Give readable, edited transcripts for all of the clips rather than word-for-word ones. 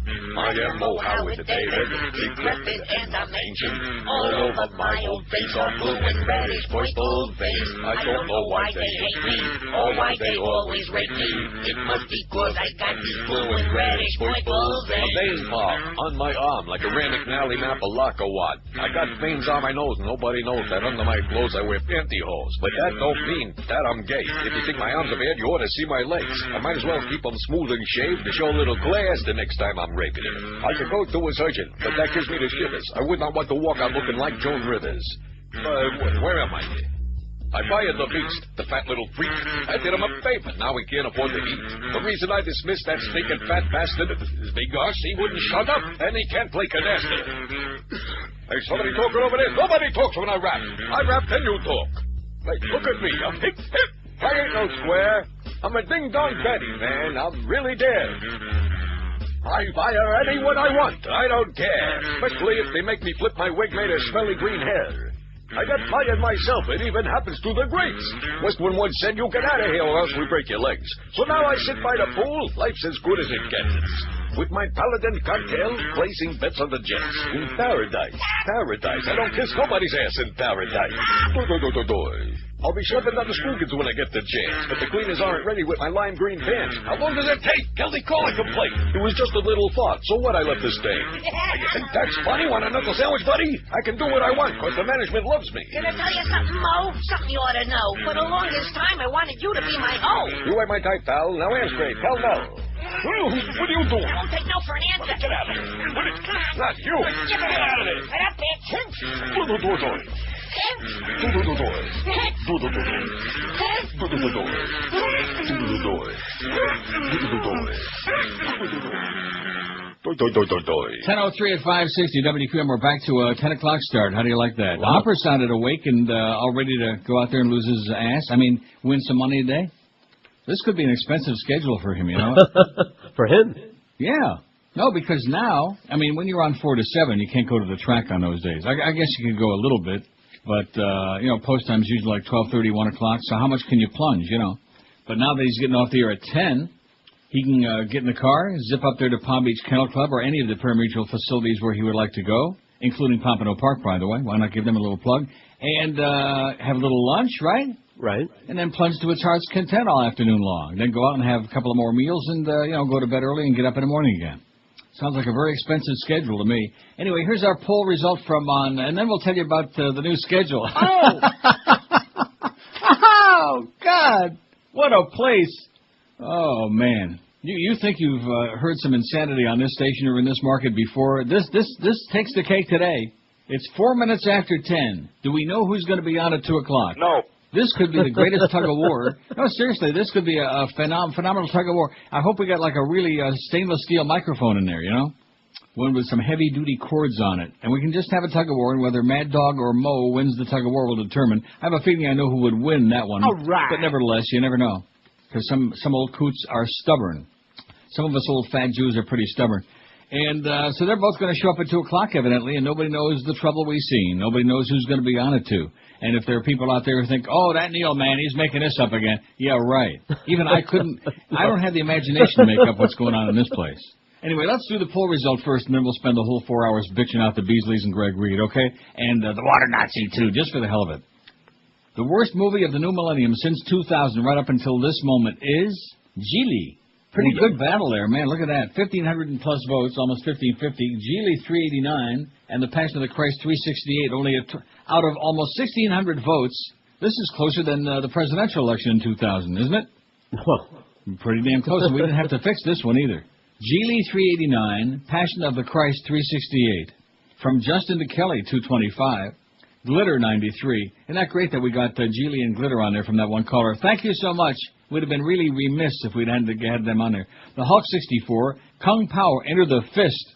I am Mohoward today, decrepit and I'm ancient. All over my old face are blue and reddish, purple veins. I don't know why they hate me, or why they always rate me. It must be 'cause I got these blue and reddish, purple veins. A vein mark on my arm, like a Rannick Nally map of Lockawat. I got veins on my nose, and nobody knows that under my clothes I wear pantyhose. But that don't mean that I'm gay. If you think my arms are bad, you ought to see my legs. I might as well keep them smooth and shaved to show a little class the next time I'm raping it. I could go to a surgeon, but that gives me the shivers. I would not want to walk out looking like Joan Rivers. Where am I here? I fired the beast, the fat little freak. I did him a favor. Now he can't afford to eat. The reason I dismissed that stinking fat bastard is because he wouldn't shut up, and he can't play canasta. Hey, somebody talking over there? Nobody talks when I rap. I rap, then you talk. Hey, look at me. I'm hip, hip. I ain't no square. I'm a ding-dong Betty, man. I'm really dead. I fire anyone I want. I don't care. Especially if they make me flip my wig made of smelly green hair. I got fired myself. It even happens to the greats. Westwood once said, you get out of here or else we break your legs. So now I sit by the pool. Life's as good as it gets. With my Paladin cocktail, placing bets on the Jets. In paradise. Paradise. I don't kiss nobody's ass in paradise. I'll be slipping down the Spookins when I get the chance, but the cleaners aren't ready with my lime green pants. How long does it take? Guilty call a complaint. It was just a little thought, so what? I left this stain. You think that's funny? Want a knuckle sandwich, buddy? I can do what I want, because the management loves me. Can I tell you something, Mo? Something you ought to know. For the longest time, I wanted you to be my hoe. You ain't my type, pal. Now answer straight. Tell no. What are you doing? I won't take no for an answer. Get out of here. Not you. Get out of there. Get up, bitch. $10:03 at 560 WQAM. We're back to a 10 o'clock start. How do you like that? Wow. Hopper sounded awake and all ready to go out there and lose his ass. I mean, win some money today. This could be an expensive schedule for him, you know. For him? Yeah. No, because now, I mean, when you're on 4 to 7, you can't go to the track on those days. I guess you could go a little bit. But, post time's usually like 12:30, 1 o'clock, so how much can you plunge, you know? But now that he's getting off the air at 10, he can get in the car, zip up there to Palm Beach Kennel Club or any of the pari-mutuel facilities where he would like to go, including Pompano Park, by the way. Why not give them a little plug? And have a little lunch, right? Right. And then plunge to its heart's content all afternoon long. Then go out and have a couple of more meals and, go to bed early and get up in the morning again. Sounds like a very expensive schedule to me. Anyway, here's our poll result from and then we'll tell you about the new schedule. Oh! Oh, God! What a place! Oh, man. You think you've heard some insanity on this station or in this market before? This takes the cake today. It's 4 minutes after 10. Do we know who's going to be on at 2 o'clock? No. This could be the greatest tug of war. No, seriously, this could be a phenomenal tug of war. I hope we got like a really stainless steel microphone in there, you know? One with some heavy-duty cords on it. And we can just have a tug of war, and whether Mad Dog or Mo wins the tug of war will determine. I have a feeling I know who would win that one. All right. But nevertheless, you never know. Because some old coots are stubborn. Some of us old fat Jews are pretty stubborn. And so they're both going to show up at 2 o'clock, evidently, and nobody knows the trouble we've seen. Nobody knows who's going to be on at 2. And if there are people out there who think, oh, that Neil man, he's making this up again. Yeah, right. Even I don't have the imagination to make up what's going on in this place. Anyway, let's do the poll result first, and then we'll spend the whole 4 hours bitching out the Beasleys and Greg Reed, okay? And the Water Nazi, too, just for the hell of it. The worst movie of the new millennium since 2000, right up until this moment, is Geely. Pretty good battle there, man. Look at that. 1,500 and plus votes, almost 1,550. Geely 389, and The Passion of the Christ 368. Only out of almost 1,600 votes. This is closer than the presidential election in 2000, isn't it? Well, pretty damn close. We didn't have to fix this one either. Geely 389, Passion of the Christ 368. From Justin to Kelly 225. Glitter 93. Isn't that great that we got Geely and Glitter on there from that one caller? Thank you so much. We'd have been really remiss if we'd had them on there. The Hulk 64, Kung Pao, Enter the Fist.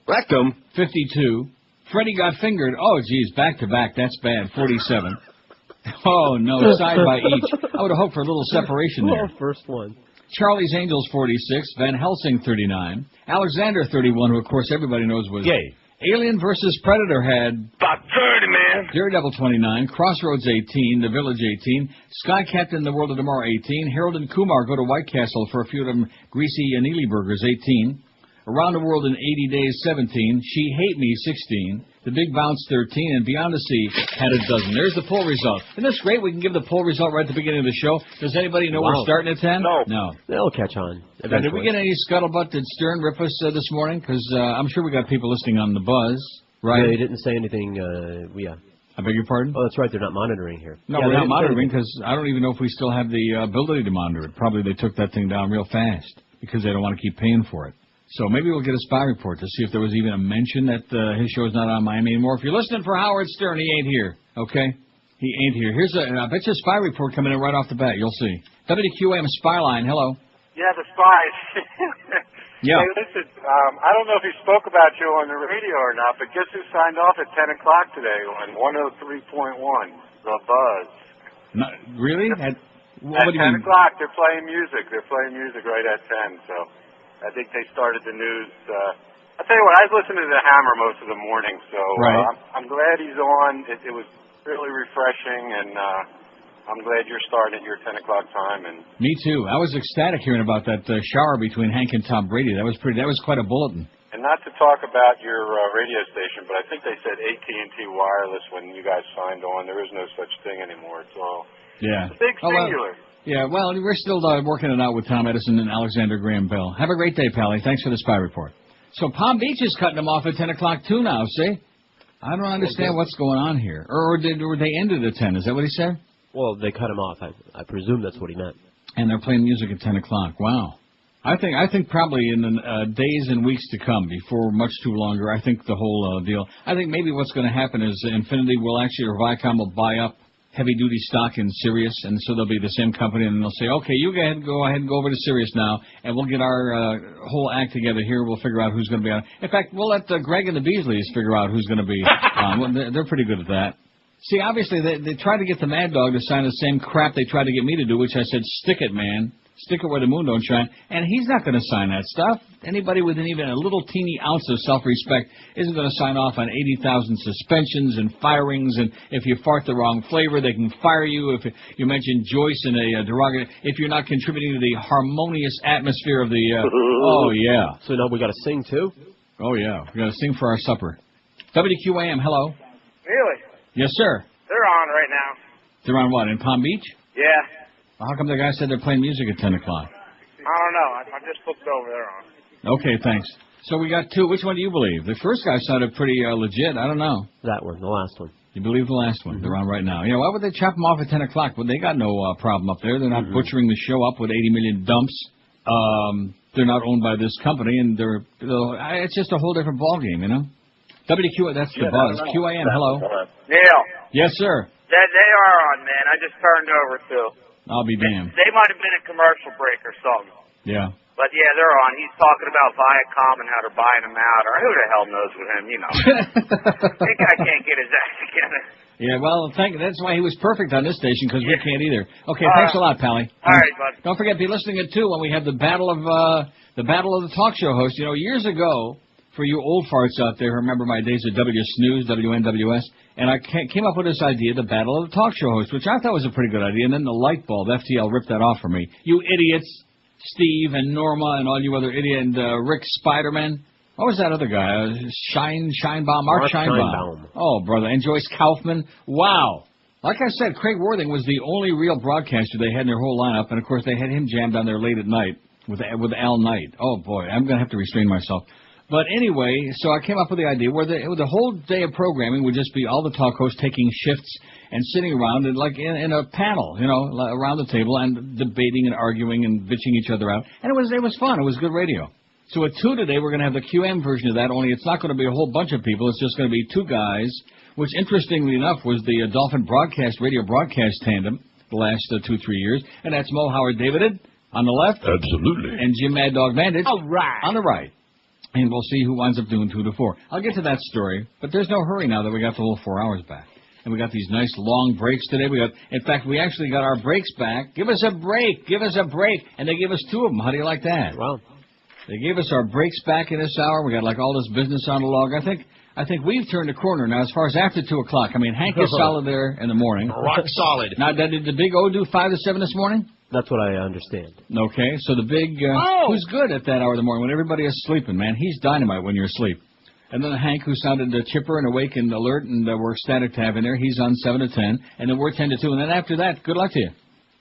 Rectum. 52. Freddy Got Fingered. Oh, geez, back to back. That's bad. 47. Oh, no, side by each. I would have hoped for a little separation there. Oh, first one. Charlie's Angels 46. Van Helsing 39. Alexander 31, who, of course, everybody knows was gay. Alien vs. Predator had about 30, man. Daredevil 29, Crossroads 18, The Village 18, Sky Captain The World of Tomorrow 18, Harold and Kumar Go to White Castle for a few of them greasy anili burgers 18, Around the World in 80 Days 17, She Hate Me 16, The Big Bounce 13, and Beyond the Sea had a dozen. There's the poll result. Isn't this great? We can give the poll result right at the beginning of the show. Does anybody know we're starting at 10? No. They'll catch on. Did we get any scuttlebutt? Did Stern rip us this morning? Because I'm sure we got people listening on the buzz, right? Yeah, they didn't say anything, I beg your pardon? Oh, that's right. They're not monitoring here. No, we're not monitoring because I don't even know if we still have the ability to monitor it. Probably they took that thing down real fast because they don't want to keep paying for it. So maybe we'll get a spy report to see if there was even a mention that his show's not on Miami anymore. If you're listening for Howard Stern, he ain't here, okay? He ain't here. I bet you a spy report coming in right off the bat. You'll see. WQAM Spy Line, hello. Yeah, the spies. Yeah. Hey, listen, I don't know if he spoke about you on the radio or not, but guess who signed off at 10 o'clock today on 103.1, The Buzz. Not, really? At 10 o'clock, they're playing music. They're playing music right at 10, so I think they started the news. I'll tell you what, I was listening to The Hammer most of the morning, so I'm glad he's on. It was really refreshing, and I'm glad you're starting at your 10 o'clock time. And me too. I was ecstatic hearing about that shower between Hank and Tom Brady. That was quite a bulletin. And not to talk about your radio station, but I think they said AT&T Wireless when you guys signed on. There is no such thing anymore. It's all it's a big singular. Yeah, well, we're still working it out with Tom Edison and Alexander Graham Bell. Have a great day, Pally. Thanks for the spy report. So Palm Beach is cutting them off at 10 o'clock, too, now, see? I don't understand what's going on here. Or they ended at 10. Is that what he said? Well, they cut him off. I presume that's what he meant. And they're playing music at 10 o'clock. Wow. I think probably in the days and weeks to come, before much too longer, I think the whole deal, I think maybe what's going to happen is Infinity will actually, or Viacom will buy up heavy-duty stock in Sirius, and so they'll be the same company, and they'll say, okay, you go ahead and go over to Sirius now, and we'll get our whole act together here. We'll figure out who's going to be on. In fact, we'll let Greg and the Beasleys figure out who's going to be on. Well, they're pretty good at that. See, obviously, they tried to get the Mad Dog to sign the same crap they tried to get me to do, which I said, stick it, man. Stick it where the moon don't shine. And he's not going to sign that stuff. Anybody with even a little teeny ounce of self-respect isn't going to sign off on 80,000 suspensions and firings. And if you fart the wrong flavor, they can fire you. If you mention Joyce in a derogatory, if you're not contributing to the harmonious atmosphere of the, oh, yeah. So now we got to sing, too? Oh, yeah. We got to sing for our supper. WQAM, hello. Really? Yes, sir. They're on right now. They're on what, in Palm Beach? Yeah. How come the guy said they're playing music at 10 o'clock? I don't know. I just looked over there on. Okay, thanks. So we got two. Which one do you believe? The first guy sounded pretty legit. I don't know. That one, the last one. You believe the last one? Mm-hmm. They're on right now. You know, why would they chop them off at 10 o'clock? Well, they got no problem up there. They're not butchering the show up with 80 million dumps. They're not owned by this company, and it's just a whole different ballgame, you know? WQ, that's the buzz. QAM, hello. Neil. Yes, sir. They are on, man. I just turned over to. I'll be damned. They might have been a commercial break or something. Yeah. But, yeah, they're on. He's talking about Viacom and how they're buying them out. Or who the hell knows with him, you know. That guy can't get his act together. Yeah, well, that's why he was perfect on this station, because we can't either. Okay, thanks a lot, Pally. All right, bud. Don't forget, be listening at 2 when we have the battle of the talk show host. You know, years ago, for you old farts out there who remember my days at W Snooze, WNWS, and I came up with this idea, the battle of the talk show host, which I thought was a pretty good idea, and then the light bulb, FTL, ripped that off for me. You idiots, Steve and Norma and all you other idiots, and Rick Spiderman. What was that other guy? Scheinbaum, Mark Scheinbaum. Oh, brother, and Joyce Kaufman. Wow. Like I said, Craig Worthing was the only real broadcaster they had in their whole lineup, and of course they had him jammed on there late at night with Al Knight. Oh, boy, I'm going to have to restrain myself. But anyway, so I came up with the idea where the whole day of programming would just be all the talk hosts taking shifts and sitting around and like in a panel, you know, around the table and debating and arguing and bitching each other out. And it was fun. It was good radio. So at 2 today, we're going to have the QM version of that, only it's not going to be a whole bunch of people. It's just going to be 2 guys, which interestingly enough was the Dolphin radio broadcast tandem the last 2-3 years. And that's Mo Howard Davided on the left. Absolutely. And Jim Mad Dog Mandich all right. on the right. And we'll see who winds up doing 2 to 4. I'll get to that story, but there's no hurry now that we got the whole 4 hours back. And we got these nice long breaks today. In fact, we actually got our breaks back. Give us a break. Give us a break. And they give us 2 of them. How do you like that? Wow. They gave us our breaks back in this hour. We got like all this business on the log. I think we've turned a corner now as far as after 2 o'clock. I mean, Hank is solid there in the morning. Rock solid. Now, did the Big O do 5 to 7 this morning? That's what I understand. Okay, so the Big, who's good at that hour of the morning when everybody is sleeping, man. He's dynamite when you're asleep. And then Hank, who sounded chipper and awake and alert, and we're ecstatic to have in there, he's on 7 to 10. And then we're 10 to 2. And then after that, good luck to you.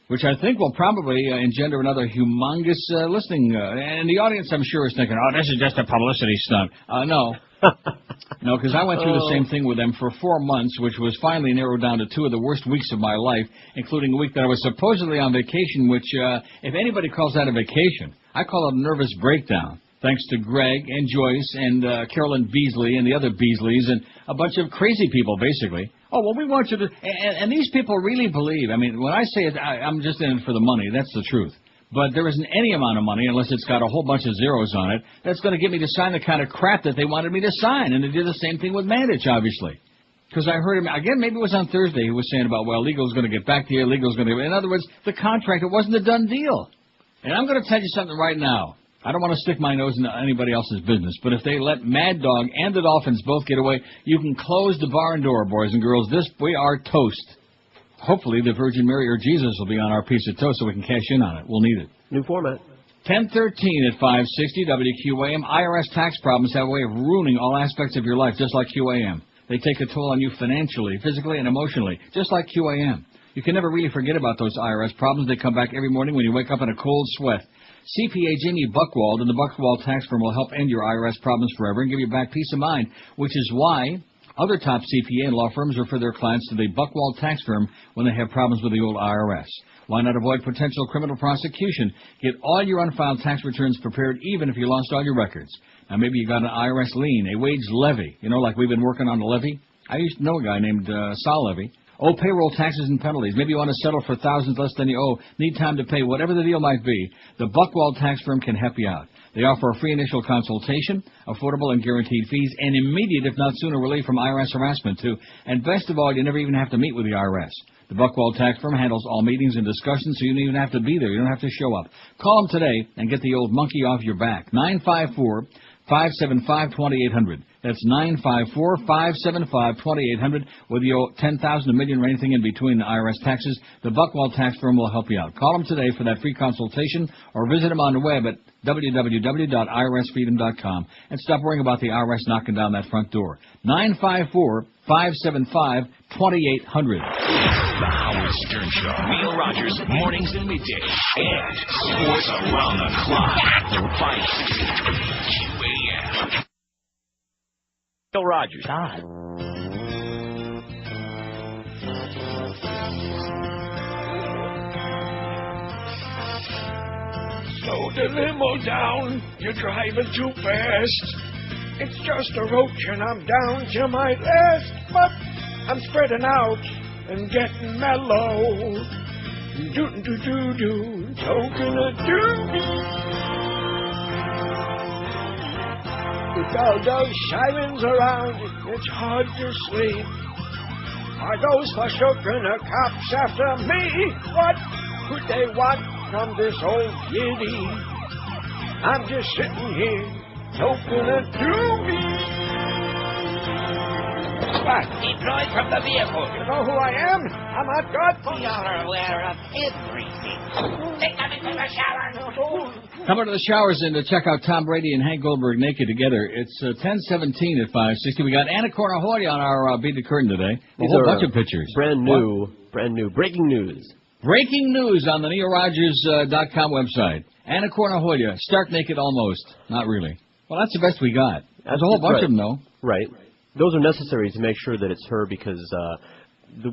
Which I think will probably engender another humongous listening. And the audience, I'm sure, is thinking, oh, this is just a publicity stunt. No. No, because I went through the same thing with them for 4 months, which was finally narrowed down to 2 of the worst weeks of my life, including a week that I was supposedly on vacation, which, if anybody calls that a vacation, I call it a nervous breakdown. Thanks to Greg and Joyce and Carolyn Beasley and the other Beasleys and a bunch of crazy people, basically. Oh, well, we want you to... And these people really believe. I mean, when I say it, I'm just in it for the money. That's the truth. But there isn't any amount of money, unless it's got a whole bunch of zeros on it, that's going to get me to sign the kind of crap that they wanted me to sign. And they did the same thing with Mandich, obviously. Because I heard him, again, maybe it was on Thursday, he was saying about, well, legal's going to get back to you, legal's going to... In other words, the contract, it wasn't a done deal. And I'm going to tell you something right now. I don't want to stick my nose into anybody else's business, but if they let Mad Dog and the Dolphins both get away, you can close the barn door, boys and girls. We are toast. Hopefully the Virgin Mary or Jesus will be on our piece of toast so we can cash in on it. We'll need it. New format. 1013 at 560 WQAM. IRS tax problems have a way of ruining all aspects of your life, just like QAM. They take a toll on you financially, physically, and emotionally, just like QAM. You can never really forget about those IRS problems. They come back every morning when you wake up in a cold sweat. CPA Jimmy Buchwald and the Buchwald Tax Firm will help end your IRS problems forever and give you back peace of mind, which is why other top CPA and law firms refer their clients to the Buchwald Tax Firm when they have problems with the old IRS. Why not avoid potential criminal prosecution? Get all your unfiled tax returns prepared even if you lost all your records. Now, maybe you got an IRS lien, a wage levy. You know, like we've been working on the levy. I used to know a guy named Sal Levy. Oh, payroll taxes and penalties. Maybe you want to settle for thousands less than you owe. Need time to pay. Whatever the deal might be, the Buchwald Tax Firm can help you out. They offer a free initial consultation, affordable and guaranteed fees, and immediate, if not sooner, relief from IRS harassment, too. And best of all, you never even have to meet with the IRS. The Buchwald Tax Firm handles all meetings and discussions, so you don't even have to be there. You don't have to show up. Call them today and get the old monkey off your back. 954-575-2800. That's 954-575-2800. Whether you owe $10,000, $1 million, or anything in between the IRS taxes, the Buchwald Tax Firm will help you out. Call them today for that free consultation or visit them on the web at www.irsfreedom.com and stop worrying about the IRS knocking down that front door. 954-575-2800. The Howard Stern Show. Neil Rogers, mornings and midday. And sports around the clock. 560 WQAM. Neil Rogers. God. Slow the limo down. You're driving too fast. It's just a roach and I'm down to my last. But I'm spreading out and getting mellow. Do-do-do-do, coconut-do. With all those sirens around, it's hard to sleep. Are those forsaken cops after me? What could they want from this old giddy? I'm just sitting here, coconut-do. Deployed from the vehicle. You know who I am? I'm a god. We are aware of everything. Take them into the shower. Come into the showers and check out Tom Brady and Hank Goldberg naked together. It's 10:17 at 560. We got Anna Cornaholia on our Beat the Curtain today. A whole bunch of pictures. Brand new breaking news. Breaking news on the NeilRogers.com website. Anna Cornaholia, stark naked almost. Not really. Well, that's the best we got. There's a whole bunch of them, though. Right. Those are necessary to make sure that it's her because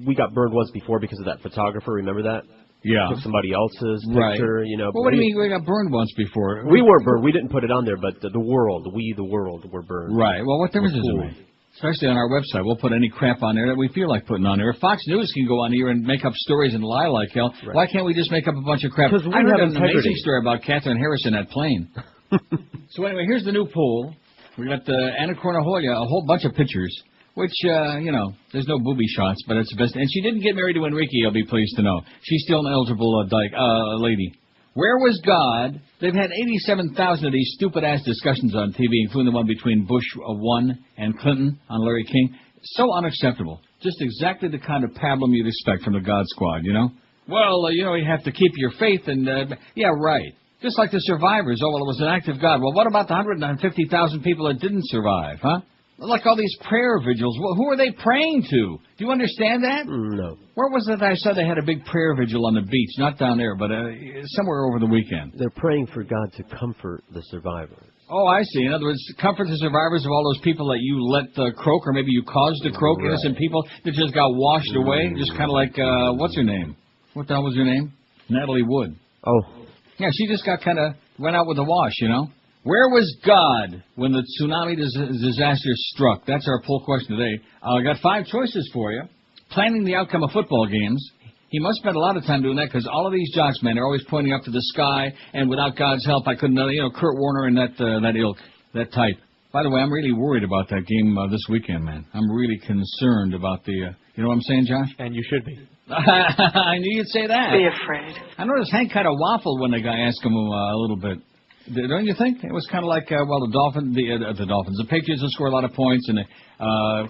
we got burned once before because of that photographer. Remember that? Yeah. Took somebody else's picture, you know. Well, what do you mean we got burned once before? We weren't burned. We didn't put it on there, but the world, the world, were burned. Right. Well, what difference does it make? Especially on our website. We'll put any crap on there that we feel like putting on there. If Fox News can go on here and make up stories and lie like hell, why can't we just make up a bunch of crap? Because I heard an amazing story about Catherine Harris in that plane. So anyway, here's the new poll. We got Anna Cornaholia, a whole bunch of pictures, which, there's no booby shots, but it's the best. And she didn't get married to Enrique, you'll be pleased to know. She's still an eligible lady. Where was God? They've had 87,000 of these stupid-ass discussions on TV, including the one between Bush 1 and Clinton on Larry King. So unacceptable. Just exactly the kind of pablum you'd expect from the God Squad, you know? Well, you have to keep your faith and, yeah, right. Just like the survivors. Oh, well, it was an act of God. Well, what about the 150,000 people that didn't survive, huh? Like all these prayer vigils. Well, who are they praying to? Do you understand that? No. Where was it I said they had a big prayer vigil on the beach? Not down there, but somewhere over the weekend. They're praying for God to comfort the survivors. Oh, I see. In other words, comfort the survivors of all those people that you let croak, or maybe you caused to croak, right. Innocent people that just got washed away. Just kind of like, what's her name? What the hell was her name? Natalie Wood. Oh. Yeah, she just got kind of went out with the wash, you know? Where was God when the tsunami disaster struck? That's our poll question today. I got 5 choices for you. Planning the outcome of football games. He must spend a lot of time doing that because all of these jocks, man, are always pointing up to the sky, and without God's help, I couldn't, Kurt Warner and that ilk, that type. By the way, I'm really worried about that game this weekend, man. I'm really concerned about the, you know what I'm saying, Josh? And you should be. I knew you'd say that. Be afraid. I noticed Hank kind of waffled when the guy asked him a little bit. Don't you think? It was kind of like, the Dolphins, the Patriots will score a lot of points, and the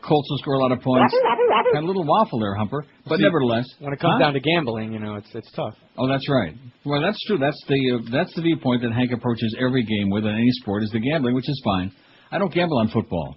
Colts will score a lot of points. Had a little waffle there, Humper. But nevertheless, when it comes down to gambling, it's tough. Oh, that's right. Well, that's true. That's the viewpoint that Hank approaches every game with in any sport is the gambling, which is fine. I don't gamble on football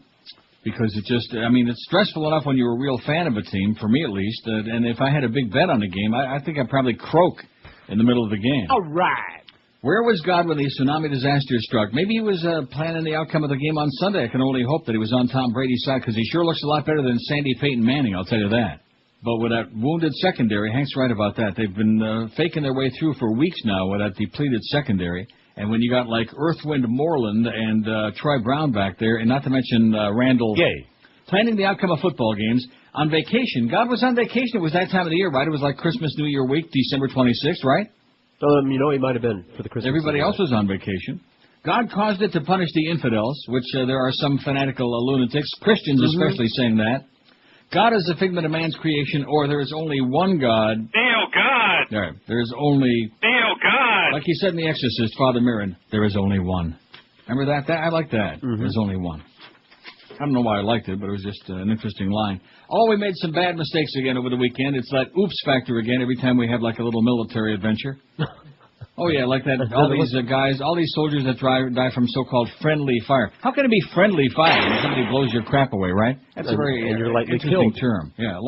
because it's stressful enough when you're a real fan of a team, for me at least. And if I had a big bet on the game, I think I'd probably croak in the middle of the game. All right. Where was God when the tsunami disaster struck? Maybe he was planning the outcome of the game on Sunday. I can only hope that he was on Tom Brady's side because he sure looks a lot better than Sandy Peyton Manning, I'll tell you that. But with that wounded secondary, Hank's right about that. They've been faking their way through for weeks now with that depleted secondary. And when you got like Earthwind Moreland and Troy Brown back there, and not to mention Randall Gay, planning the outcome of football games on vacation. God was on vacation. It was that time of the year, right? It was like Christmas, New Year week, December 26th, right? He might have been for the Christmas. Everybody else was on vacation. God caused it to punish the infidels, which there are some fanatical lunatics, Christians especially, saying that. God is a figment of man's creation, or there is only one God. Hail God! There is only... Hail God! Like he said in The Exorcist, Father Mirren, there is only one. Remember that? I like that. There's only one. I don't know why I liked it, but it was just an interesting line. Oh, we made some bad mistakes again over the weekend. It's that oops factor again every time we have like a little military adventure. Oh, yeah, like that. All these guys, all these soldiers that die from so-called friendly fire. How can it be friendly fire when somebody blows your crap away, right? That's a very interesting term. Yeah,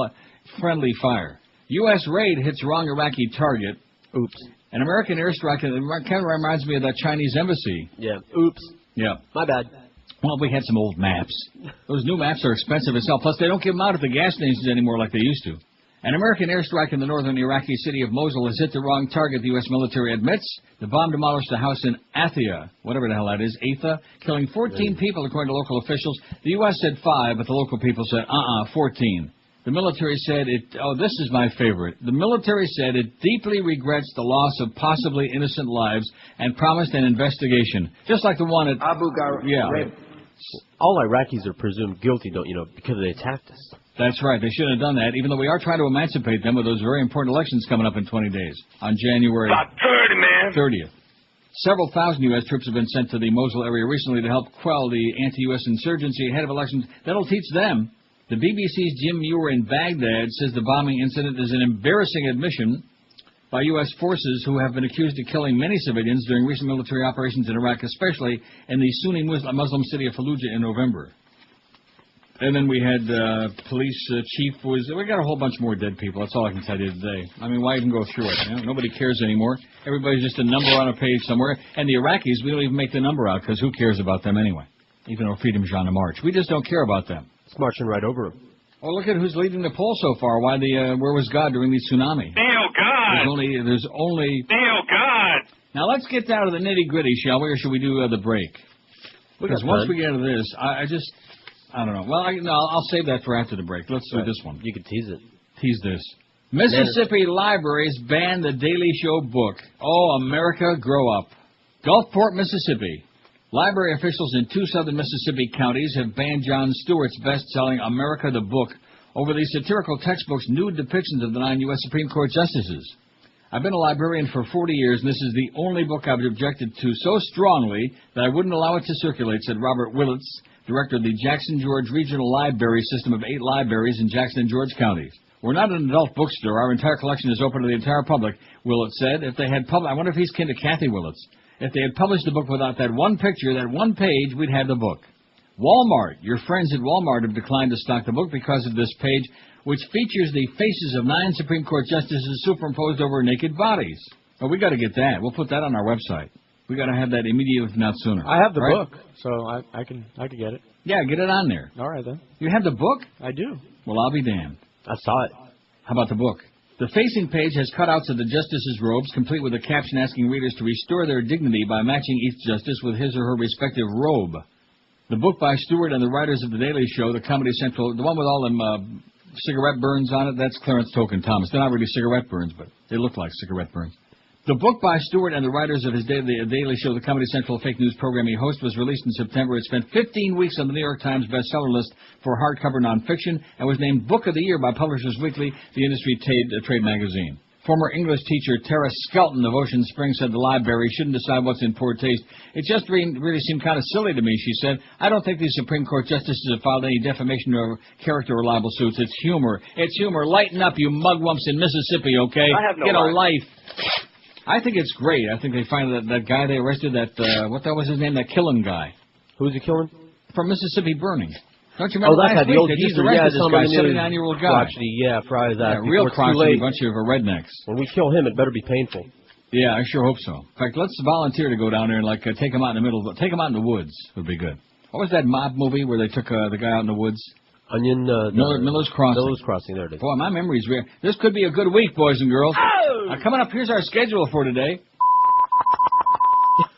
friendly fire. U.S. raid hits wrong Iraqi target. Oops. An American airstrike, it kind of reminds me of that Chinese embassy. Yeah. Oops. Yeah. My bad. Well, we had some old maps. Those new maps are expensive as hell. Plus, they don't give them out at the gas stations anymore like they used to. An American airstrike in the northern Iraqi city of Mosul has hit the wrong target, the U.S. military admits. The bomb demolished a house in Athia, whatever the hell that is, Atha, killing 14 people, according to local officials. The U.S. said 5, but the local people said, 14. The military said this is my favorite. The military said it deeply regrets the loss of possibly innocent lives and promised an investigation. Just like the one at Abu Ghraib. Yeah. All Iraqis are presumed guilty, because they attacked us. That's right. They shouldn't have done that, even though we are trying to emancipate them with those very important elections coming up in 20 days, on January 30th. Several thousand U.S. troops have been sent to the Mosul area recently to help quell the anti-U.S. insurgency ahead of elections. That'll teach them. The BBC's Jim Muir in Baghdad says the bombing incident is an embarrassing admission by U.S. forces who have been accused of killing many civilians during recent military operations in Iraq, especially in the Sunni Muslim city of Fallujah in November. And then we had police chief we got a whole bunch more dead people. That's all I can tell you today. I mean, why even go through it? Nobody cares anymore. Everybody's just a number on a page somewhere. And the Iraqis, we don't even make the number out because who cares about them anyway? Even though Freedom's on the march. We just don't care about them. It's marching right over them. Oh, look at who's leading the poll so far. Why where was God during the tsunami? Hail God! There's only... Hail God! Now let's get down to the nitty-gritty, shall we? Or should we do the break? Because once we get into this, I don't know. Well, I'll save that for after the break. Let's do this one. You can tease it. Tease this. Mississippi libraries ban the Daily Show book. Oh, America, grow up. Gulfport, Mississippi. Library officials in 2 southern Mississippi counties have banned Jon Stewart's best-selling America the Book over the satirical textbook's nude depictions of the 9 U.S. Supreme Court justices. I've been a librarian for 40 years, and this is the only book I've objected to so strongly that I wouldn't allow it to circulate, said Robert Willits, director of the Jackson-George Regional Library System of 8 libraries in Jackson and George counties. We're not an adult bookstore. Our entire collection is open to the entire public, Willits said. If they had I wonder if he's kin to Kathy Willits. If they had published the book without that one picture, that one page, we'd have the book. Walmart. Your friends at Walmart have declined to stock the book because of this page, which features the faces of 9 Supreme Court justices superimposed over naked bodies. Oh, we got to get that. We'll put that on our website. We got to have that immediately, if not sooner. I have the book, so I can get it. Yeah, get it on there. All right, then. You have the book? I do. Well, I'll be damned. I saw it. How about the book? The facing page has cutouts of the justices' robes, complete with a caption asking readers to restore their dignity by matching each justice with his or her respective robe. The book by Stewart and the writers of The Daily Show, the Comedy Central, the one with all them cigarette burns on it, that's Clarence Token Thomas. They're not really cigarette burns, but they look like cigarette burns. The book by Stewart and the writers of his Daily Show, the Comedy Central fake news program he hosts, was released in September. It spent 15 weeks on the New York Times bestseller list for hardcover nonfiction and was named Book of the Year by Publishers Weekly, the industry trade magazine. Former English teacher Tara Skelton of Ocean Springs said the library shouldn't decide what's in poor taste. It just really seemed kind of silly to me, she said. I don't think these Supreme Court justices have filed any defamation or character or libel suits. It's humor. It's humor. Lighten up, you mugwumps in Mississippi, okay? I have no Get a mind. life. I think it's great. I think they find that guy they arrested, what was his name, that killing guy. Who's he killing? From Mississippi Burning. Don't you remember that's last the old week? They just geezer. arrested this guy, somebody 79-year-old guy. Crotchety, probably that. Yeah, real crotchety bunch of rednecks. When we kill him, it better be painful. Yeah, I sure hope so. In fact, let's volunteer to go down there and take him out in the middle. Take him out in the woods would be good. What was that mob movie where they took the guy out in the woods? Miller's Crossing. Miller's Crossing, there it is. Boy, my memory's rare. This could be a good week, boys and girls. Coming up, here's our schedule for today.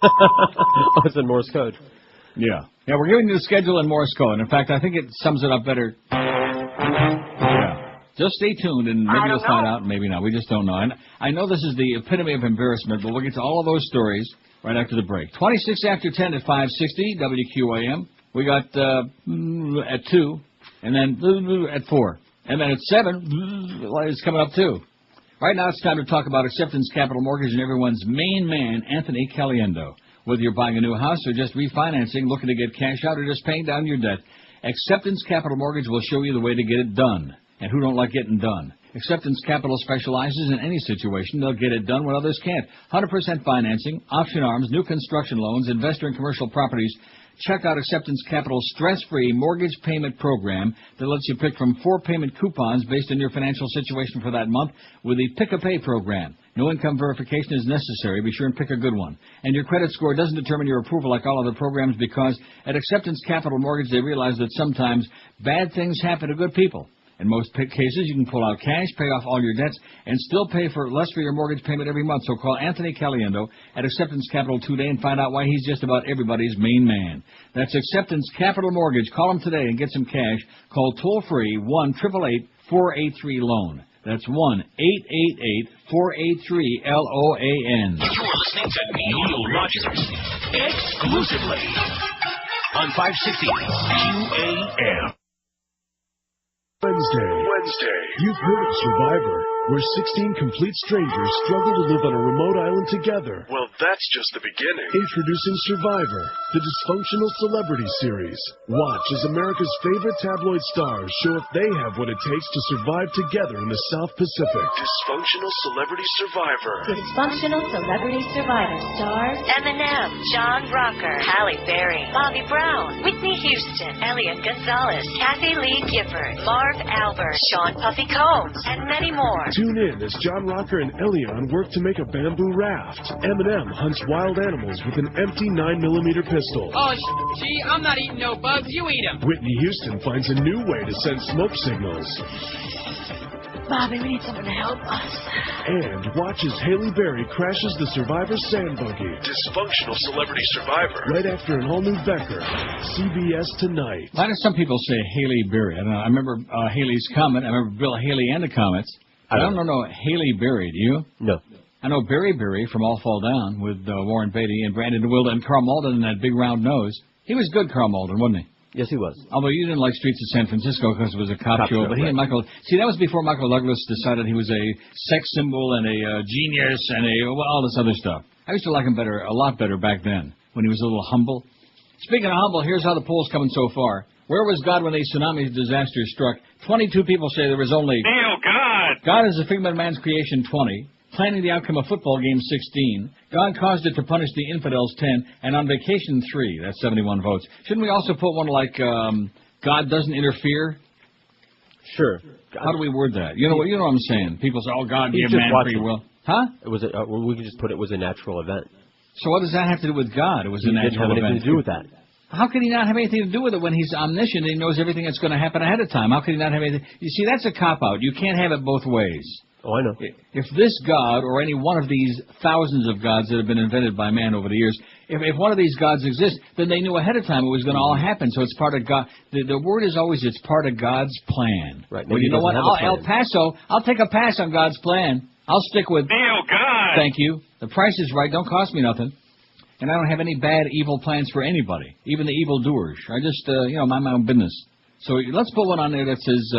Oh, it's in Morse code. Yeah. Yeah, we're giving you the schedule in Morse code. In fact, I think it sums it up better. Yeah. Just stay tuned, and maybe you'll find out, maybe not. We just don't know. And I know this is the epitome of embarrassment, but we'll get to all of those stories right after the break. 26 after 10 at 560 WQAM. We got at 2, and then at 4. And then at 7, it's coming up too. Right now it's time to talk about Acceptance Capital Mortgage and everyone's main man, Anthony Caliendo. Whether you're buying a new house or just refinancing, looking to get cash out, or just paying down your debt, Acceptance Capital Mortgage will show you the way to get it done. And who don't like getting done? Acceptance Capital specializes in any situation. They'll get it done when others can't. 100% financing, option arms, new construction loans, investor and commercial properties. Check out Acceptance Capital's stress-free mortgage payment program that lets you pick from 4 payment coupons based on your financial situation for that month with the Pick-a-Pay program. No income verification is necessary. Be sure and pick a good one. And your credit score doesn't determine your approval like all other programs, because at Acceptance Capital Mortgage they realize that sometimes bad things happen to good people. In most cases, you can pull out cash, pay off all your debts, and still pay less for your mortgage payment every month. So call Anthony Caliendo at Acceptance Capital today and find out why he's just about everybody's main man. That's Acceptance Capital Mortgage. Call him today and get some cash. Call toll-free 1-888-483-LOAN. That's 1-888-483-LOAN. You're listening to Neil Rogers exclusively on 560 QAM. Wednesday. You've heard of Survivor, where 16 complete strangers struggle to live on a remote island together. Well, that's just the beginning. Introducing Survivor, the dysfunctional celebrity series. Watch as America's favorite tabloid stars show if they have what it takes to survive together in the South Pacific. Dysfunctional Celebrity Survivor. Dysfunctional Celebrity Survivor stars Eminem, John Rocker, Halle Berry, Bobby Brown, Whitney Houston, Elian Gonzalez, Kathy Lee Gifford, Marv Albert, Sean Puffy Combs, and many more. Tune in as John Rocker and Elian work to make a bamboo raft. Eminem hunts wild animals with an empty 9mm pistol. Oh, gee, I'm not eating no bugs. You eat them. Whitney Houston finds a new way to send smoke signals. Bobby, we need someone to help us. And watch as Halle Berry crashes the Survivor sand buggy. Dysfunctional Celebrity Survivor. Right after an all-new Becker. CBS tonight. Why do some people say Halle Berry? I don't know. I remember Haley's comment. I remember Bill Haley and the comments. I don't know Halle Berry. Do you? No. I know Berry from All Fall Down with Warren Beatty and Brandon DeWilde and Carl Malden and that big round nose. He was good, Carl Malden, wasn't he? Yes, he was. Although you didn't like Streets of San Francisco because it was a cop show. But he and Michael... See, that was before Michael Douglas decided he was a sex symbol and a genius and all this other stuff. I used to like him a lot better back then, when he was a little humble. Speaking of humble, here's how the poll's coming so far. Where was God when the tsunami disaster struck? 22 people say there was only... Neil, God! God is a figment of man's creation, 20. Planning the outcome of football game, 16. God caused it to punish the infidels, 10. And on vacation, 3. That's 71 votes. Shouldn't we also put one like God doesn't interfere? Sure. How do we word that? You know what I'm saying? People say, oh, God gave man free will. Huh? We could just put it was a natural event. So what does that have to do with God? It was a natural event. It didn't have anything to do with that. How could he not have anything to do with it when he's omniscient and he knows everything that's going to happen ahead of time? How could he not have anything? You see, that's a cop-out. You can't have it both ways. Oh, I know. If this God or any one of these thousands of gods that have been invented by man over the years, if one of these gods exists, then they knew ahead of time it was going to all happen. So it's part of God. The word is always it's part of God's plan. Right. Well, you know what? El Paso, I'll take a pass on God's plan. I'll stick with... Neil, God! Thank you. The price is right. Don't cost me nothing. And I don't have any bad, evil plans for anybody, even the evil doers. I just, mind my own business. So let's put one on there that says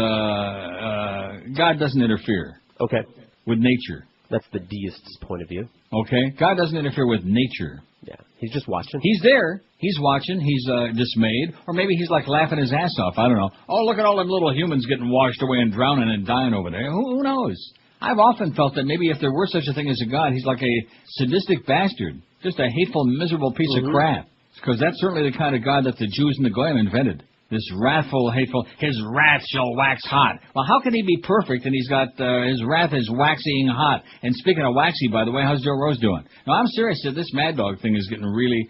God doesn't interfere. Okay. With nature. That's the deist's point of view. Okay. God doesn't interfere with nature. Yeah. He's just watching. He's there. He's watching. He's dismayed. Or maybe he's like laughing his ass off. I don't know. Oh, look at all them little humans getting washed away and drowning and dying over there. Who knows? I've often felt that maybe if there were such a thing as a God, he's like a sadistic bastard. Just a hateful, miserable piece of crap. Because that's certainly the kind of God that the Jews and the Goyim invented. This wrathful, hateful, his wrath shall wax hot. Well, how can he be perfect and he's got, his wrath is waxing hot? And speaking of waxy, by the way, how's Joe Rose doing? No, I'm serious that this Mad Dog thing is getting really,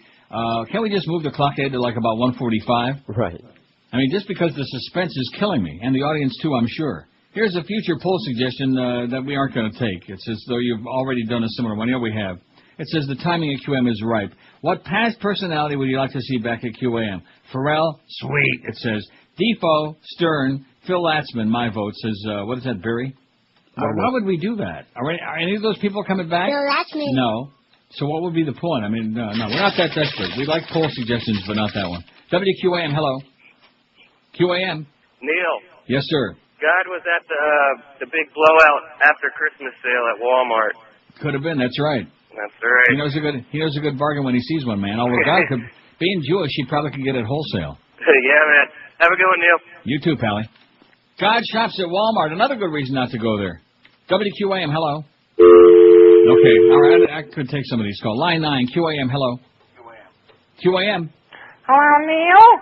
can't we just move the clock ahead to like about 1:45? Right. I mean, just because the suspense is killing me, and the audience too, I'm sure. Here's a future poll suggestion that we aren't going to take. It's as though you've already done a similar one. Yeah, we have. It says the timing at QAM is ripe. What past personality would you like to see back at QAM? Pharrell? Sweet. It says Defoe, Stern, Phil Latzman. My vote says, what is that, Barry? Why would we do that? Are any of those people coming back? Phil Latzman. No. So what would be the point? I mean, no, we're not that desperate. We like poll suggestions, but not that one. WQAM, hello. QAM. Neil. Yes, sir. God was at the big blowout after Christmas sale at Walmart. Could have been. That's right. That's right. He knows a good bargain when he sees one, man. Although God could, being Jewish, he probably could get it wholesale. Yeah, man. Have a good one, Neil. You too, Pally. God shops at Walmart. Another good reason not to go there. WQAM, hello. Okay, all right. I could take some of these calls. Line 9, QAM, hello. QAM. Hello, Neil.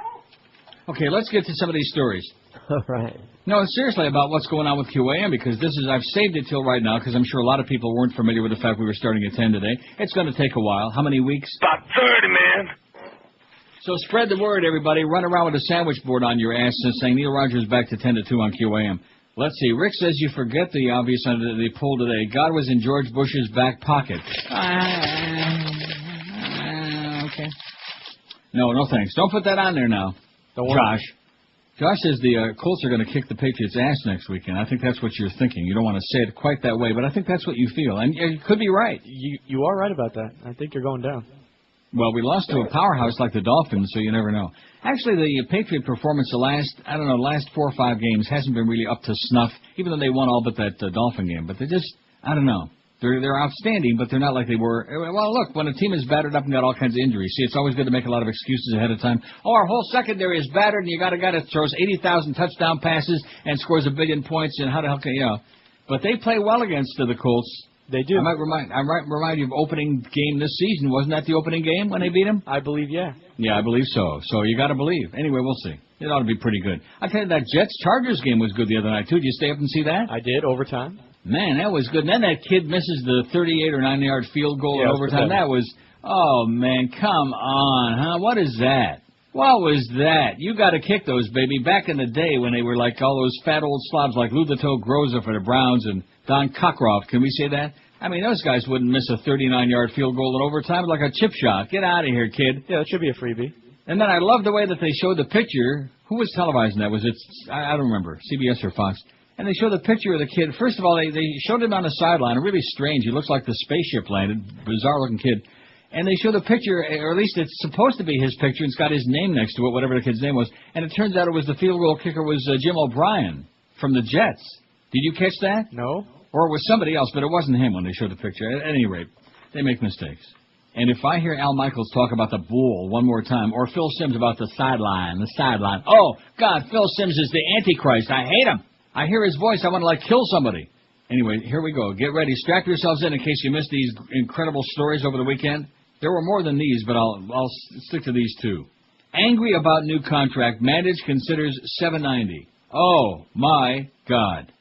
Okay, let's get to some of these stories. All right. No, seriously, about what's going on with QAM, because I've saved it till right now, because I'm sure a lot of people weren't familiar with the fact we were starting at 10 today. It's going to take a while. How many weeks? About 30, man. So spread the word, everybody. Run around with a sandwich board on your ass saying Neil Rogers back to 10 to 2 on QAM. Let's see. Rick says you forget the obvious under the poll today. God was in George Bush's back pocket. Okay. No thanks. Don't put that on there now. Don't worry. Josh says the Colts are going to kick the Patriots' ass next weekend. I think that's what you're thinking. You don't want to say it quite that way, but I think that's what you feel. And you could be right. You are right about that. I think you're going down. Well, we lost to a powerhouse like the Dolphins, so you never know. Actually, the Patriot performance the last 4 or 5 games hasn't been really up to snuff, even though they won all but that Dolphin game. But they just, I don't know. They're outstanding, but they're not like they were. Well, look, when a team is battered up and got all kinds of injuries, see, it's always good to make a lot of excuses ahead of time. Oh, our whole secondary is battered, and you got a guy that throws 80,000 touchdown passes and scores 1 billion points, and how the hell can you know? But they play well against the Colts. They do. I might remind you of opening game this season. Wasn't that the opening game when they beat them? I believe, yeah. Yeah, I believe so. So you got to believe. Anyway, we'll see. It ought to be pretty good. I tell you, that Jets-Chargers game was good the other night, too. Did you stay up and see that? I did, overtime. Man, that was good. And then that kid misses the 38 or 9-yard field goal in overtime. That was, oh, man, come on, huh? What is that? What was that? You got to kick those, baby. Back in the day when they were like all those fat old slobs like Lou the Toe Groza for the Browns and Don Cockcroft. Can we say that? I mean, those guys wouldn't miss a 39-yard field goal in overtime like a chip shot. Get out of here, kid. Yeah, that should be a freebie. And then I love the way that they showed the picture. Who was televising that? Was it, I don't remember, CBS or Fox? And they showed the picture of the kid. First of all, they showed him on the sideline. Really strange. He looks like the spaceship landed. Bizarre-looking kid. And they show the picture, or at least it's supposed to be his picture, and it's got his name next to it, whatever the kid's name was. And it turns out it was the field goal kicker was Jim O'Brien from the Jets. Did you catch that? No. Or it was somebody else, but it wasn't him when they showed the picture. At any rate, they make mistakes. And if I hear Al Michaels talk about the bull one more time, or Phil Simms about the sideline, oh, God, Phil Simms is the Antichrist. I hate him. I hear his voice. I want to, kill somebody. Anyway, here we go. Get ready. Strap yourselves in case you missed these incredible stories over the weekend. There were more than these, but I'll stick to these two. Angry about new contract, Mandich considers $790. Oh, my God.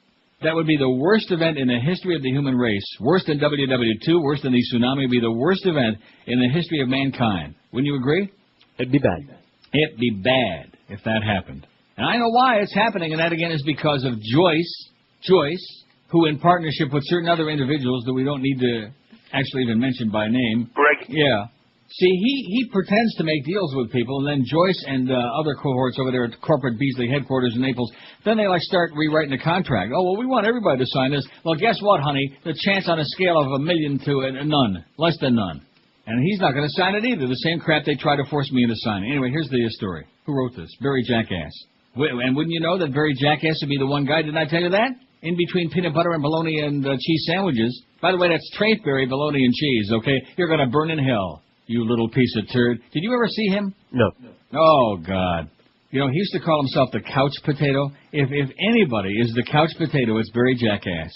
That would be the worst event in the history of the human race. Worse than WW2, worse than the tsunami, would be the worst event in the history of mankind. Wouldn't you agree? It'd be bad. It'd be bad if that happened. And I know why it's happening, and that again is because of Joyce, who in partnership with certain other individuals that we don't need to actually even mention by name. Greg? Yeah. See, he pretends to make deals with people, and then Joyce and other cohorts over there at corporate Beasley headquarters in Naples, then they start rewriting the contract. Oh, well, we want everybody to sign this. Well, guess what, honey? The chance on a scale of 1 million to none, less than none. And he's not going to sign it either. The same crap they try to force me into signing. Anyway, here's the story. Who wrote this? Barry Jackass. And wouldn't you know that Barry Jackass would be the one guy? Didn't I tell you that? In between peanut butter and bologna and cheese sandwiches. By the way, that's Traithberry, bologna and cheese, okay? You're going to burn in hell, you little piece of turd. Did you ever see him? No. Oh, God. You know, he used to call himself the couch potato. If anybody is the couch potato, it's Barry Jackass.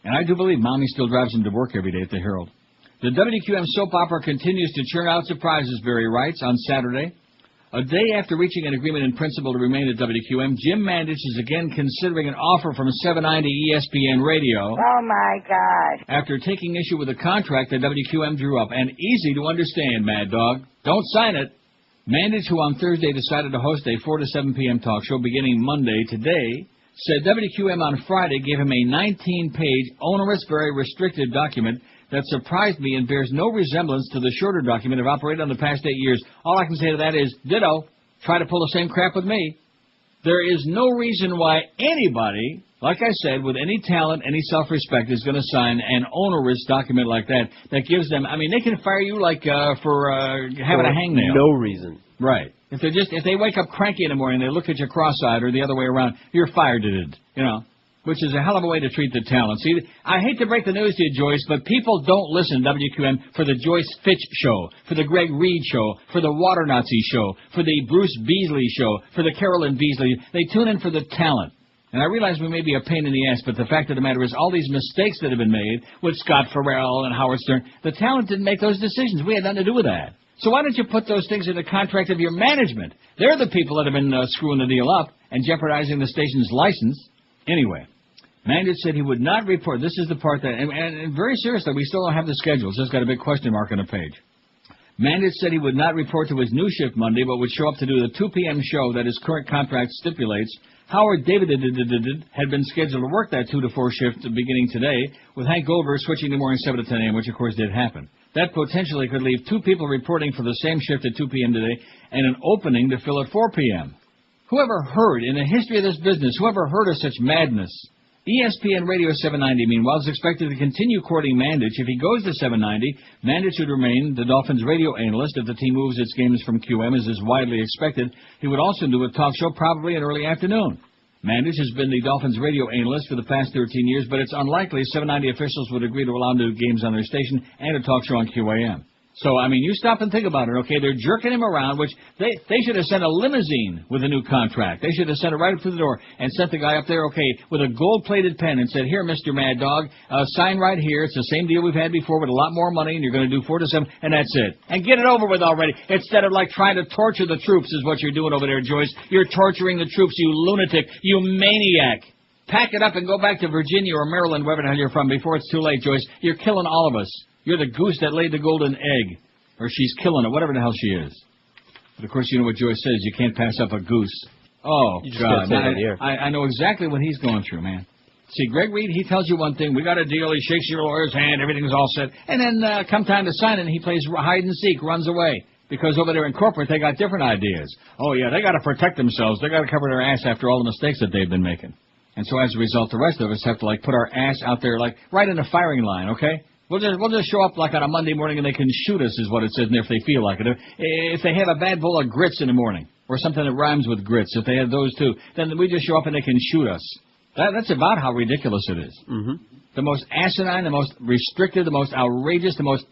And I do believe Mommy still drives him to work every day at the Herald. The WQAM soap opera continues to churn out surprises, Barry writes, on Saturday. A day after reaching an agreement in principle to remain at WQAM, Jim Mandich is again considering an offer from 790 ESPN Radio. Oh, my God. After taking issue with a contract that WQAM drew up. And easy to understand, Mad Dog. Don't sign it. Mandich, who on Thursday decided to host a 4 to 7 p.m. talk show beginning Monday today, said WQAM on Friday gave him a 19-page, onerous, very restricted document that surprised me and bears no resemblance to the shorter document I've operated on the past 8 years. All I can say to that is, ditto. Try to pull the same crap with me. There is no reason why anybody, like I said, with any talent, any self-respect, is going to sign an onerous document like that gives them, they can fire you for having a hangnail. No reason. Right. If they wake up cranky in the morning, they look at you cross-eyed or the other way around, you're fired, which is a hell of a way to treat the talent. See, I hate to break the news to you, Joyce, but people don't listen to WQM for the Joyce Fitch show, for the Greg Reed show, for the Water Nazi show, for the Bruce Beasley show, for the Carolyn Beasley. They tune in for the talent. And I realize we may be a pain in the ass, but the fact of the matter is all these mistakes that have been made with Scott Farrell and Howard Stern, the talent didn't make those decisions. We had nothing to do with that. So why don't you put those things in the contract of your management? They're the people that have been screwing the deal up and jeopardizing the station's license. Anyway, Mandich said he would not report. This is the part that, and very seriously, we still don't have the schedule. It's just got a big question mark on the page. Mandich said he would not report to his new shift Monday, but would show up to do the 2 p.m. show that his current contract stipulates. Howard David had been scheduled to work that 2 to 4 shift beginning today, with Hank Goldberg switching to morning 7 to 10 a.m., which of course did happen. That potentially could leave 2 people reporting for the same shift at 2 p.m. today and an opening to fill at 4 p.m. Whoever heard, in the history of this business, whoever heard of such madness? ESPN Radio 790, meanwhile, is expected to continue courting Mandich. If he goes to 790, Mandich would remain the Dolphins' radio analyst. If the team moves its games from QM, as is widely expected, he would also do a talk show probably in early afternoon. Mandich has been the Dolphins' radio analyst for the past 13 years, but it's unlikely 790 officials would agree to allow him to do games on their station and a talk show on QAM. So, you stop and think about it, okay? They're jerking him around, which they should have sent a limousine with a new contract. They should have sent it right up to the door and sent the guy up there, okay, with a gold-plated pen and said, here, Mr. Mad Dog, sign right here. It's the same deal we've had before with a lot more money, and you're going to do 4 to 7, and that's it. And get it over with already, instead of, trying to torture the troops is what you're doing over there, Joyce. You're torturing the troops, you lunatic, you maniac. Pack it up and go back to Virginia or Maryland, wherever the hell you're from, before it's too late, Joyce. You're killing all of us. You're the goose that laid the golden egg. Or she's killing it, whatever the hell she is. But, of course, you know what Joyce says. You can't pass up a goose. Oh, God. I know exactly what he's going through, man. See, Greg Reed, he tells you one thing. We got a deal. He shakes your lawyer's hand. Everything's all set. And then come time to sign it, he plays hide and seek, runs away. Because over there in corporate, they got different ideas. Oh, yeah, they got to protect themselves. They got to cover their ass after all the mistakes that they've been making. And so as a result, the rest of us have to, put our ass out there, right in the firing line, okay? We'll just show up like on a Monday morning and they can shoot us, is what it says in there if they feel like it. If they have a bad bowl of grits in the morning, or something that rhymes with grits, if they have those too, then we just show up and they can shoot us. That's about how ridiculous it is. Mm-hmm. The most asinine, the most restrictive, the most outrageous, the most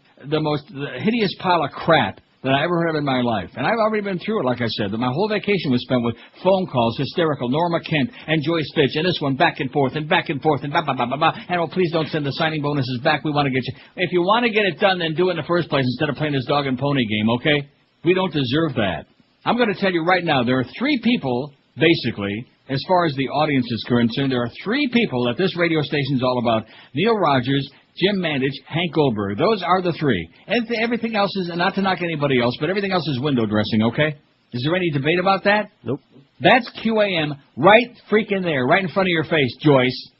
hideous pile of crap that I ever heard of in my life. And I've already been through it, like I said. My whole vacation was spent with phone calls, hysterical, Norma Kent and Joyce Fitch, and this one back and forth, and blah, blah, blah, blah. And, oh, please don't send the signing bonuses back. We want to get you. If you want to get it done, then do it in the first place instead of playing this dog and pony game, okay? We don't deserve that. I'm going to tell you right now, there are three people, basically, as far as the audience is concerned, there are three people that this radio station is all about. Neil Rogers, Jim Mandich, Hank Goldberg. Those are the three. And everything else is, not to knock anybody else, but everything else is window dressing, okay? Is there any debate about that? Nope. That's QAM right freaking there, right in front of your face, Joyce.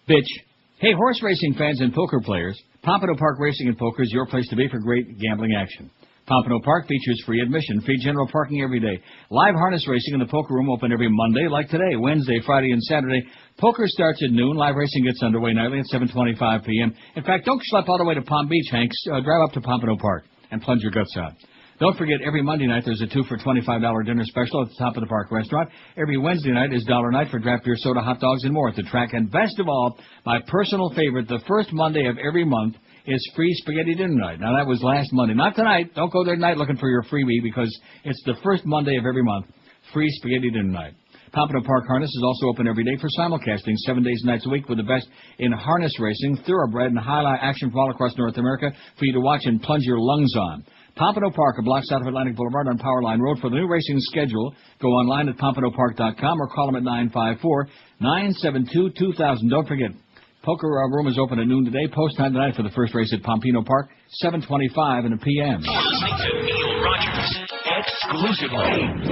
Bitch. Hey, horse racing fans and poker players, Pompano Park Racing and Poker is your place to be for great gambling action. Pompano Park features free admission, free general parking every day. Live harness racing in the poker room open every Monday, like today, Wednesday, Friday, and Saturday. Poker starts at noon. Live racing gets underway nightly at 7:25 p.m. In fact, don't schlep all the way to Palm Beach, Hanks. Drive up to Pompano Park and plunge your guts out. Don't forget, every Monday night there's a 2 for $25 dinner special at the Top of the Park restaurant. Every Wednesday night is dollar night for draft beer, soda, hot dogs, and more at the track. And best of all, my personal favorite, the first Monday of every month, is free spaghetti dinner night. Now, that was last Monday. Not tonight. Don't go there tonight looking for your freebie because it's the first Monday of every month. Free spaghetti dinner night. Pompano Park Harness is also open every day for simulcasting 7 days and nights a week with the best in harness racing, thoroughbred, and highlight action from all across North America for you to watch and plunge your lungs on. Pompano Park, a block south of Atlantic Boulevard on Powerline Road. For the new racing schedule, go online at pompanopark.com or call them at 954-972-2000. Don't forget, poker room is open at noon today. Post time tonight for the first race at Pompano Park, 7:25 in the p.m. Listening to Neil Rogers exclusively on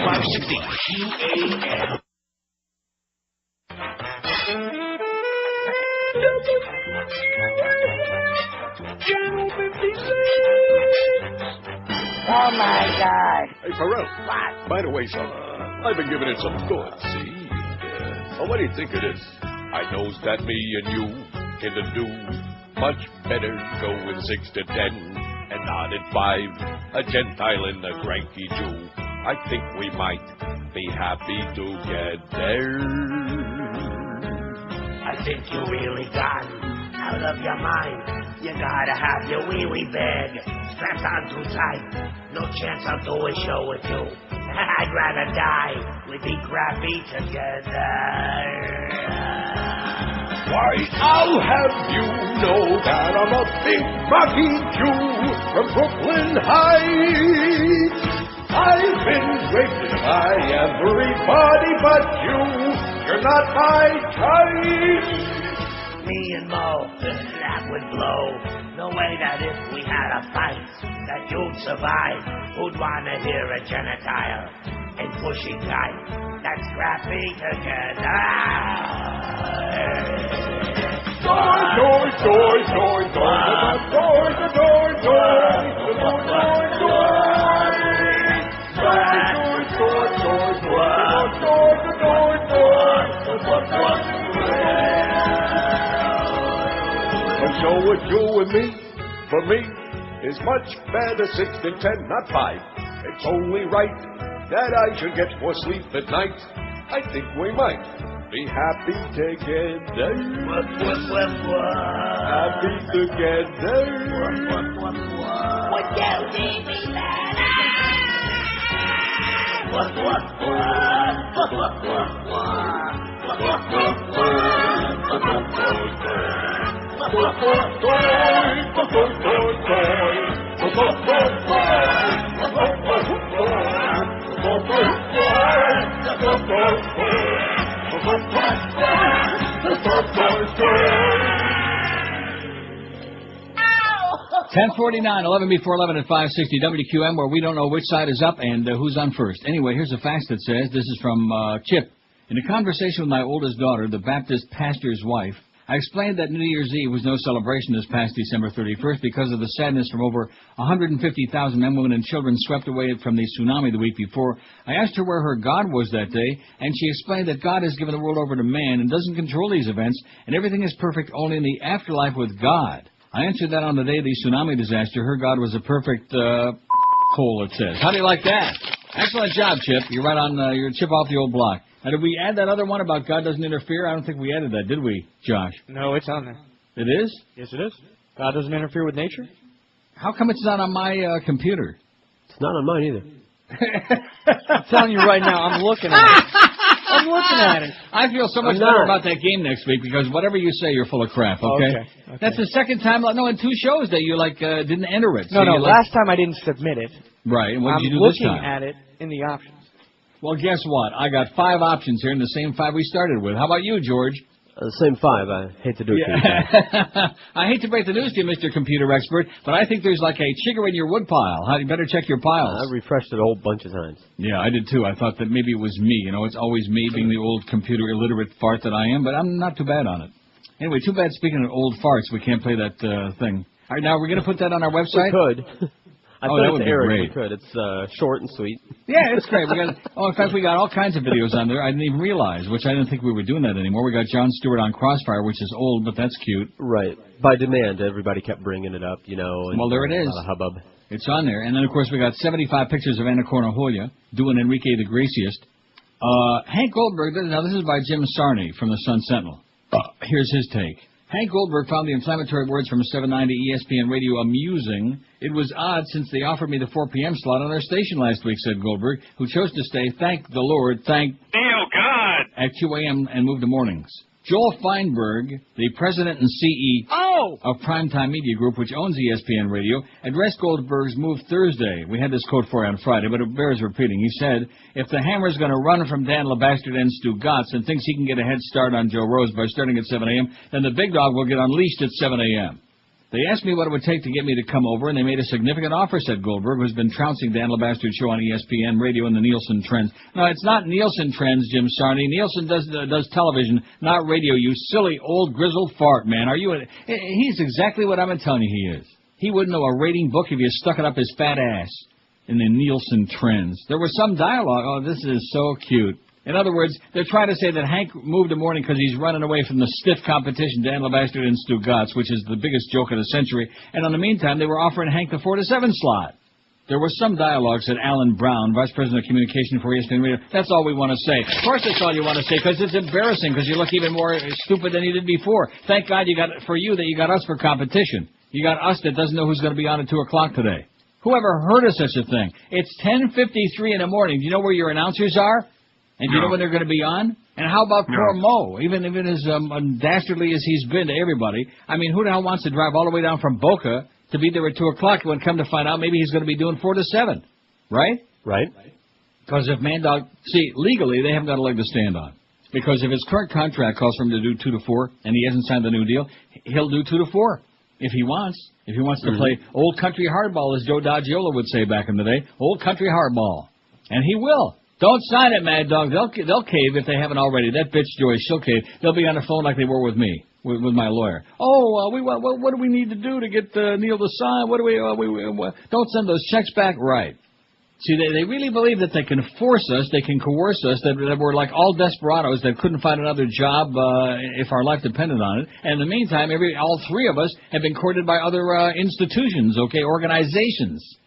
560 QAM. Oh, my God. Hey, Pharrell. What? By the way, son, I've been giving it some thought, see? What do you think it is? I knows that me and you can do much better going 6 to 10 and not at 5, a Gentile and a cranky Jew. I think we might be happy together. I think you really gone out of your mind. You gotta have your wee-wee bag strapped on too tight. No chance I'll do a show with you. I'd rather die. We'd be crappy together. Why, I'll have you know that I'm a big rocky Jew from Brooklyn Heights. I've been raped by everybody but you. You're not my type. Me and Mo, that would blow. No way that if we had a fight, that you'd survive. Who'd wanna hear a genitile and pushy guy? That's crappy together. Joy, joy, joy, joy, joy, joy, So what you and me, for me, is much better 6 than 10, not 5. It's only right that I should get more sleep at night. I think we might be happy together. Happy together. What do you mean, man? Ten 10:49, 11 before 11 at 560 WQAM, where we don't know which side is up and who's on first. Anyway, here's a fax that says, this is from Chip. In a conversation with my oldest daughter, the Baptist pastor's wife, I explained that New Year's Eve was no celebration this past December 31st because of the sadness from over 150,000 men, women, and children swept away from the tsunami the week before. I asked her where her God was that day, and she explained that God has given the world over to man and doesn't control these events, and everything is perfect only in the afterlife with God. I answered that on the day of the tsunami disaster. Her God was a perfect hole, it says. How do you like that? Excellent job, Chip. You're right on your Chip off the old block. Now, did we add that other one about God doesn't interfere? I don't think we added that, did we, Josh? No, it's on there. It is? Yes, it is. God doesn't interfere with nature? How come it's not on my computer? It's not on mine either. I'm telling you right now, I'm looking at it. I'm looking at it. I feel so much better about that game next week because whatever you say, you're full of crap, okay? That's the second time, no, in 2 shows that you, didn't enter it. So no, last time I didn't submit it. Right, and what did you do this time? I'm looking at it in the options. Well, guess what? I got 5 options here in the same 5 we started with. How about you, George? The same 5. I hate to do it to you. I hate to break the news to you, Mr. Computer Expert, but I think there's like a chigger in your wood pile. You better check your piles. I refreshed it a whole bunch of times. Yeah, I did too. I thought that maybe it was me. You know, it's always me being the old computer illiterate fart that I am, but I'm not too bad on it. Anyway, too bad speaking of old farts, we can't play that thing. All right, now we're going to put that on our website? We could. I that would be Eric, great. We could. It's short and sweet. Yeah, it's great. In fact, we got all kinds of videos on there. I didn't even realize, which I didn't think we were doing that anymore. We got Jon Stewart on Crossfire, which is old, but that's cute. Right. By demand, everybody kept bringing it up, you know. And well, there it is. A lot of hubbub. It's on there. And then, of course, we got 75 pictures of Anna Cornajolia doing Enrique the Graciest. Hank Goldberg, now this is by Jim Sarney from the Sun Sentinel. Here's his take. Hank Goldberg found the inflammatory words from 790 ESPN Radio amusing. It was odd since they offered me the 4 p.m. slot on their station last week, said Goldberg, who chose to stay, thank the Lord, thank God, at QAM and move to mornings. Joel Feinberg, the president and CEO of Primetime Media Group, which owns ESPN Radio, addressed Goldberg's move Thursday. We had this quote for you on Friday, but it bears repeating. He said, if the Hammer's going to run from Dan LeBastard and Stu Gatz and thinks he can get a head start on Joe Rose by starting at 7 a.m., then the big dog will get unleashed at 7 a.m. They asked me what it would take to get me to come over, and they made a significant offer, said Goldberg, who's been trouncing Dan LeBastard's show on ESPN Radio and the Nielsen Trends. No, it's not Nielsen Trends, Jim Sarney. Nielsen does television, not radio, you silly old grizzled fart, man. He's exactly what I've been telling you he is. He wouldn't know a rating book if you stuck it up his fat ass in the Nielsen Trends. There was some dialogue. Oh, this is so cute. In other words, they're trying to say that Hank moved to morning because he's running away from the stiff competition, Dan LeBastard and Stu Gatz, which is the biggest joke of the century. And in the meantime, they were offering Hank the 4 to 7 slot. There was some dialogue, said Alan Brown, Vice President of Communication for ESPN Radio. That's all we want to say. Of course that's all you want to say, because it's embarrassing, because you look even more stupid than you did before. Thank God you got us for competition. You got us that doesn't know who's going to be on at 2 o'clock today. Who ever heard of such a thing? It's 10:53 in the morning. Do you know where your announcers are? And do you know when they're going to be on? And how about poor Mo? Even as dastardly as he's been to everybody, I mean, who the hell wants to drive all the way down from Boca to be there at 2 o'clock when come to find out maybe he's going to be doing 4 to 7, right? Right. Because if Mandog, legally they haven't got a leg to stand on. Because if his current contract calls for him to do 2 to 4 and he hasn't signed the new deal, he'll do 2 to 4 if he wants. If he wants to play old country hardball, as Joe Doggiola would say back in the day, old country hardball, and he will. Don't sign it, Mad Dog. They'll cave if they haven't already. That bitch Joyce, she'll cave. They'll be on the phone like they were with me, with my lawyer. What do we need to do to get Neil to sign? Don't send those checks back, right? See, they really believe that they can force us, they can coerce us, that we're like all desperados that couldn't find another job if our life depended on it. And in the meantime, all 3 of us have been courted by other institutions, organizations.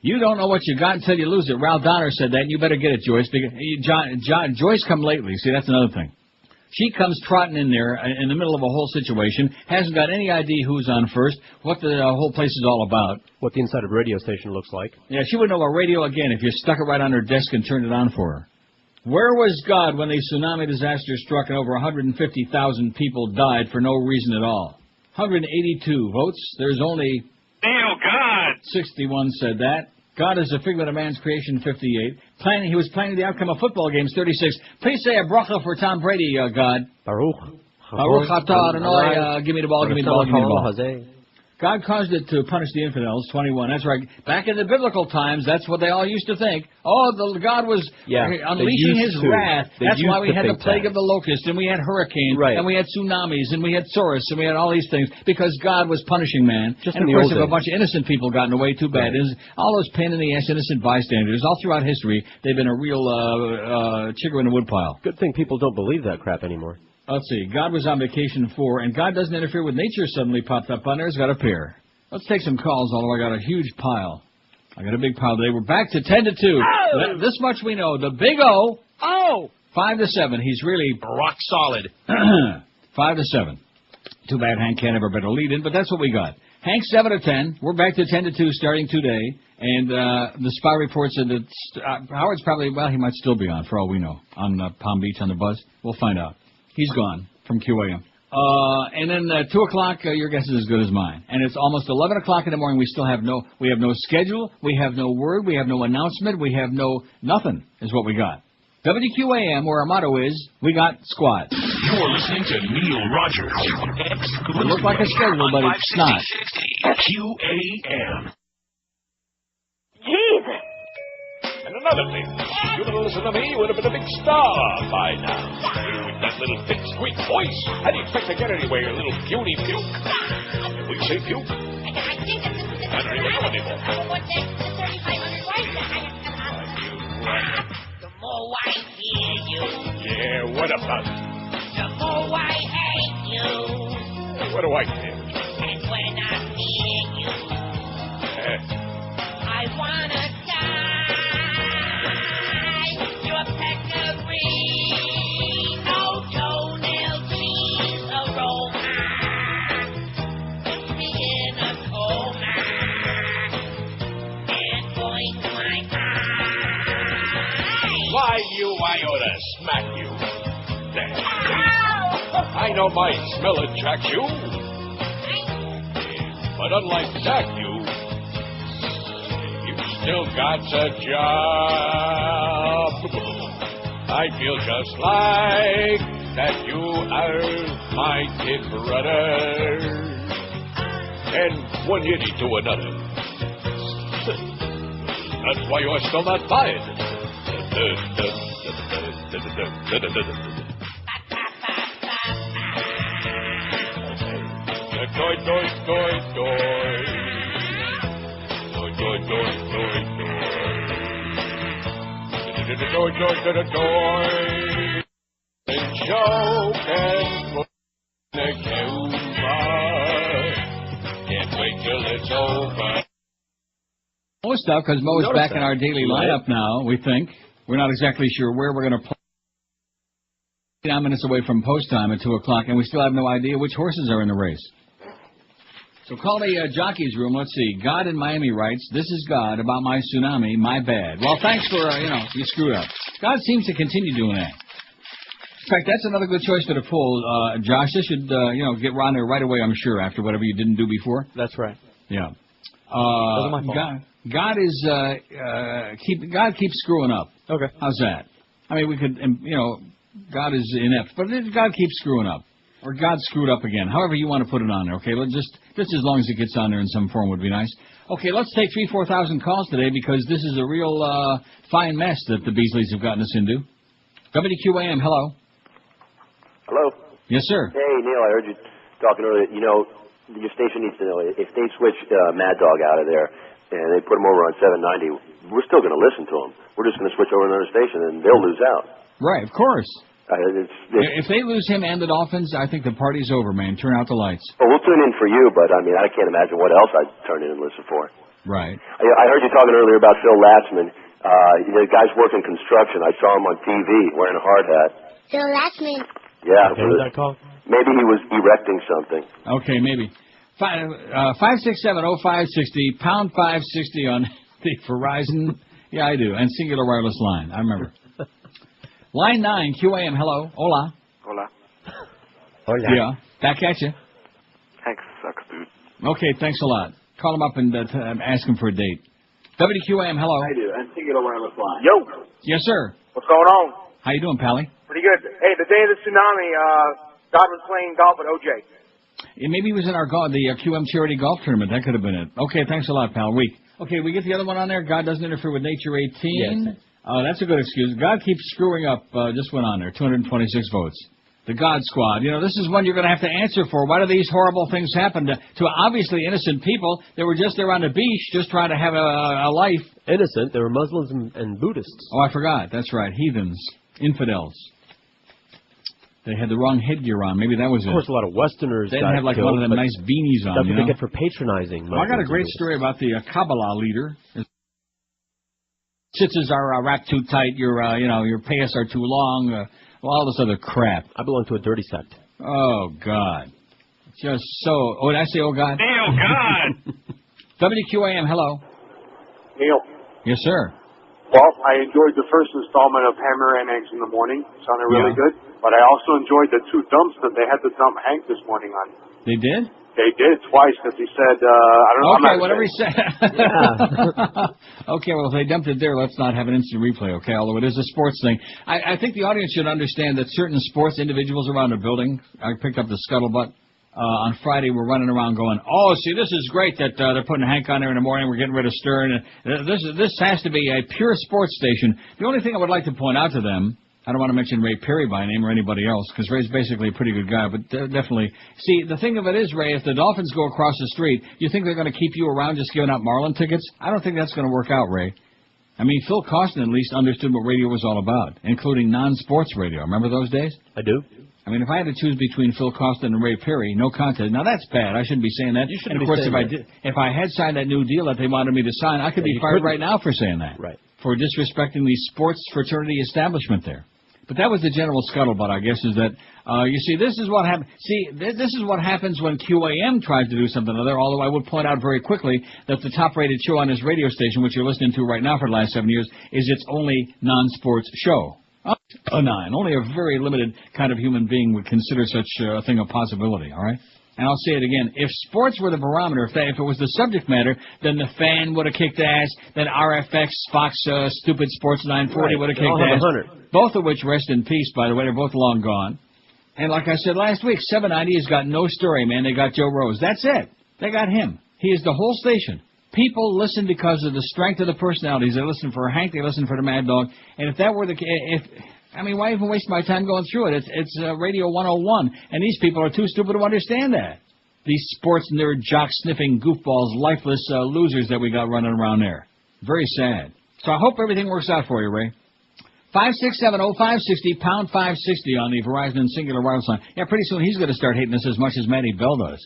You don't know what you got until you lose it. Ralph Donner said that, and you better get it, Joyce. Joyce come lately. See, that's another thing. She comes trotting in there in the middle of a whole situation, hasn't got any idea who's on first, what the whole place is all about. What the inside of a radio station looks like. Yeah, she would know a radio again if you stuck it right on her desk and turned it on for her. Where was God when the tsunami disaster struck and over 150,000 people died for no reason at all? 182 votes. There's only... God! 61 said that. God is a figment of man's creation, 58. He was planning the outcome of football games, 36. Please say a bracha for Tom Brady, God. Baruch. Baruch atah Adonai, give me the ball, give me the ball, give me the ball. God caused it to punish the infidels, 21. That's right. Back in the biblical times, that's what they all used to think. God was unleashing his wrath. That's why we had the plague of the locusts, and we had hurricanes, and we had tsunamis, and we had Soros, and we had all these things, because God was punishing man. And, of course, if a bunch of innocent people got in the way, too bad. All those pain-in-the-ass innocent bystanders, all throughout history, they've been a real chigger in the woodpile. Good thing people don't believe that crap anymore. Let's see. God was on vacation 4, and God doesn't interfere with nature suddenly popped up on there. He's got a pair. Let's take some calls, although I got a huge pile. I got a big pile today. We're back to 10 to 2. Oh! This much we know. The Big O. Oh! 5 to 7. He's really rock solid. 5 to 7. Too bad Hank can't have a better lead in, but that's what we got. Hank 7 to 10. We're back to 10 to 2 starting today. And the spy report said that Howard's probably, well, he might still be on, for all we know, on Palm Beach on the buzz. We'll find out. He's gone from QAM. And then 2 o'clock, your guess is as good as mine. And it's almost 11 o'clock in the morning. We still have no schedule. We have no word. We have no announcement. We have nothing is what we got. WQAM, where our motto is, we got squad. You're listening to Neil Rogers. It looked like a schedule, but it's not. QAM. Jesus. And another thing, you would listen to me, you would have been a big star by now. With that little thick, squeak voice, how do you expect to get anywhere, you little puny puke? When we say puke, I don't even know anymore. The more I hear you, Yeah, what about it? the more I hate you. What do I care? And when I hear you, I wanna die. Your peccary, no toenail cheese aroma. Puts me in a coma and points my eye. Why, I ought to smack you. There. I know my smell attracts you. But unlike Zach, you still got a job. I feel just like that you are my kid brother. And one yiddy to another. That's why you're still not fired. Toy, toy, toy, toy. Toy, toy, toy, toy, toy. Toy, toy, toy, toy. And joke and put in a humor. Can't wait till it's over. Mo stuff, because Mo's back in our daily lineup now, we think. We're not exactly sure where we're going to play. 9 minutes away from post time at 2 o'clock, and we still have no idea which horses are in the race. So call the jockey's room. Let's see. God in Miami writes, "This is God about my tsunami. My bad." Well, thanks for, you screwed up. God seems to continue doing that. In fact, that's another good choice for the poll. Josh, this should, get around there right away, I'm sure, after whatever you didn't do before. That's right. Yeah. Wasn't my fault. God is, God keeps screwing up. Okay. How's that? I mean, we could, God is inept, but God keeps screwing up. Or God screwed up again. However you want to put it on there, okay? Just as long as it gets on there in some form would be nice. Okay, let's take 3,000-4,000 calls today because this is a real fine mess that the Beasleys have gotten us into. WQAM, hello. Hello. Yes, sir. Hey, Neil, I heard you talking earlier. Your station needs to know if they switch Mad Dog out of there and they put him over on 790, we're still going to listen to him. We're just going to switch over to another station and they'll lose out. Right, of course. If they lose him and the Dolphins, I think the party's over, man. Turn out the lights. Well, we'll tune in for you, but, I can't imagine what else I'd turn in and listen for. Right. I heard you talking earlier about Phil Latzman. The guy's working construction. I saw him on TV wearing a hard hat. Phil Latzman. Yeah. Okay, what's that called? Maybe he was erecting something. Okay, maybe. 567-0560, pound 560 on the Verizon. Yeah, I do. And singular wireless line. I remember. Line 9, QAM, hello. Hola. Hola. Hola. Yeah, back at you. Hank sucks, dude. Okay, thanks a lot. Call him up and ask him for a date. WQAM, hello. I do, and singular wireless line. Yo. Yes, sir. What's going on? How you doing, Pally? Pretty good. Hey, the day of the tsunami, God was playing golf with OJ. Yeah, maybe he was in the QM charity golf tournament. That could have been it. Okay, thanks a lot, pal. Okay, we get the other one on there. God doesn't interfere with nature 18. Yes. That's a good excuse. God keeps screwing up. Just went on there. 226 votes. The God Squad. This is one you're going to have to answer for. Why do these horrible things happen to obviously innocent people that were just there on the beach just trying to have a life? Innocent. They were Muslims and Buddhists. Oh, I forgot. That's right. Heathens. Infidels. They had the wrong headgear on. Maybe that was it. Of course, a lot of Westerners. They didn't have like one of them nice beanies on. That's what they get for patronizing. Well, I got a great story about the Kabbalah leader. Tzitzis are wrapped too tight. Your pants are too long. All this other crap. I belong to a dirty sect. Oh God, just so. Oh, did I say oh God? Hey, oh God. WQAM, hello. Neil. Yes, sir. Well, I enjoyed the first installment of Hammer and Eggs in the Morning. Sounded really good. But I also enjoyed the two dumps that they had to dump Hank this morning on. They did? They did twice because he said, I don't know. Okay, whatever he said. Okay, well, if they dumped it there, let's not have an instant replay, okay? Although it is a sports thing. I think the audience should understand that certain sports individuals around the building, I picked up the scuttlebutt. On Friday, we're running around going, oh, see, this is great that they're putting Hank on there in the morning. We're getting rid of Stern. This has to be a pure sports station. The only thing I would like to point out to them, I don't want to mention Ray Perry by name or anybody else, because Ray's basically a pretty good guy, but definitely. See, the thing of it is, Ray, if the Dolphins go across the street, you think they're going to keep you around just giving out Marlin tickets? I don't think that's going to work out, Ray. I mean, Phil Costin at least understood what radio was all about, including non-sports radio. Remember those days? I do. I mean, if I had to choose between Phil Costin and Ray Perry, no contest. Now, that's bad. I shouldn't be saying that. You shouldn't and, of be course, saying if I had signed that new deal that they wanted me to sign, I could be fired right now for saying that. Right. For disrespecting the sports fraternity establishment there. But that was the general scuttlebutt, I guess, is that, you see, this is what happens. See, this is what happens when QAM tries to do something or other, although I would point out very quickly that the top-rated show on this radio station, which you're listening to right now for the last 7 years, is its only non-sports show. Only a very limited kind of human being would consider such a thing a possibility, all right? And I'll say it again. If sports were the barometer, if it was the subject matter, then the Fan would have kicked ass, then RFX, Fox, Stupid Sports 940 would have kicked ass. Both of which, rest in peace, by the way, they're both long gone. And like I said last week, 790 has got no story, man. They got Joe Rose. That's it. They got him. He is the whole station. People listen because of the strength of the personalities. They listen for Hank. They listen for the Mad Dog. And if that were the case, why even waste my time going through it? It's Radio 101, and these people are too stupid to understand that. These sports nerd, jock-sniffing, goofballs, lifeless losers that we got running around there. Very sad. So I hope everything works out for you, Ray. 5670560, pound 560 on the Verizon and Singular wireless line. Yeah, pretty soon he's going to start hating us as much as Matty Bell does.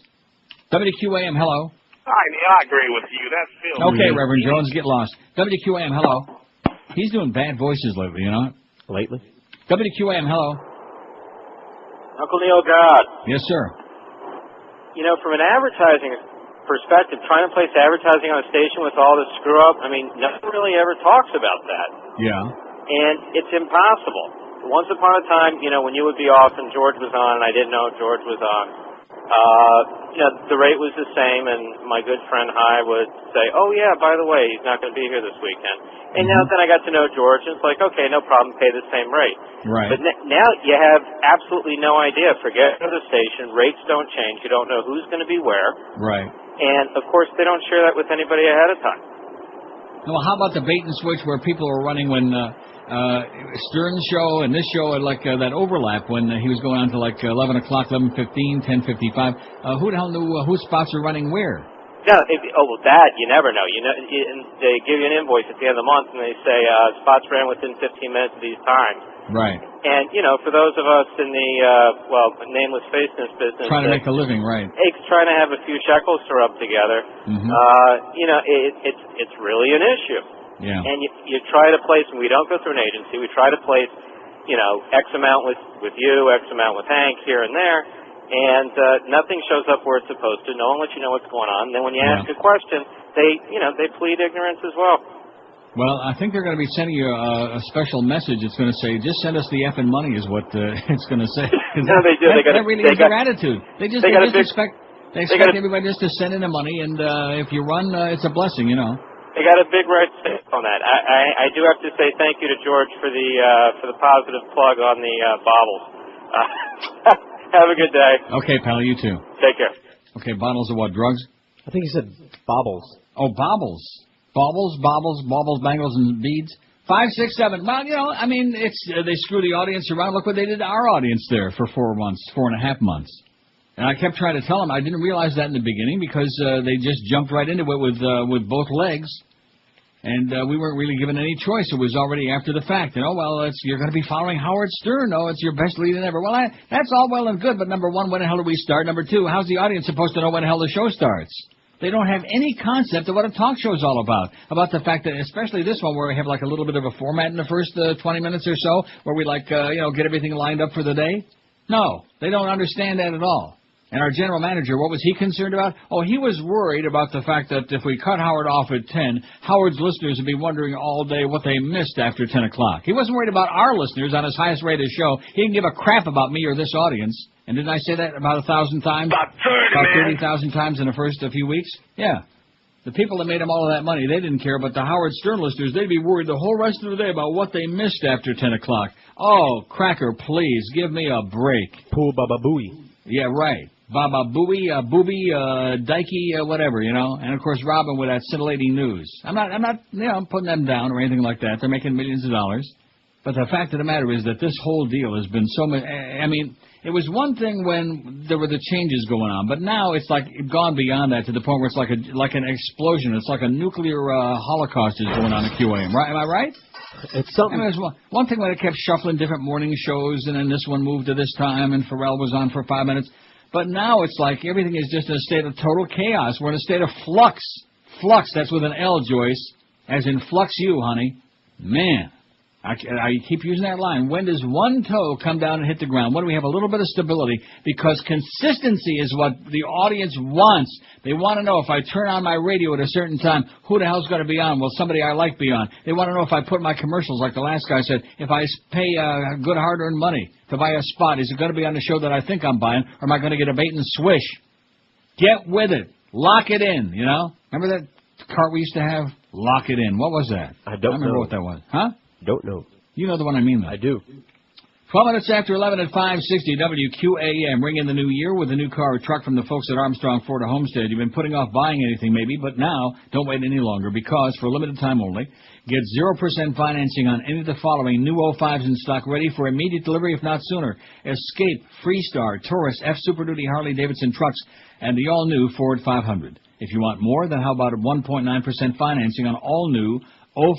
WQAM, hello. Hi, Neil, I agree with you. That's Phil. Okay, Reverend Jones, get lost. WQAM, hello. He's doing bad voices lately, you know? Lately? WQAM, hello. Uncle Neil God. Yes, sir. You know, from an advertising perspective, trying to place advertising on a station with all this screw-up, I mean, no one really ever talks about that. Yeah. And it's impossible. Once upon a time, you know, when you would be off and George was on, and I didn't know George was on, the rate was the same, and my good friend Hy would say, oh, yeah, by the way, he's not going to be here this weekend. And now then I got to know George, and it's like, okay, no problem, pay the same rate. Right. But now you have absolutely no idea. Forget the station. Rates don't change. You don't know who's going to be where. Right. And, of course, they don't share that with anybody ahead of time. Well, how about the bait and switch where people were running when Stern's show and this show had like that overlap when he was going on to like 11 o'clock, 11:15, 10:55. Who the hell knew whose spots are running where? No, that you never know. They give you an invoice at the end of the month, and they say spots ran within 15 minutes of these times. Right. And for those of us in the nameless faceless business, trying to make a living, right? It's trying to have a few shekels to rub together. Mm-hmm. It's really an issue. Yeah. And you try to place, and we don't go through an agency. We try to place, X amount with you, X amount with Hank here and there. And nothing shows up where it's supposed to. No one lets you know what's going on. And then when you ask a question, they plead ignorance as well. Well, I think they're going to be sending you a special message. It's going to say, just send us the effing money is what it's going to say. No, they do. That really is their attitude. They expect everybody just to send in the money, and if you run, it's a blessing, They got a big right on that. I do have to say thank you to George for the positive plug on the baubles. Have a good day. Okay, pal, you too. Take care. Okay, bottles of what, drugs? I think he said baubles. Oh, baubles. Baubles, bangles, and beads. 5, 6, 7. Well, they screw the audience around. Look what they did to our audience there for 4.5 months. And I kept trying to tell them I didn't realize that in the beginning because they just jumped right into it with both legs. And we weren't really given any choice. It was already after the fact. Well, you're going to be following Howard Stern. Oh, it's your best lead-in ever. Well, that's all well and good, but number one, when the hell do we start? Number two, how's the audience supposed to know when the hell the show starts? They don't have any concept of what a talk show is all about the fact that, especially this one, where we have like a little bit of a format in the first 20 minutes or so, where we get everything lined up for the day. No, they don't understand that at all. And our general manager, what was he concerned about? Oh, he was worried about the fact that if we cut Howard off at 10, Howard's listeners would be wondering all day what they missed after 10 o'clock. He wasn't worried about our listeners on his highest-rated show. He didn't give a crap about me or this audience. And didn't I say that about 1,000 times? About 30,000 times in the first few weeks? Yeah. The people that made him all of that money, they didn't care. But the Howard Stern listeners, they'd be worried the whole rest of the day about what they missed after 10 o'clock. Oh, Cracker, please, give me a break. Pooh Baba Booey. Yeah, right. Baba Booey, Booby, Dikey, whatever, And, of course, Robin with that scintillating news. I'm not putting them down or anything like that. They're making millions of dollars. But the fact of the matter is that this whole deal has been so much... I mean, it was one thing when there were the changes going on, but now it's like gone beyond that to the point where it's like an explosion. It's like a nuclear holocaust is going on at QAM. Right? Am I right? It's something. I mean, one thing when it kept shuffling different morning shows, and then this one moved to this time, and Pharrell was on for 5 minutes. But now it's like everything is just in a state of total chaos. We're in a state of flux. Flux, that's with an L, Joyce. As in flux you, honey. Man, I keep using that line. When does one toe come down and hit the ground? When do we have a little bit of stability? Because consistency is what the audience wants. They want to know if I turn on my radio at a certain time, who the hell's going to be on? Will somebody I like be on? They want to know if I put my commercials, like the last guy said, if I pay good hard-earned money to buy a spot, is it going to be on the show that I think I'm buying, or am I going to get a bait and swish? Get with it. Lock it in, Remember that cart we used to have? Lock it in. What was that? I don't remember know what that was. Huh? Don't know. You know the one I mean, though. I do. 12 minutes after 11 at 560 WQAM. Ring in the new year with a new car or truck from the folks at Armstrong Ford of Homestead. You've been putting off buying anything maybe, but now don't wait any longer because for a limited time only, get 0% financing on any of the following new 05s in stock ready for immediate delivery if not sooner. Escape, Freestar, Taurus, F Super Duty Harley Davidson trucks, and the all-new Ford 500. If you want more, then how about 1.9% financing on all new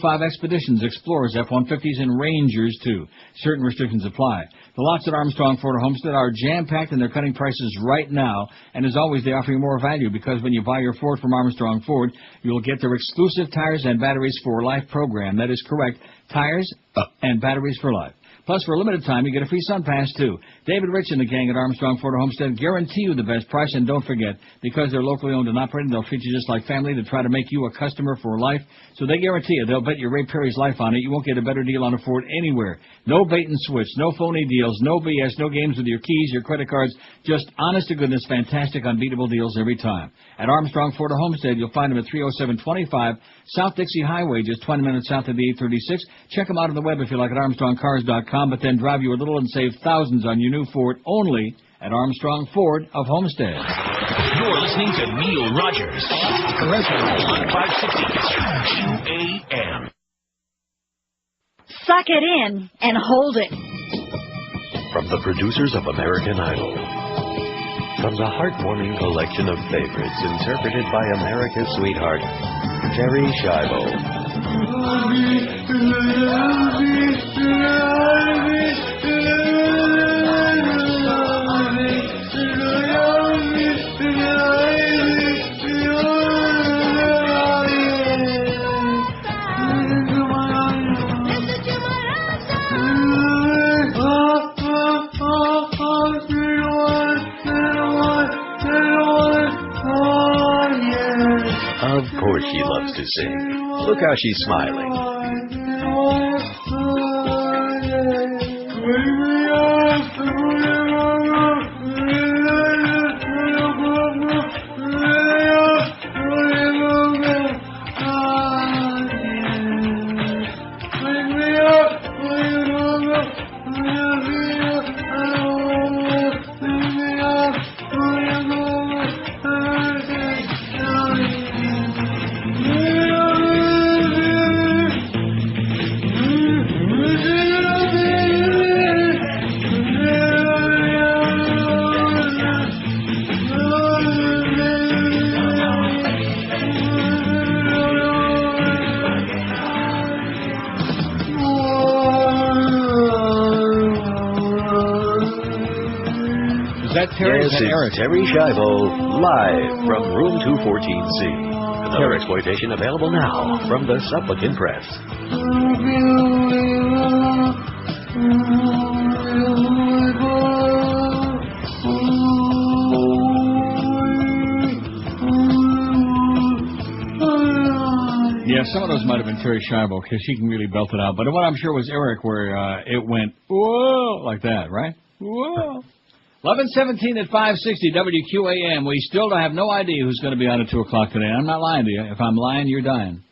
05 Expeditions, Explorers, F-150s, and Rangers, too. Certain restrictions apply. The lots at Armstrong Ford Homestead are jam-packed, and they're cutting prices right now. And as always, they offer you more value because when you buy your Ford from Armstrong Ford, you'll get their exclusive Tires and Batteries for Life program. That is correct. Tires and Batteries for Life. Plus, for a limited time, you get a free Sun Pass, too. David Rich and the gang at Armstrong Ford Homestead guarantee you the best price, and don't forget, because they're locally owned and operated, they'll treat you just like family to try to make you a customer for life. So they guarantee you, they'll bet your Ray Perry's life on it. You won't get a better deal on a Ford anywhere. No bait and switch, no phony deals, no BS, no games with your keys, your credit cards. Just honest-to-goodness, fantastic, unbeatable deals every time. At Armstrong Ford Homestead, you'll find them at 30725 South Dixie Highway, just 20 minutes south of the 836. Check them out on the web if you like at ArmstrongCars.com, but then drive you a little and save thousands on your new Ford only at Armstrong Ford of Homestead. You're listening to Neil Rogers on 560 QAM. Suck it in and hold it. From the producers of American Idol comes a heartwarming collection of favorites interpreted by America's sweetheart, Terry Schiavo. Of course she loves to sing. Look how she's smiling. that Terry? Yes, Is that Eric? it's Terry Schiavo, live from room 214C. Another exploitation available now from the Supplicant Press. Yeah, some of those might have been Terry Schiavo, because she can really belt it out. But what I'm sure was Eric, where it went, whoa, like that, right? Whoa. 11:17 at 560 WQAM. We still have no idea who's going to be on at 2 o'clock today. I'm not lying to you. If I'm lying, you're dying.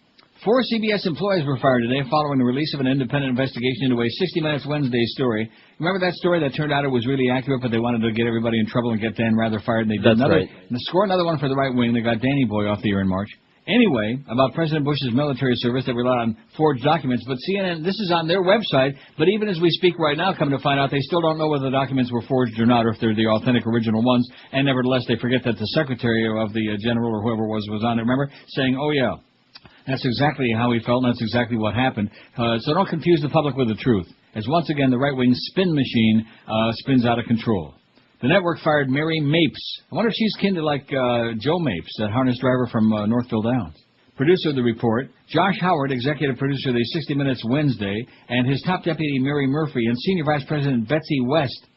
4 CBS employees were fired today following the release of an independent investigation into a 60 Minutes Wednesday story. Remember that story that turned out it was really accurate, but they wanted to get everybody in trouble and get Dan Rather fired, and they did That's right. And score another one for the right wing. They got Danny Boy off the air in March. Anyway, about President Bush's military service that relied on forged documents. But CNN, this is on their website, but even as we speak right now, come to find out, they still don't know whether the documents were forged or not, or if they're the authentic original ones. And nevertheless, they forget that the secretary of the general or whoever was on it, remember, saying, oh, yeah, that's exactly how he felt, and that's exactly what happened. So don't confuse the public with the truth, as once again the right-wing spin machine spins out of control. The network fired Mary Mapes. I wonder if she's kin to like Joe Mapes, that harness driver from Northville Downs. Producer of the report, Josh Howard, executive producer of the 60 Minutes Wednesday, and his top deputy, Mary Murphy, and senior vice president, Betsy West.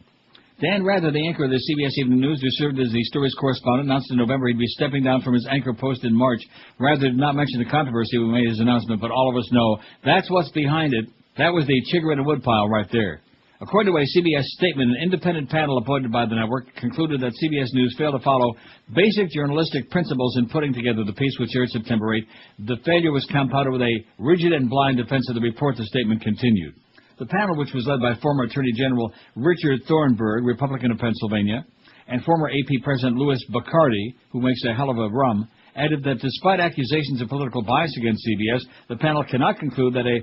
Dan Rather, the anchor of the CBS Evening News, who served as the story's correspondent, announced in November he'd be stepping down from his anchor post in March. Rather did not mention the controversy when he made his announcement, but all of us know that's what's behind it. That was the chigger in the woodpile right there. According to a CBS statement, an independent panel appointed by the network concluded that CBS News failed to follow basic journalistic principles in putting together the piece, which aired September 8th. The failure was compounded with a rigid and blind defense of the report, the statement continued. The panel, which was led by former Attorney General Richard Thornburg, Republican of Pennsylvania, and former AP President Louis Bacardi, who makes a hell of a rum, added that despite accusations of political bias against CBS, the panel cannot conclude that a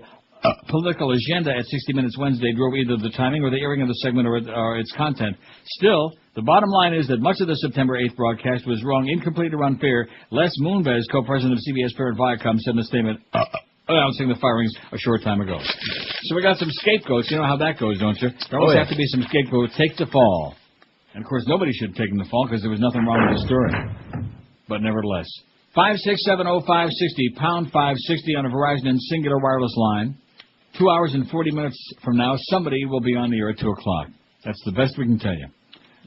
political agenda at 60 Minutes Wednesday drove either the timing or the airing of the segment or its content. Still, the bottom line is that much of the September 8th broadcast was wrong, incomplete, or unfair. Les Moonves, co-president of CBS parent Viacom, said in a statement announcing the firings a short time ago. So we got some scapegoats. You know how that goes, don't you? There always have to be some scapegoats. Take the fall. And, of course, nobody should have taken the fall because there was nothing wrong with the story. But nevertheless. 5670560, pound 560 on a Verizon and Singular wireless line. 2 hours and 40 minutes from now, somebody will be on the air at 2 o'clock. That's the best we can tell you.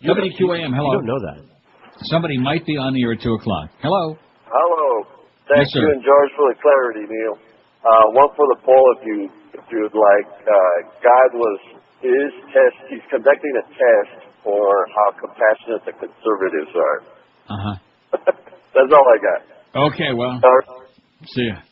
WQAM, hello. You don't know that. Somebody might be on the air at 2 o'clock. Hello. Hello. Thank Yes, you sir. and George for the clarity, Neil. One for the poll if you'd like. He's conducting a test for how compassionate the conservatives are. Uh-huh. That's all I got. Okay, well, see ya.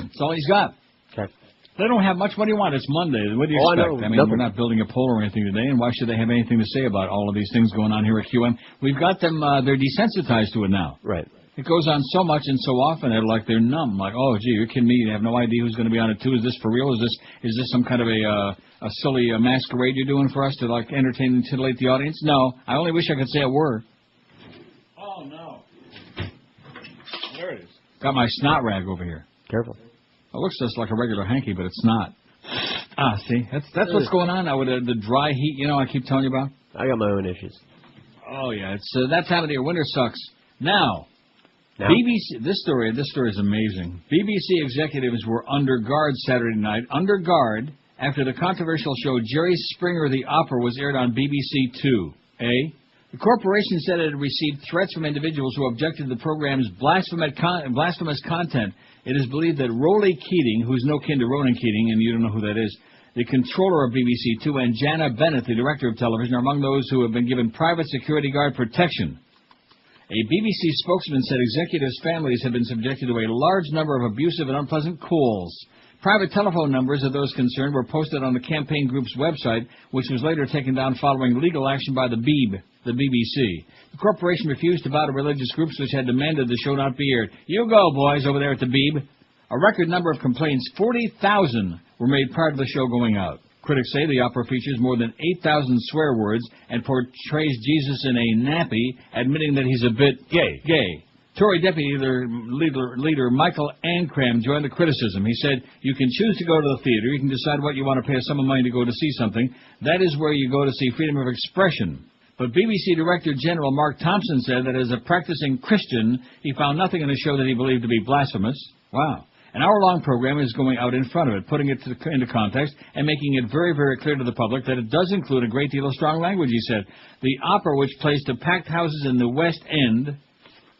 That's all he's got. Okay. They don't have much. What do you want? It's Monday. What do you expect? I mean, we're not building a poll or anything today, and why should they have anything to say about all of these things going on here at QM? We've got them, they're desensitized to it now. Right. It goes on so much and so often, they're numb. Like, oh, gee, you're kidding me. You have no idea who's going to be on it, too. Is this for real? Is this some kind of a silly masquerade you're doing for us to, like, entertain and titillate the audience? No. I only wish I could say a word. Oh, no. There it is. Got my snot rag over here. Careful. It looks just like a regular hanky, but it's not. See? That's what's going on now with the dry heat, you know, I keep telling you about. I got my own issues. Oh, yeah. It's that time of the year. Winter sucks. Now, BBC, this story is amazing. BBC executives were under guard Saturday night, after the controversial show Jerry Springer the Opera was aired on BBC Two. The corporation said it had received threats from individuals who objected to the program's blasphemous content. It is believed that Rolly Keating, who's no kin to Ronan Keating, and you don't know who that is, the controller of BBC Two, and Jana Bennett, the director of television, are among those who have been given private security guard protection. A BBC spokesman said executives' families have been subjected to a large number of abusive and unpleasant calls. Private telephone numbers of those concerned were posted on the campaign group's website, which was later taken down following legal action by the BBC. The corporation refused to bow to religious groups which had demanded the show not be aired. You go, boys, over there at the Beeb. A record number of complaints, 40,000, were made prior to the show going out. Critics say the opera features more than 8,000 swear words and portrays Jesus in a nappy, admitting that he's a bit gay. Tory Deputy Leader Michael Ancram joined the criticism. He said, you can choose to go to the theater. You can decide what you want to pay a sum of money to go to see something. That is where you go to see freedom of expression. But BBC Director General Mark Thompson said that as a practicing Christian, he found nothing in the show that he believed to be blasphemous. Wow. An hour-long program is going out in front of it, putting it into context and making it very, very clear to the public that it does include a great deal of strong language, he said. The opera, which plays to packed houses in the West End,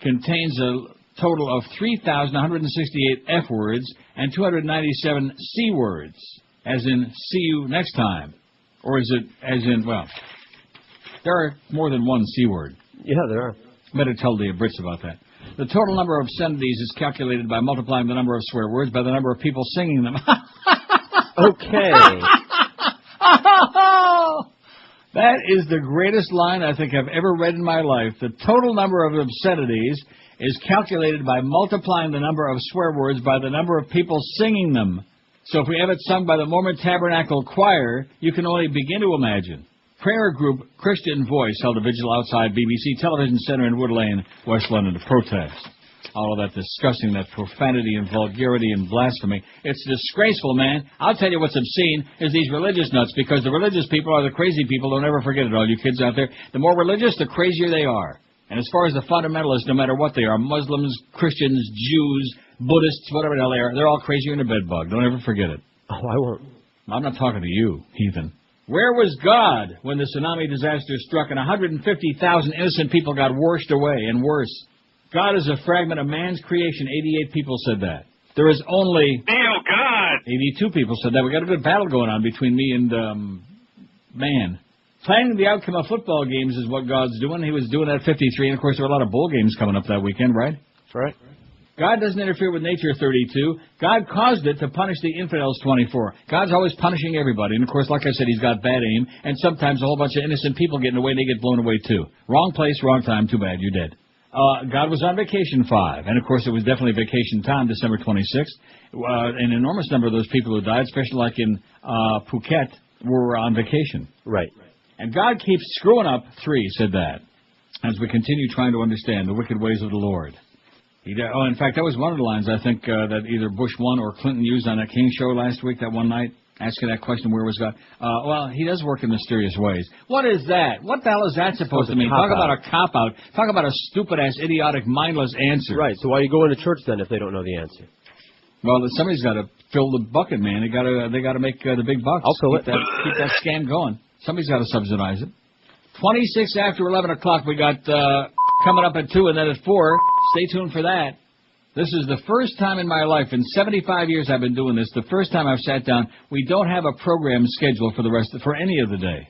contains a total of 3,168 F words and 297 C words, as in see you next time. Or is it as in, well, there are more than one C word. Yeah, there are. Better tell the Brits about that. The total number of obscenities is calculated by multiplying the number of swear words by the number of people singing them. Okay. That is the greatest line I think I've ever read in my life. The total number of obscenities is calculated by multiplying the number of swear words by the number of people singing them. So if we have it sung by the Mormon Tabernacle Choir, you can only begin to imagine. Prayer group Christian Voice held a vigil outside BBC Television Centre in Wood Lane, West London, to protest. All of that discussing, that profanity and vulgarity and blasphemy. It's disgraceful, man. I'll tell you what's obscene is these religious nuts, because the religious people are the crazy people. Don't ever forget it, all you kids out there. The more religious, the crazier they are. And as far as the fundamentalists, no matter what they are, Muslims, Christians, Jews, Buddhists, whatever the hell they are, they're all crazier than a bedbug. Don't ever forget it. Oh, I won't. I'm not talking to you, heathen. Where was God when the tsunami disaster struck and 150,000 innocent people got washed away and worse? God is a fragment of man's creation. 88 people said that. There is only... Neil, God! 82 people said that. We got a good battle going on between me and, man. Planning the outcome of football games is what God's doing. He was doing that at 53, and of course there are a lot of bowl games coming up that weekend, right? That's right. God doesn't interfere with nature, 32. God caused it to punish the infidels, 24. God's always punishing everybody. And, of course, like I said, he's got bad aim. And sometimes a whole bunch of innocent people get in the way and they get blown away, too. Wrong place, wrong time. Too bad. You're dead. God was on vacation 5. And, of course, it was definitely vacation time, December 26th. An enormous number of those people who died, especially like in Phuket, were on vacation. Right. And God keeps screwing up, 3 said that, as we continue trying to understand the wicked ways of the Lord. In fact, that was one of the lines, I think, that either Bush 1 or Clinton used on that King show last week, that one night, asking that question, where was God? Well, he does work in mysterious ways. What is that? What the hell is that supposed to mean? Talk about a cop-out. Talk about a stupid-ass, idiotic, mindless answer. Right, so why are you going to church then if they don't know the answer? Well, somebody's got to fill the bucket, man. They got to make the big bucks. I'll fill it. Keep that scam going. Somebody's got to subsidize it. 26 after 11 o'clock, we got coming up at 2 and then at 4. Stay tuned for that. This is the first time in my life, in 75 years I've been doing this, the first time I've sat down, we don't have a program scheduled for any of the day.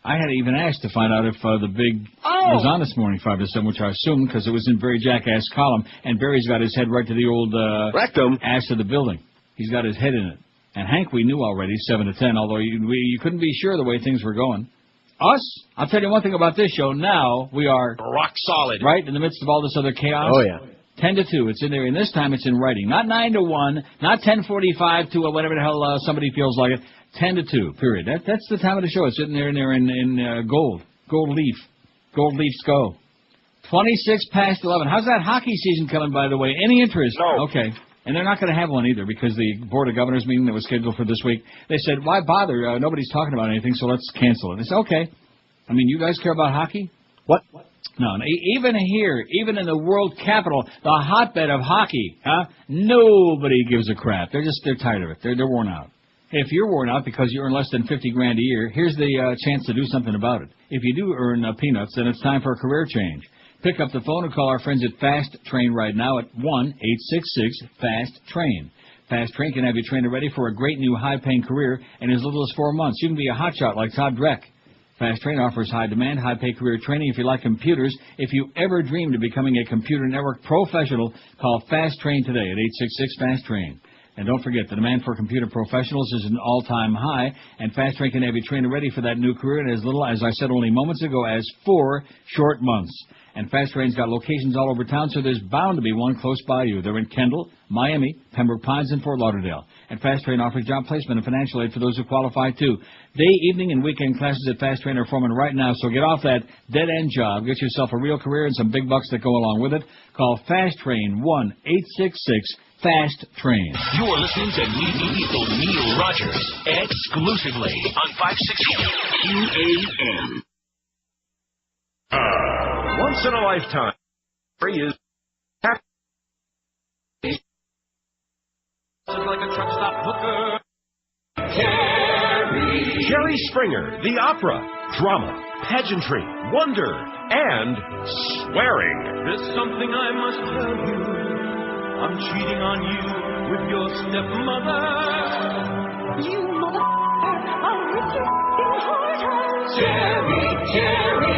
I had even asked to find out if the big was on this morning, 5 to 7, which I assumed because it was in Barry Jackass column, and Barry's got his head right to the old rectum ass of the building. He's got his head in it. And Hank we knew already, 7 to 10, although you couldn't be sure the way things were going. Us? I'll tell you one thing about this show. Now we are rock solid, right in the midst of all this other chaos. Oh, yeah. 10 to 2, it's in there, and this time it's in writing. Not 9 to 1, not 10:45 to whatever the hell somebody feels like it. 10 to 2, period. That's the time of the show. It's sitting there in gold leaf. Gold leafs go. 26 past 11. How's that hockey season coming, by the way? Any interest? No. Okay. And they're not going to have one either because the Board of Governors meeting that was scheduled for this week, they said, why bother? Nobody's talking about anything, so let's cancel it. They said, okay. I mean, you guys care about hockey? What? No, even here, even in the world capital, the hotbed of hockey, nobody gives a crap. They're tired of it. They're worn out. If you're worn out because you earn less than $50,000 a year, here's the chance to do something about it. If you do earn peanuts, then it's time for a career change. Pick up the phone and call our friends at Fast Train right now at 1-866-FAST-TRAIN. Fast Train can have you trained ready for a great new high-paying career in as little as 4 months. You can be a hotshot like Todd Dreck. Fast Train offers high-demand, high-pay career training if you like computers. If you ever dreamed of becoming a computer network professional, call Fast Train today at 866-FAST-TRAIN. And don't forget, the demand for computer professionals is an all-time high, and Fast Train can have you trained ready for that new career in as little, as I said only moments ago, as 4 short months. And Fast Train's got locations all over town, so there's bound to be one close by you. They're in Kendall, Miami, Pembroke Pines, and Fort Lauderdale. And Fast Train offers job placement and financial aid for those who qualify, too. Day, evening, and weekend classes at Fast Train are forming right now, so get off that dead-end job. Get yourself a real career and some big bucks that go along with it. Call Fast Train, 1-866-FAST-TRAIN. You're listening to Neil Rogers, exclusively on 560 QAM. once in a lifetime. He is happy. Like a truck stop hooker. Jerry Springer, the opera, drama, pageantry, wonder, and swearing. There's something I must tell you. I'm cheating on you with your stepmother. You motherfucker, I'll rip your heart out. Jerry.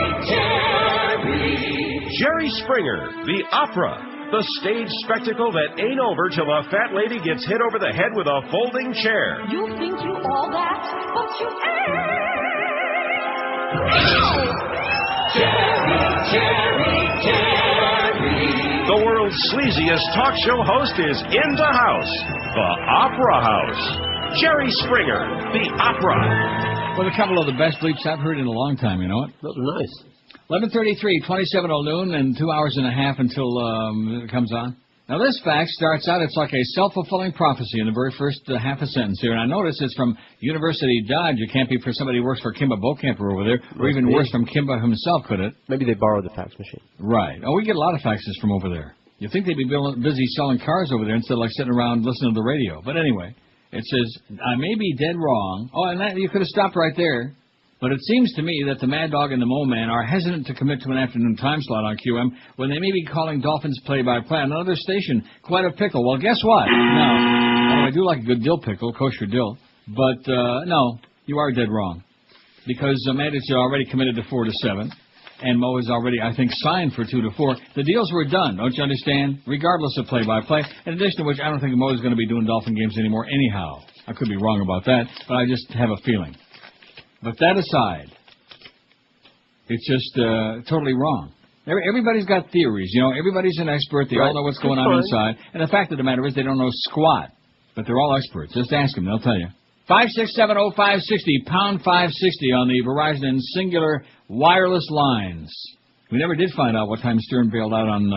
Jerry Springer, the opera, the stage spectacle that ain't over till a fat lady gets hit over the head with a folding chair. You think you all that, but you ain't. The world's sleaziest talk show host is in the house, the Opera House. Jerry Springer, the opera. Well, a couple of the best bleeps I've heard in a long time, you know what? Those are nice. 11:33, 27 till noon, and 2 hours and a half until it comes on. Now, this fact starts out, it's like a self-fulfilling prophecy in the very first half a sentence here. And I notice it's from University Dodge. It can't be for somebody who works for Kimba Bocamper over there, or even worse, from Kimba himself, could it? Maybe they borrowed the fax machine. Right. Oh, we get a lot of faxes from over there. You'd think they'd be busy selling cars over there instead of like sitting around listening to the radio. But anyway, it says, I may be dead wrong. Oh, and that, you could have stopped right there. But it seems to me that the Mad Dog and the Mole Man are hesitant to commit to an afternoon time slot on QM when they may be calling Dolphins play-by-play on another station. Quite a pickle. Well, guess what? No. I do like a good dill pickle, kosher dill. But, no, you are dead wrong. Because Mandich is already committed to 4 to 7. And Mo is already, I think, signed for 2 to 4. The deals were done, don't you understand? Regardless of play-by-play. In addition to which, I don't think Mo is going to be doing Dolphin games anymore anyhow. I could be wrong about that, but I just have a feeling. But that aside, it's just totally wrong. Everybody's got theories, you know. Everybody's an expert. They all know what's going on inside. And the fact of the matter is they don't know squat. But they're all experts. Just ask them. They'll tell you. 5670560, pound 560 on the Verizon and Singular wireless lines. We never did find out what time Stern bailed out on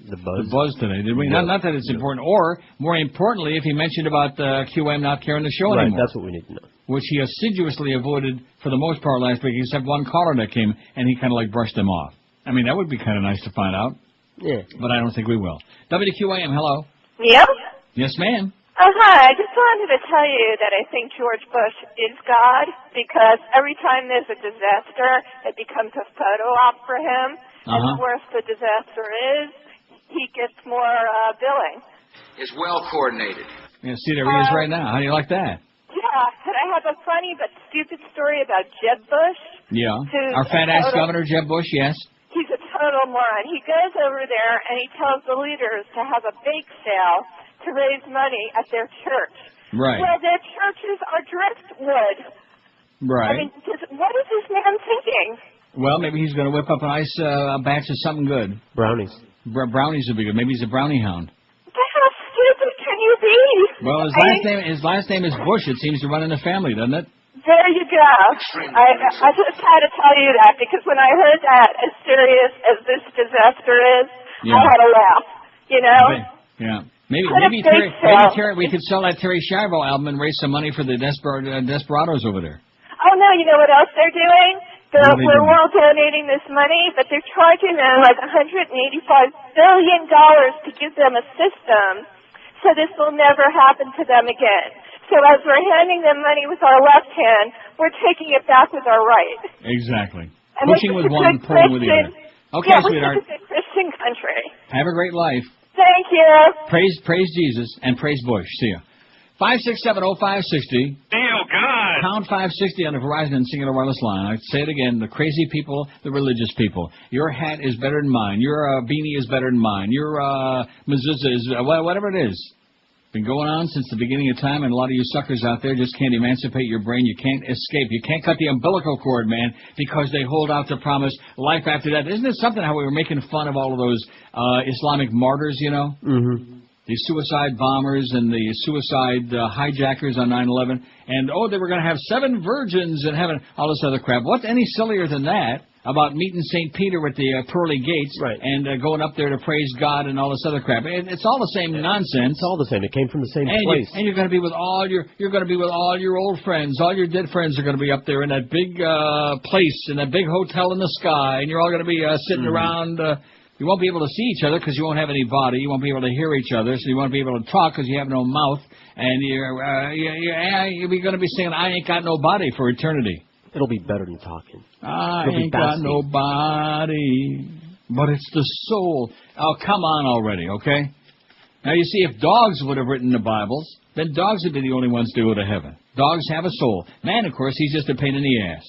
the buzz today, did we? No. Not that it's important. Or, more importantly, if he mentioned about QM not carrying the show anymore. Right, that's what we need to know. Which he assiduously avoided for the most part last week, except one caller that came, and he kind of like brushed him off. I mean, that would be kind of nice to find out. Yeah. But I don't think we will. WQAM, hello. Yep. Yes, ma'am. Oh, hi. I just wanted to tell you that I think George Bush is God, because every time there's a disaster, it becomes a photo op for him. And the worse the disaster is, he gets more billing. It's well coordinated. Yeah, see, there he is right now. How do you like that? Yeah, could I have a funny but stupid story about Jeb Bush? Yeah. Our fat-ass governor, Jeb Bush, yes. He's a total moron. He goes over there and he tells the leaders to have a bake sale to raise money at their church. Right. Well, their churches are driftwood. Right. I mean, what is this man thinking? Well, maybe he's going to whip up a nice batch of something good. Brownies. Brownies would be good. Maybe he's a brownie hound. How stupid can you be? Well, his last name is Bush. It seems to run in the family, doesn't it? There you go. I just had to tell you that, because when I heard that, as serious as this disaster is, I had to laugh. You know? Yeah. Maybe Terry, we could sell that Terry Schiavo album and raise some money for the Desperados over there. Oh, no, you know what else they're doing? We're all donating this money, but they're charging them like $185 billion to give them a system, so this will never happen to them again. So as we're handing them money with our left hand, we're taking it back with our right. Exactly. And pushing with one, pulling with the other. Okay, sweetheart. We're a Christian country. Have a great life. Thank you. Praise Jesus and praise Bush. See ya. 5670560. Oh, God. Pound 560 on the Verizon and Singular wireless line. I say it again, the crazy people, the religious people. Your hat is better than mine. Your beanie is better than mine. Your mezuzah is, whatever it is. Been going on since the beginning of time, and a lot of you suckers out there just can't emancipate your brain. You can't escape. You can't cut the umbilical cord, man, because they hold out the promise life after death. Isn't it something how we were making fun of all of those Islamic martyrs, you know? Mm-hmm. The suicide bombers and the suicide hijackers on 9/11. And, they were going to have 7 virgins in heaven, all this other crap. What's any sillier than that about meeting St. Peter at the pearly gates and going up there to praise God and all this other crap. It's all the same nonsense. It's all the same. It came from the same place. And you're going to be with all your old friends. All your dead friends are going to be up there in that big place, in that big hotel in the sky, and you're all going to be sitting around. You won't be able to see each other because you won't have any body. You won't be able to hear each other, so you won't be able to talk because you have no mouth. And you're going to be saying, "I ain't got no body" for eternity. It'll be better than talking. I ain't got no body, but it's the soul. Oh, come on already, okay? Now, you see, if dogs would have written the Bibles, then dogs would be the only ones to go to heaven. Dogs have a soul. Man, of course, he's just a pain in the ass.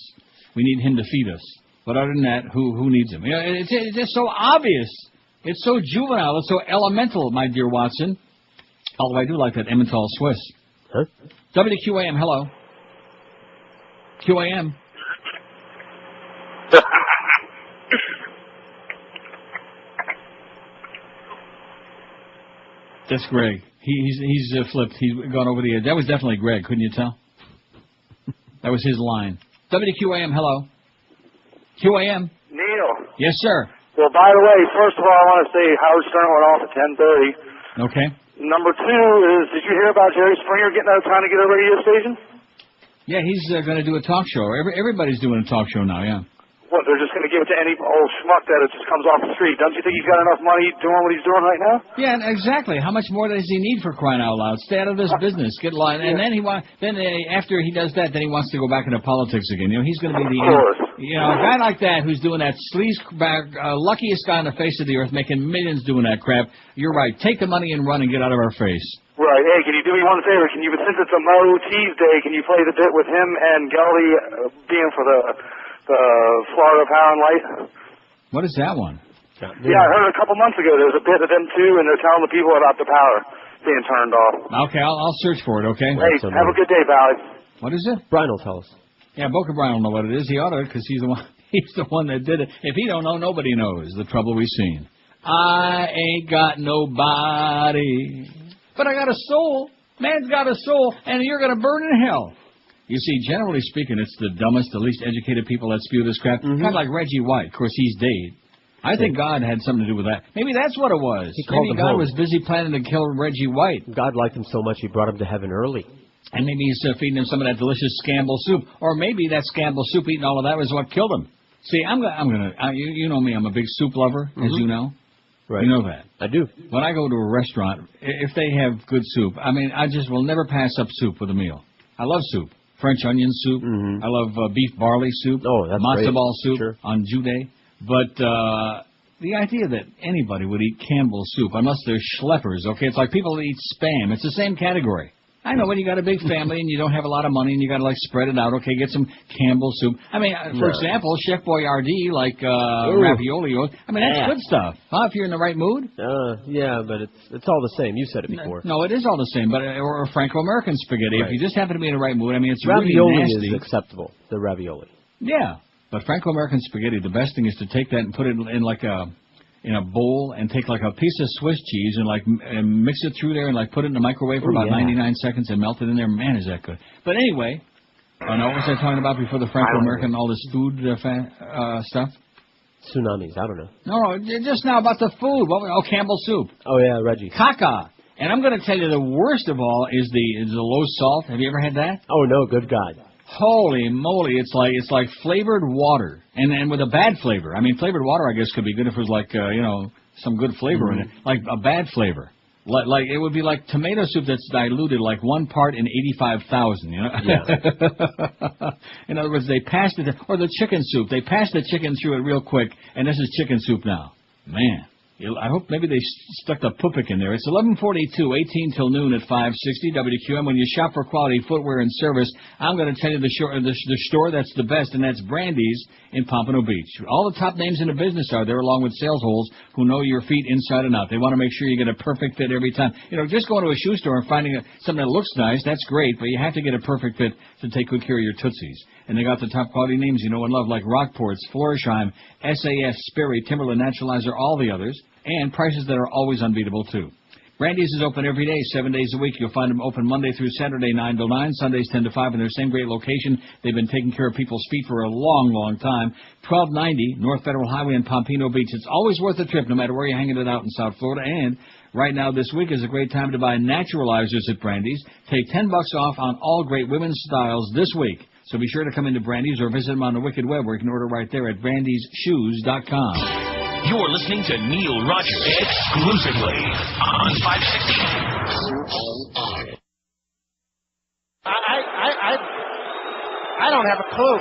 We need him to feed us. But other than that, who needs him? It's just so obvious. It's so juvenile. It's so elemental, my dear Watson. Although I do like that Emmental Swiss. Huh? WQAM, hello. QAM. That's Greg. He's flipped. He's gone over the edge. That was definitely Greg, couldn't you tell? That was his line. WQAM, hello. QAM. Neil. Yes, sir. Well, by the way, first of all, I want to say Howard Stern went off at 10:30. Okay. Number two is, did you hear about Jerry Springer getting out of town to get a radio station? Yeah, he's going to do a talk show. Everybody's doing a talk show now, yeah. What, they're just going to give it to any old schmuck that it just comes off the street. Don't you think he's got enough money doing what he's doing right now? Yeah, exactly. How much more does he need, for crying out loud? Stay out of this business. Get line. And then after he does that, then he wants to go back into politics again. You know, he's going to be a guy like that who's doing that luckiest guy on the face of the earth, making millions doing that crap. You're right. Take the money and run and get out of our face. Right. Hey, can you do me one favor? Can you, since it's a Mo Tees Day, can you play the bit with him and Geldy being for the Florida Power and Light? What is that one? Yeah, I heard a couple months ago there was a bit of them too, and they're telling the people about the power being turned off. Okay, I'll search for it, okay? Hey, have a good day, Valley. What is it? Brian will tell us. Yeah, Boca Brian will know what it is. He ought to, because he's the one that did it. If he don't know, nobody knows the trouble we've seen. I ain't got no body, but I got a soul. Man's got a soul, and you're going to burn in hell. You see, generally speaking, it's the dumbest, the least educated people that spew this crap. Kind of like Reggie White. Of course, he's dead. I think God had something to do with that. Maybe that's what it was. Maybe God was busy planning to kill Reggie White. God liked him so much he brought him to heaven early. And maybe he's feeding him some of that delicious scamble soup. Or maybe that scamble soup, eating all of that, was what killed him. See, you know me, I'm a big soup lover, as you know. Right. You know that. I do. When I go to a restaurant, if they have good soup, I just will never pass up soup with a meal. I love soup. French onion soup. I love beef barley soup. Oh, that's matzo great. ball soup on Jew Day. But the idea that anybody would eat Campbell's soup, unless they're schleppers, okay? It's like people that eat Spam. It's the same category. I know when you got a big family and you don't have a lot of money and you got to, spread it out, okay, get some Campbell's soup. For example, Chef Boyardee, ravioli. That's good stuff. If you're in the right mood. Yeah, but it's all the same. You said it before. No, it is all the same, but or Franco-American spaghetti. Right. If you just happen to be in the right mood, it's ravioli really nasty. Is acceptable, the ravioli. Yeah, but Franco-American spaghetti, the best thing is to take that and put it in a bowl and take a piece of Swiss cheese and mix it through there and put it in the microwave for about 99 seconds and melt it in there. Man, is that good. But anyway, what was I talking about before the Franco-American, all this food stuff? Tsunamis, I don't know. No, just now about the food. Campbell's soup. Oh, yeah, Reggie. Caca. And I'm going to tell you the worst of all is the low salt. Have you ever had that? Oh, no, good God. Holy moly, it's like flavored water, and with a bad flavor. Flavored water, I guess, could be good if it was some good flavor in it, like a bad flavor. Like it would be like tomato soup that's diluted, like 1 part in 85,000. Yeah. In other words, they passed it, or the chicken soup. They passed the chicken through it real quick, and this is chicken soup now. Man. I hope maybe they stuck the pupik in there. It's 11:42, 18 till noon at 560 WQAM. When you shop for quality footwear and service, I'm going to tell you the store that's the best, and that's Brandy's in Pompano Beach. All the top names in the business are there, along with sales holes who know your feet inside and out. They want to make sure you get a perfect fit every time. Just going to a shoe store and finding something that looks nice, that's great, but you have to get a perfect fit to take good care of your tootsies. And they got the top quality names you know and love, like Rockports, Florisheim, SAS, Sperry, Timberland, Naturalizer, all the others. And prices that are always unbeatable, too. Brandy's is open every day, 7 days a week. You'll find them open Monday through Saturday, 9 till 9, Sundays 10 to 5, in their same great location. They've been taking care of people's feet for a long, long time. 1290 North Federal Highway in Pompano Beach. It's always worth a trip, no matter where you're hanging it out in South Florida. And right now, this week is a great time to buy naturalizers at Brandy's. Take $10 off on all great women's styles this week. So be sure to come into Brandy's or visit them on the Wicked Web, where you can order right there at brandysshoes.com. You're listening to Neil Rogers exclusively on 560. I don't have a clue.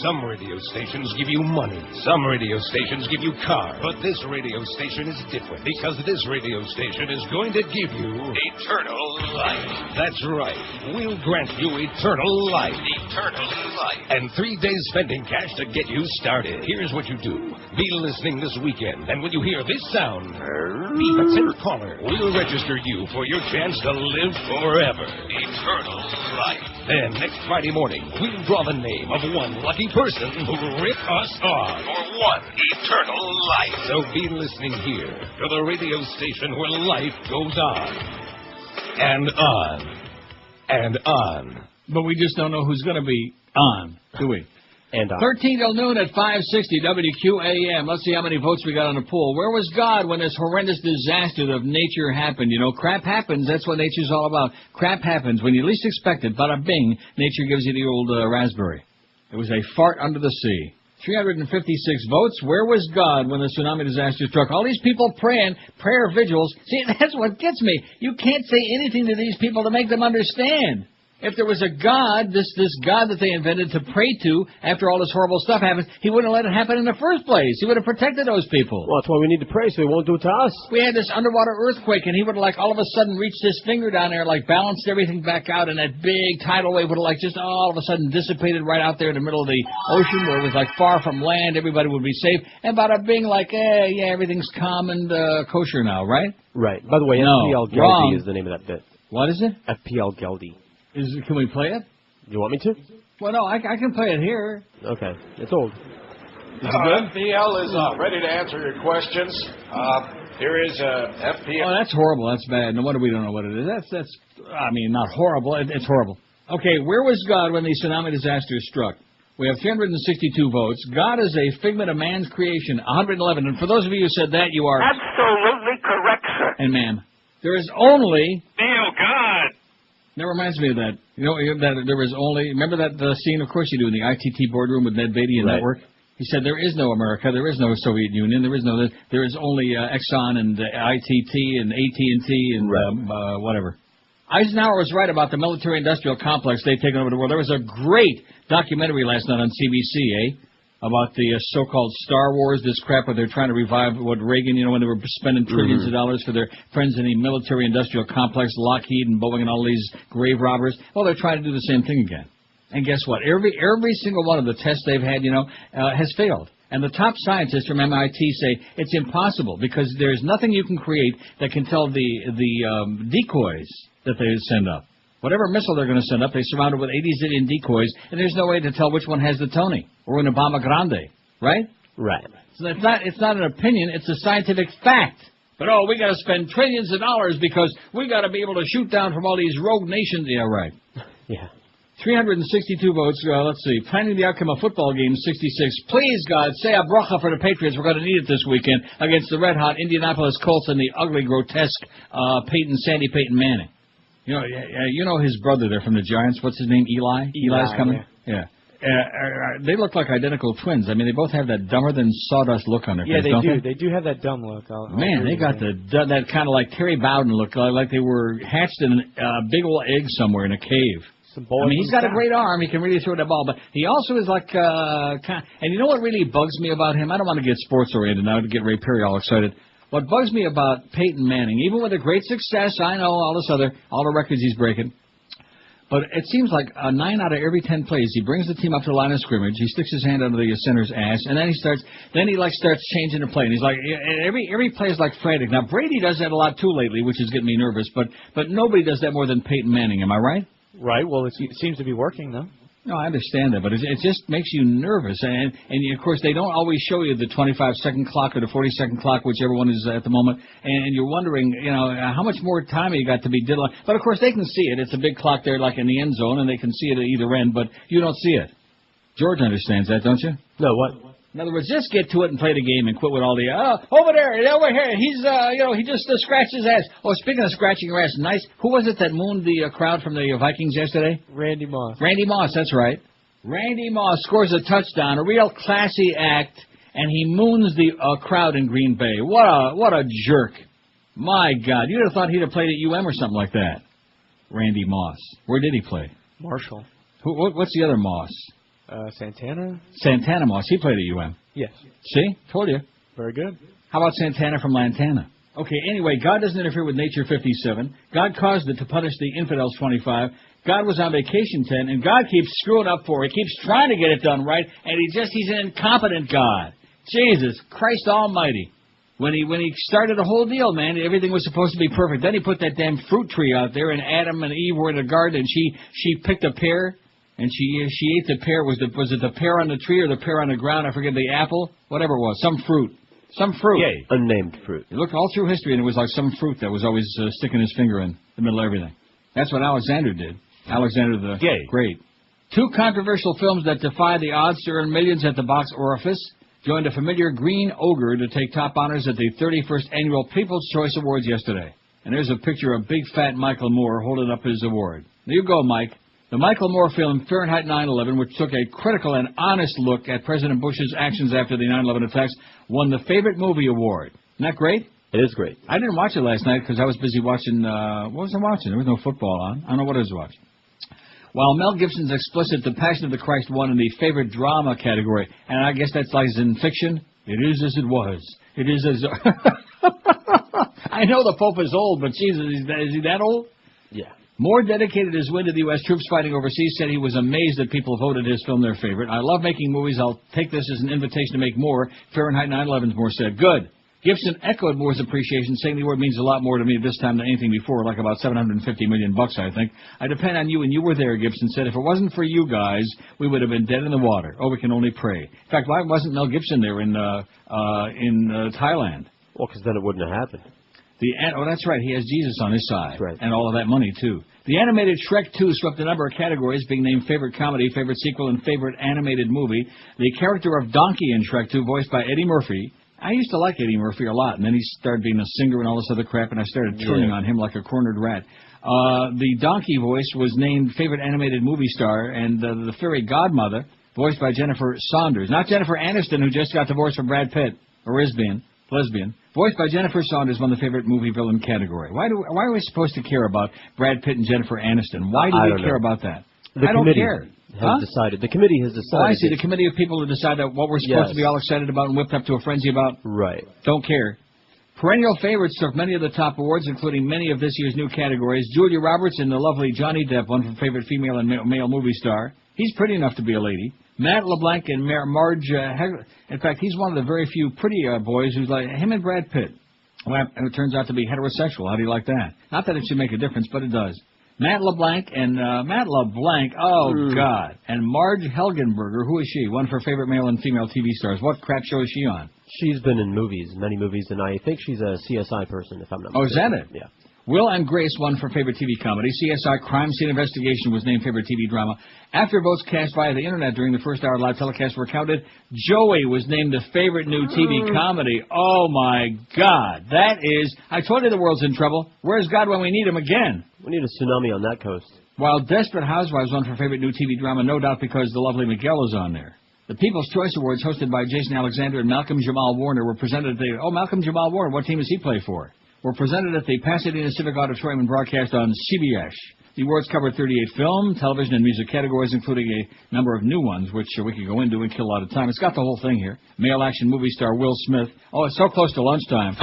Some radio stations give you money. Some radio stations give you cars. But this radio station is different, because this radio station is going to give you eternal life. That's right. We'll grant you eternal life. Eternal life. And 3 days spending cash to get you started. Here's what you do. Be listening this weekend, and when you hear this sound, be the 10th caller. We'll register you for your chance to live forever. Eternal life. Then, next Friday morning, we'll draw the name of one lucky person who ripped us off for one eternal life. So be listening here to the radio station where life goes on. And on. And on. But we just don't know who's going to be on, do we? And 13 till noon at 560 WQAM. Let's see how many votes we got on the poll. Where was God when this horrendous disaster of nature happened? You know, crap happens. That's what nature's all about. Crap happens when you least expect it. Bada bing, nature gives you the old raspberry. It was a fart under the sea. 356 votes. Where was God when the tsunami disaster struck? All these people praying, prayer vigils. See, that's what gets me. You can't say anything to these people to make them understand. If there was a God, this God that they invented to pray to after all this horrible stuff happens, he wouldn't have let it happen in the first place. He would have protected those people. Well, that's why we need to pray, so he won't do it to us. We had this underwater earthquake, and he would have, like, all of a sudden reached his finger down there, like, balanced everything back out, and that big tidal wave would have, like, just all of a sudden dissipated right out there in the middle of the ocean where it was, like, far from land. Everybody would be safe. And bada bing, like, yeah, everything's calm and kosher now, right? Right. By the way, no, FPL Geldy wrong. is the name of that bit. What is it? FPL Geldy. Can we play it? You want me to? Well, no, I can play it here. Okay. It's old. FPL is ready to answer your questions. Here is FPL. Oh, that's horrible. That's bad. No wonder we don't know what it is. That's I mean, not horrible. It's horrible. Okay, where was God when the tsunami disaster struck? We have 362 votes. God is a figment of man's creation, 111. And for those of you who said that, you are absolutely correct, sir. And ma'am, there is only Neil, God. That reminds me of that. You know, that there was only... Remember that scene, of course you do, in the ITT boardroom with Ned Beatty and Network? He said, there is no America, there is no Soviet Union, there is only Exxon and ITT and AT&T and whatever. Eisenhower was right about the military-industrial complex they've taken over the world. There was a great documentary last night on CBC, about the so-called Star Wars, this crap where they're trying to revive what Reagan, you know, when they were spending trillions of dollars for their friends in the military-industrial complex, Lockheed and Boeing and all these grave robbers. Well, they're trying to do the same thing again. And guess what? Every single one of the tests they've had, has failed. And the top scientists from MIT say it's impossible because there's nothing you can create that can tell the decoys that they send up. Whatever missile they're going to send up, they surround it with 80 zillion decoys, and there's no way to tell which one has the Tony or an Obama Grande, right? Right. So it's not an opinion; it's a scientific fact. But we got to spend trillions of dollars because we got to be able to shoot down from all these rogue nations. Yeah, right. Yeah. 362 votes. Let's see. Planning the outcome of football game 66. Please, God, say a bracha for the Patriots. We're going to need it this weekend against the red-hot Indianapolis Colts and the ugly, grotesque Sandy Peyton Manning. You know his brother there from the Giants. What's his name? Eli? Eli's coming? Yeah. They look like identical twins. I mean, they both have that dumber-than-sawdust look on their face, don't they? They do have that dumb look. Man, they got that kind of like Terry Bowden look, like they were hatched in a big old egg somewhere in a cave. I mean, he's got a great arm. He can really throw the ball, but he also is like and you know what really bugs me about him? I don't want to get sports-oriented now to get Ray Perry all excited. What bugs me about Peyton Manning, even with a great success, I know all the records he's breaking, but it seems like 9 out of every 10 plays, he brings the team up to the line of scrimmage, he sticks his hand under the center's ass, and then he starts changing the play, and he's like, every play is like frantic. Now, Brady does that a lot too lately, which is getting me nervous, but nobody does that more than Peyton Manning, am I right? Right, well, it seems to be working, though. No, I understand that, but it just makes you nervous. And of course, they don't always show you the 25-second clock or the 40-second clock, whichever one is at the moment. And you're wondering, how much more time you got to be diddling. But, of course, they can see it. It's a big clock there like in the end zone, and they can see it at either end, but you don't see it. George understands that, don't you? No, what? In other words, just get to it and play the game and quit with all the, over there, over here, he's, he just scratched his ass. Oh, speaking of scratching your ass, nice. Who was it that mooned the crowd from the Vikings yesterday? Randy Moss. Randy Moss, that's right. Randy Moss scores a touchdown, a real classy act, and he moons the crowd in Green Bay. What a jerk. My God, you'd have thought he'd have played at UM or something like that. Randy Moss. Where did he play? Marshall. What's the other Moss? Santana? Santana Moss. He played at UM. Yes. See? Told you. Very good. How about Santana from Lantana? Okay, anyway, God doesn't interfere with nature 57. God caused it to punish the infidels 25. God was on vacation 10, and God keeps screwing up for it. He keeps trying to get it done right, and he's an incompetent God. Jesus Christ Almighty. When he started the whole deal, man, everything was supposed to be perfect. Then he put that damn fruit tree out there, and Adam and Eve were in the garden, and she picked a pear. And she ate the pear. Was it the pear on the tree or the pear on the ground? I forget, the apple? Whatever it was. Some fruit. Yay. Unnamed fruit. You looked all through history, and it was like some fruit that was always sticking his finger in the middle of everything. That's what Alexander did. Alexander the Great. 2 controversial films that defy the odds to earn millions at the box office joined a familiar green ogre to take top honors at the 31st Annual People's Choice Awards yesterday. And there's a picture of big fat Michael Moore holding up his award. There you go, Mike. The Michael Moore film Fahrenheit 9/11, which took a critical and honest look at President Bush's actions after the 9/11 attacks, won the Favorite Movie Award. Isn't that great? It is great. I didn't watch it last night because I was busy watching, what was I watching? There was no football on. I don't know what I was watching. While Mel Gibson's explicit The Passion of the Christ won in the Favorite Drama category, and I guess that's like in fiction, it is as it was. It is as... I know the Pope is old, but Jesus, is he that old? Yeah. Moore dedicated his win to the U.S. troops fighting overseas, said he was amazed that people voted his film their favorite. I love making movies. I'll take this as an invitation to make more. Fahrenheit 9/11, Moore said. Good. Gibson echoed Moore's appreciation, saying the award means a lot more to me this time than anything before, like about $750 million, I think. I depend on you, and you were there, Gibson said. If it wasn't for you guys, we would have been dead in the water. Oh, we can only pray. In fact, why wasn't Mel Gibson there in Thailand? Well, because then it wouldn't have happened. Oh, that's right. He has Jesus on his side. That's right. And all of that money, too. The animated Shrek 2 swept a number of categories, being named Favorite Comedy, Favorite Sequel, and Favorite Animated Movie. The character of Donkey in Shrek 2, voiced by Eddie Murphy. I used to like Eddie Murphy a lot, and then he started being a singer and all this other crap, and I started turning on him like a cornered rat. The Donkey voice was named Favorite Animated Movie Star, and the Fairy Godmother, voiced by Jennifer Saunders. Not Jennifer Aniston, who just got divorced from Brad Pitt, or lesbian. Voiced by Jennifer Saunders, won the Favorite Movie Villain category. Why are we supposed to care about Brad Pitt and Jennifer Aniston? Why do we care about that? I don't care. Decided. The committee has decided. Oh, I see. The committee of people who decide what we're supposed to be all excited about and whipped up to a frenzy about. Right. Don't care. Perennial favorites took many of the top awards, including many of this year's new categories. Julia Roberts and the lovely Johnny Depp won for Favorite Female and Male Movie Star. He's pretty enough to be a lady. Matt LeBlanc and Marge Hegler. In fact, he's one of the very few pretty boys who's like him and Brad Pitt. Well, it turns out to be heterosexual. How do you like that? Not that it should make a difference, but it does. Matt LeBlanc, oh, God. And Marge Helgenberger, who is she? One for Favorite Male and Female TV Stars. What crap show is she on? She's been in many movies, and I think she's a CSI person, if I'm not mistaken. Oh, is that it? Yeah. Will and Grace won for Favorite TV Comedy. CSI Crime Scene Investigation was named Favorite TV Drama. After votes cast via the Internet during the first hour live telecast were counted, Joey was named the Favorite New TV Comedy. Oh, my God. That is... I told you the world's in trouble. Where's God when we need him again? We need a tsunami on that coast. While Desperate Housewives won for Favorite New TV Drama, no doubt because the lovely Miguel is on there. The People's Choice Awards, hosted by Jason Alexander and Malcolm Jamal Warner, were presented at the... Oh, Malcolm Jamal Warner, what team does he play for? Were presented at the Pasadena Civic Auditorium and broadcast on CBS. The awards covered 38 film, television, and music categories, including a number of new ones, which we could go into and kill a lot of time. It's got the whole thing here. Male action movie star Will Smith. Oh, it's so close to lunchtime.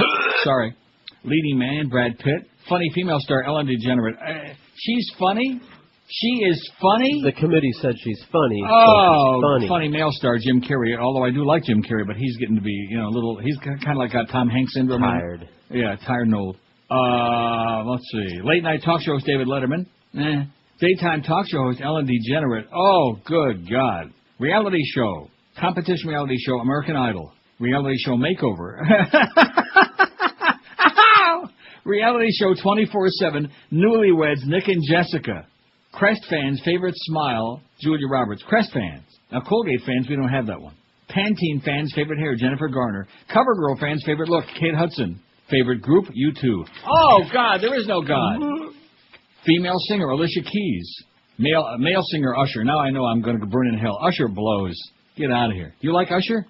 Sorry. Leading man Brad Pitt. Funny female star Ellen DeGeneres. She's funny? She is funny? The committee said she's funny. Oh, so she's funny male star Jim Carrey. Although I do like Jim Carrey, but he's getting to be, a little... He's kind of like got Tom Hanks syndrome. Tired. Yeah, tired and old. Let's see. Late night talk show host David Letterman. Daytime talk show host Ellen DeGenerate. Oh, good God. Reality show. Competition reality show American Idol. Reality show makeover. Reality show 24/7 Newlyweds Nick and Jessica. Crest fans' favorite smile Julia Roberts. Crest fans. Now Colgate fans, we don't have that one. Pantene fans' favorite hair Jennifer Garner. CoverGirl fans' favorite look Kate Hudson. Favorite group U2. Oh God, there is no God. Female singer Alicia Keys. Male singer Usher. Now I know I'm going to burn in hell. Usher blows. Get out of here. You like Usher?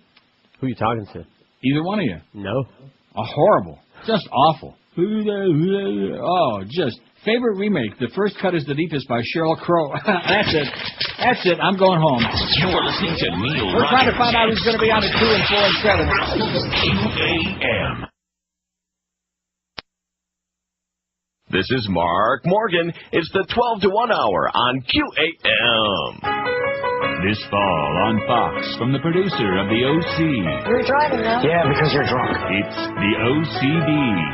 Who are you talking to? Either one of you. No. Horrible. Just awful. Oh, just. Favorite remake. The first cut is the deepest by Sheryl Crow. That's it. That's it. I'm going home. You're listening to Neil We're trying to find out who's going to be on at 2 and 4 and 7. WQAM. This is Mark Morgan. It's the 12 to 1 hour on QAM. This fall on Fox, from the producer of The O.C. You're driving now? Yeah, because you're drunk. It's The O.C.D.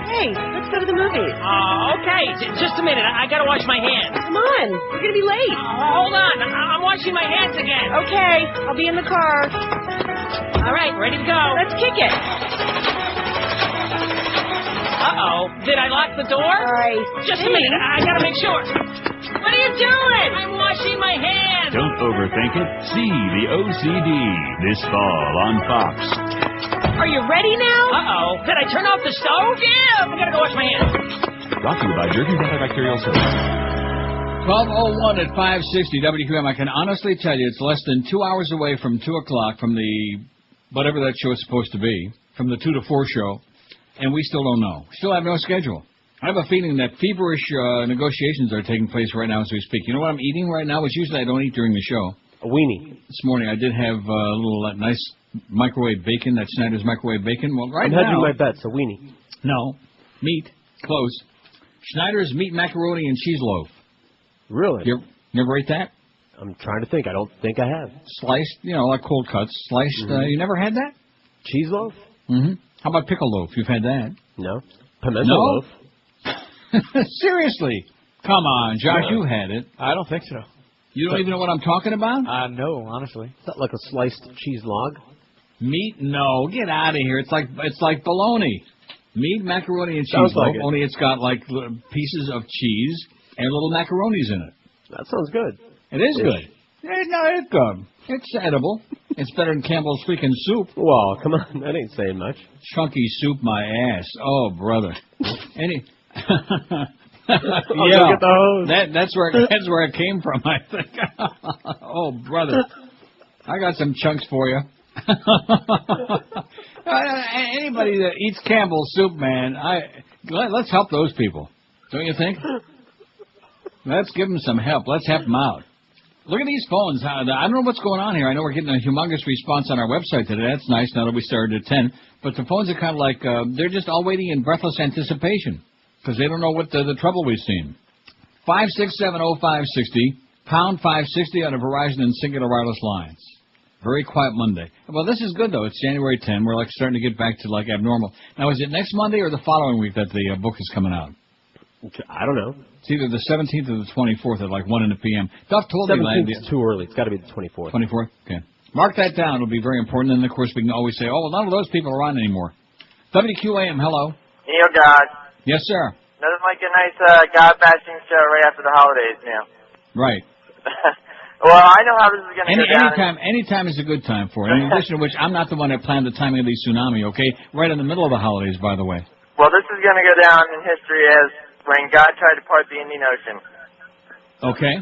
Hey, let's go to the movies. Okay. Just a minute. I gotta wash my hands. Come on. We're gonna be late. Hold on. I'm washing my hands again. Okay. I'll be in the car. All right. Ready to go. Let's kick it. Uh-oh. Did I lock the door? All right. Just a minute. I gotta make sure. What are you doing? I'm washing my hands. Don't overthink it. See The O.C.D. this fall on Fox. Are you ready now? Uh-oh. Did I turn off the stove? Yeah. I gotta go wash my hands. Brought to you by Jerky's Antibacterial Soap. 12:01 at 560 WQAM. I can honestly tell you it's less than 2 hours away from 2 o'clock from the, whatever that show is supposed to be, from the 2 to 4 show, and we still don't know. We still have no schedule. I have a feeling that feverish negotiations are taking place right now as we speak. You know what I'm eating right now, which usually I don't eat during the show? A weenie. This morning I did have a little nice microwave bacon, that Schneider's microwave bacon. Well, right now... I'm hedging my bets, a weenie. No. Meat. Close. Schneider's meat macaroni and cheese loaf. Really? You ever ate that? I'm trying to think. I don't think I have. Sliced, like cold cuts. Sliced, you never had that? Cheese loaf? Mm-hmm. How about pickle loaf? You've had that? No. Pimento loaf? Seriously. Come on, Josh, you had it. I don't think so. You don't even know what I'm talking about? No, honestly. Is that like a sliced cheese log? Meat? No. Get out of here. It's like bologna. Meat, macaroni, and cheese loaf, only it's got like pieces of cheese and little macaronis in it. That sounds good. It is good. No, it's good. It's edible. It's better than Campbell's freaking soup. Well, come on. That ain't saying much. Chunky soup, my ass. Oh, brother. Yeah, get the hose. That's where it came from, I think. Oh, brother. I got some chunks for you. Anybody that eats Campbell's soup, man, let's help those people. Don't you think? Let's give them some help. Let's help them out. Look at these phones. I don't know what's going on here. I know we're getting a humongous response on our website today. That's nice now that we started at 10. But the phones are kind of like, they're just all waiting in breathless anticipation because they don't know what the trouble we've seen. 5670560, pound 560 on a Verizon and Singular wireless lines. Very quiet Monday. Well, this is good, though. It's January 10. We're like starting to get back to like abnormal. Now, is it next Monday or the following week that the book is coming out? I don't know. It's either the 17th or the 24th at like 1 in the p.m. Duff told me 17th is too early. It's got to be the 24th. 24th? Okay. Mark that down. It'll be very important. And, of course, we can always say, oh, well, none of those people are on anymore. WQAM, hello. Neil God. Yes, sir. Nothing like a nice God-bashing show right after the holidays, Neil. Right. Well, I know how this is going to go down. Anytime is a good time for it. In addition to which, I'm not the one that planned the timing of the tsunami, okay? Right in the middle of the holidays, by the way. Well, this is going to go down in history as when God tried to part the Indian Ocean. Okay.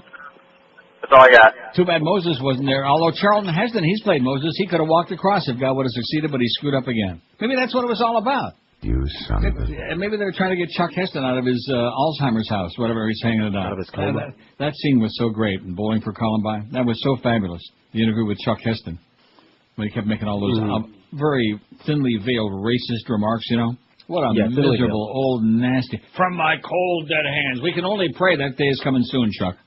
That's all I got. Too bad Moses wasn't there. Although Charlton Heston, he's played Moses. He could have walked across if God would have succeeded, but he screwed up again. Maybe that's what it was all about. You son of a... Maybe they were trying to get Chuck Heston out of his Alzheimer's house, whatever he's hanging it out. Out of his coma. That scene was so great in Bowling for Columbine. That was so fabulous. The interview with Chuck Heston. When he kept making all those very thinly veiled racist remarks, you know. What a miserable, old, nasty... From my cold, dead hands. We can only pray that day is coming soon, Chuck.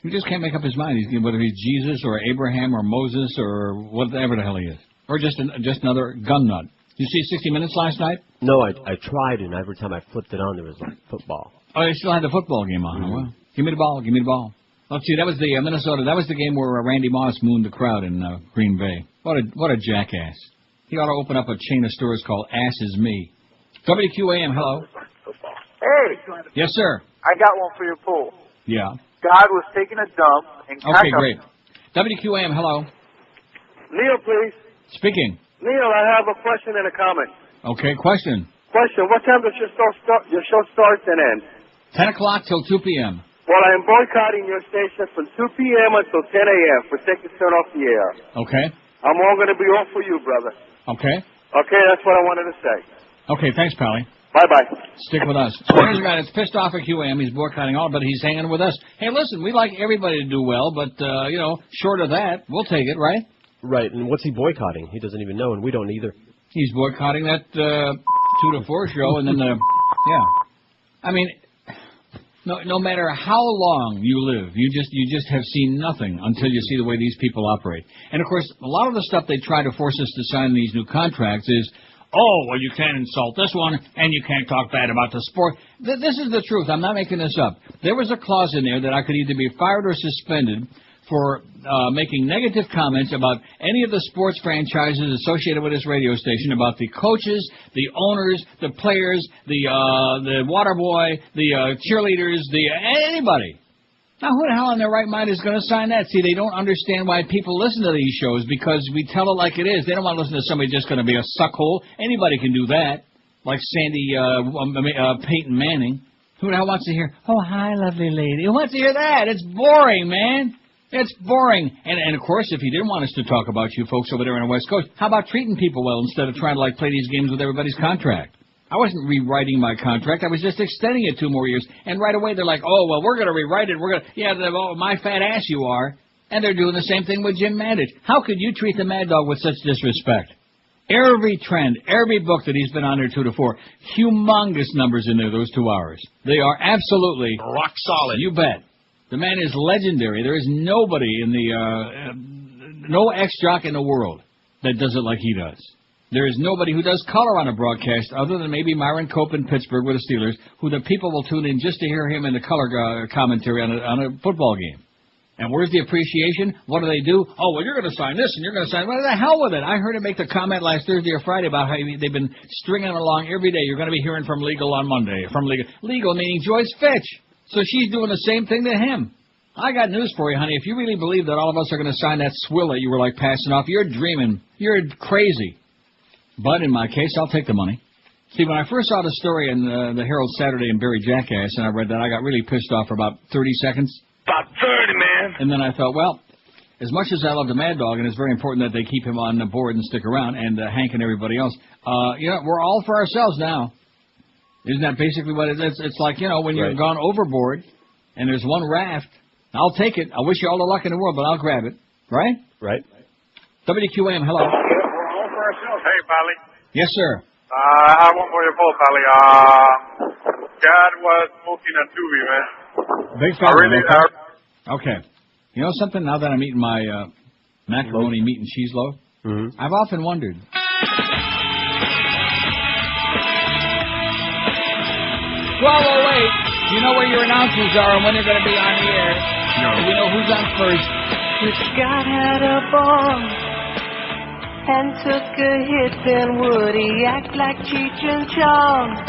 He just can't make up his mind. Whether he's Jesus or Abraham or Moses or whatever the hell he is. Or just another gun nut. You see 60 Minutes last night? No, I tried, and every time I flipped it on, there was like football. Oh, they still had the football game on. Well, give me the ball, give me the ball. Let's see, that was the Minnesota. That was the game where Randy Moss mooned the crowd in Green Bay. What a jackass. He ought to open up a chain of stores called Ass Is Me. WQAM, hello. Hey. Yes, sir. I got one for your pool. Yeah. God was taking a dump and Okay, great. WQAM, hello. Neil, please. Speaking. Neil, I have a question and a comment. Okay, question. Question, what time does your show starts and ends? 10 o'clock till 2 p.m. Well, I am boycotting your station from 2 p.m. until 10 a.m. for taking turn off the air. Okay. I'm all going to be off for you, brother. Okay. Okay, that's what I wanted to say. Okay, thanks, Pally. Bye-bye. Stick with us. So here's a guy that's pissed off at QAM. He's boycotting all, but he's hanging with us. Hey, listen, we like everybody to do well, but, short of that, we'll take it, right? Right, and what's he boycotting? He doesn't even know, and we don't either. He's boycotting that 2 to 4 show, and then I mean, no matter how long you live, you just have seen nothing until you see the way these people operate. And of course, a lot of the stuff they try to force us to sign these new contracts is, oh, well, you can't insult this one, and you can't talk bad about the sport. This is the truth. I'm not making this up. There was a clause in there that I could either be fired or suspended for making negative comments about any of the sports franchises associated with this radio station, about the coaches, the owners, the players, the water boy, the cheerleaders, anybody. Now, who the hell in their right mind is going to sign that? See, they don't understand why people listen to these shows, because we tell it like it is. They don't want to listen to somebody just going to be a suckhole. Anybody can do that, like Peyton Manning. Who the hell wants to hear, oh, hi, lovely lady? Who wants to hear that? It's boring, man. It's boring. And of course, if he didn't want us to talk about you folks over there on the West Coast, how about treating people well instead of trying to, play these games with everybody's contract? I wasn't rewriting my contract. I was just extending it 2 more years. And right away, they're like, oh, well, we're going to rewrite it. My fat ass you are. And they're doing the same thing with Jim Mandich. How could you treat the Mad Dog with such disrespect? Every trend, every book that he's been on there 2 to 4, humongous numbers in there those 2 hours. They are absolutely rock solid. You bet. The man is legendary. There is nobody in no ex-jock in the world that does it like he does. There is nobody who does color on a broadcast other than maybe Myron Cope in Pittsburgh with the Steelers, who the people will tune in just to hear him in the color commentary on a football game. And where's the appreciation? What do? Oh, well, you're going to sign this and you're going to sign... What the hell with it? I heard him make the comment last Thursday or Friday about how they've been stringing along every day. You're going to be hearing from Legal on Monday. From Legal meaning Joyce Fitch. So she's doing the same thing to him. I got news for you, honey. If you really believe that all of us are going to sign that swill that you were passing off, you're dreaming. You're crazy. But in my case, I'll take the money. See, when I first saw the story in the Herald Saturday and Barry Jackass, and I read that, I got really pissed off for about 30 seconds. About 30, man. And then I thought, well, as much as I love the Mad Dog, and it's very important that they keep him on the board and stick around, and Hank and everybody else, we're all for ourselves now. Isn't that basically what it is? It's like, when you've gone overboard and there's one raft, I'll take it. I wish you all the luck in the world, but I'll grab it. Right? Right. WQAM, hello. We're all for ourselves. Hey, Pally. Yes, sir. I have one for your poll, Pally. God was smoking a doobie, man. Big fan. Okay. You know something? Now that I'm eating my macaroni, meat, and cheese loaf, I've often wondered. Well, wait. You know where your announcements are and when they're going to be on the air. No. You know who's on first. If God had a bomb and took a hit, then would he act like Cheech and Chong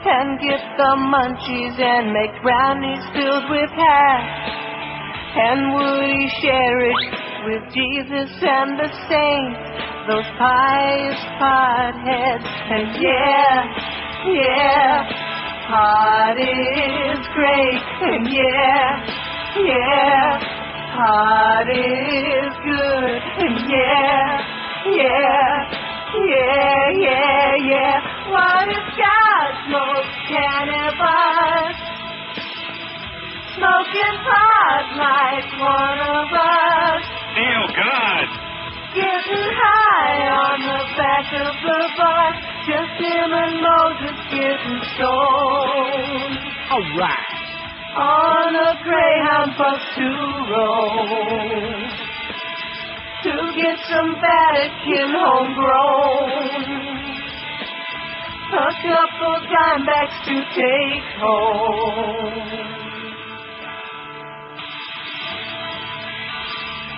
and get the munchies and make brownies filled with hash? And would he share it with Jesus and the saints, those pious potheads? And yeah, pot is great, and yeah, pot is good, and yeah. What if God smokes cannabis, smoking pot like one of us? Neil, God. Getting high on the back of the bus, just him and Moses getting stoned. All right. On a Greyhound bus to Rome, to get some Vatican homegrown, a couple dimebacks to take home.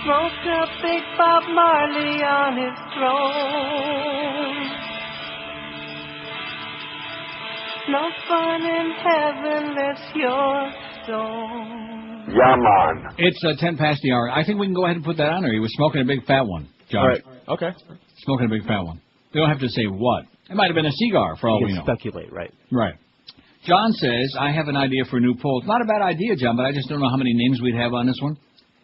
Smoked a big Bob Marley on his throne. No fun in heaven unless you're stoned. Yeah, man. It's 10 past the hour. I think we can go ahead and put that on there. He was smoking a big fat one, John. All right. Okay. Smoking a big fat one. We don't have to say what. It might have been a cigar, for all we know. Speculate, right? Right. John says, I have an idea for a new poll. It's not a bad idea, John, but I just don't know how many names we'd have on this one.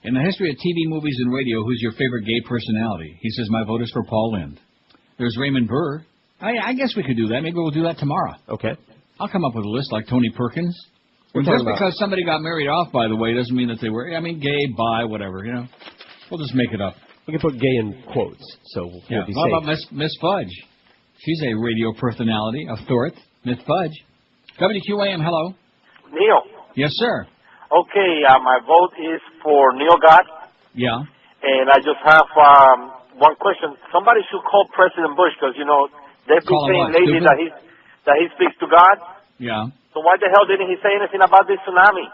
In the history of TV, movies, and radio, who's your favorite gay personality? He says, my vote is for Paul Lynde. There's Raymond Burr. I guess we could do that. Maybe we'll do that tomorrow. Okay. I'll come up with a list like Tony Perkins. Just because somebody got married off, by the way, doesn't mean that they were, gay, bi, whatever, We'll just make it up. We can put gay in quotes, so we'll be safe. How about Miss Fudge? She's a radio personality of Thorpe. Miss Fudge. WQAM, hello. Neil. Yes, sir. Okay, my vote is for Neil Gott. Yeah. And I just have one question. Somebody should call President Bush because, they've been saying lately that he speaks to God. Yeah. So why the hell didn't he say anything about this tsunami?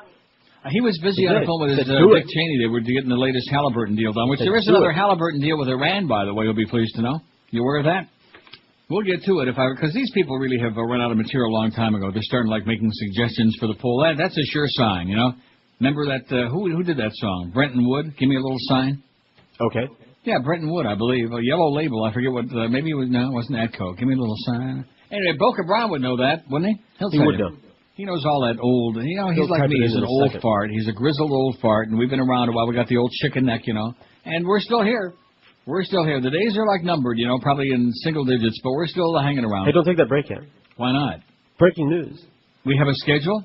He was busy on the phone with his Dick Cheney. They were getting the latest Halliburton deal done, which there is another Halliburton deal with Iran, by the way, you'll be pleased to know. You aware of that? We'll get to it because these people really have run out of material a long time ago. They're starting making suggestions for the poll. That's a sure sign, Remember that, who did that song? Brenton Wood? Give me a little sign. Okay. Yeah, Brenton Wood, I believe. A Yellow Label. I forget what, maybe it was, no, it wasn't Atco. Give me a little sign. Anyway, Boca Brown would know that, wouldn't he? He would know. He knows all that old, he's like me. He's an old fart. He's a grizzled old fart, and we've been around a while. We got the old chicken neck, and we're still here. We're still here. The days are numbered, probably in single digits, but we're still hanging around. Hey, don't take that break yet. Why not? Breaking news. We have a schedule?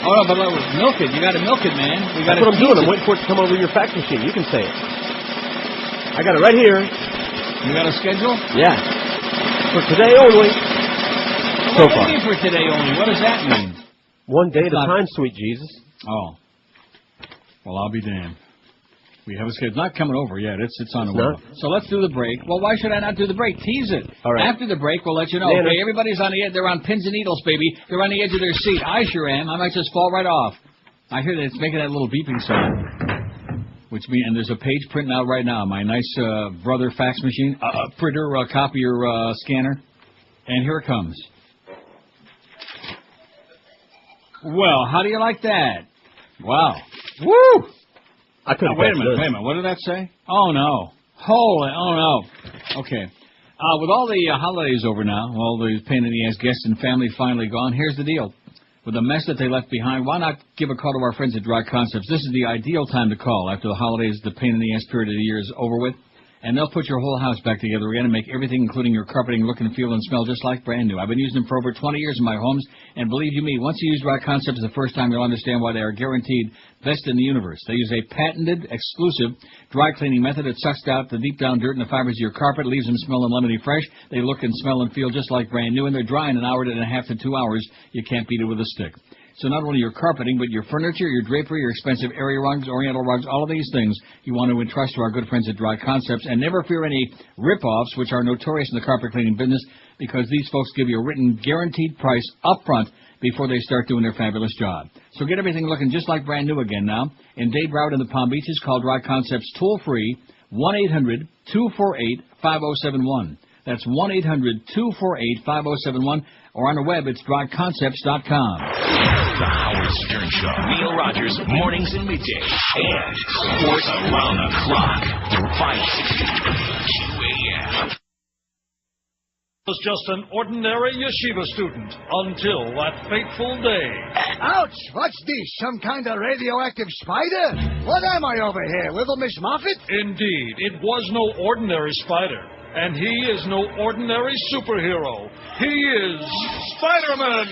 Oh, no, but milk it. You got to milk it, man. That's what I'm doing. I'm waiting for it to come over your fax machine. You can say it. I got it right here. You got a schedule? Yeah. For today only. What do you mean for today only? What does that mean? One day at a time, sweet Jesus. Oh. Well, I'll be damned. We have a schedule. It's not coming over yet. It's on the way. So let's do the break. Well, why should I not do the break? Tease it. All right. After the break, we'll let you know. Okay, everybody's on the edge. They're on pins and needles, baby. They're on the edge of their seat. I sure am. I might just fall right off. I hear that it's making that little beeping sound. And there's a page printing out right now. My nice brother fax machine, printer, copier, scanner. And here it comes. Well, how do you like that? Wow. Woo! Wait a minute. What did that say? Oh, no. Oh, no. Okay. With all the holidays over now, all the pain-in-the-ass guests and family finally gone, here's the deal. With the mess that they left behind, why not give a call to our friends at Dry Concepts? This is the ideal time to call after the holidays, the pain-in-the-ass period of the year is over with. And they'll put your whole house back together again and make everything, including your carpeting, look and feel and smell just like brand new. I've been using them for over 20 years in my homes, and believe you me, once you use Dry Concepts the first time, you'll understand why they are guaranteed best in the universe. They use a patented, exclusive dry cleaning method that sucks out the deep down dirt and the fibers of your carpet, leaves them smelling lemony fresh. They look and smell and feel just like brand new, and they're dry in an hour and a half to 2 hours. You can't beat it with a stick. So not only your carpeting, but your furniture, your drapery, your expensive area rugs, oriental rugs, all of these things you want to entrust to our good friends at Dry Concepts. And never fear any rip-offs, which are notorious in the carpet cleaning business, because these folks give you a written guaranteed price up front before they start doing their fabulous job. So get everything looking just like brand new again now. In Dade Route in the Palm Beaches, call Dry Concepts toll-free, 1-800-248-5071. That's 1-800-248-5071. Or on the web, it's dryconcepts.com. The Howard Stern Show. Neil Rogers, mornings and midday. And sports around the clock. 560 QAM. Was just an ordinary yeshiva student until that fateful day. Ouch! What's this? Some kind of radioactive spider? What am I over here, Little Miss Moffat? Indeed, it was no ordinary spider. And he is no ordinary superhero. He is Spider-Man!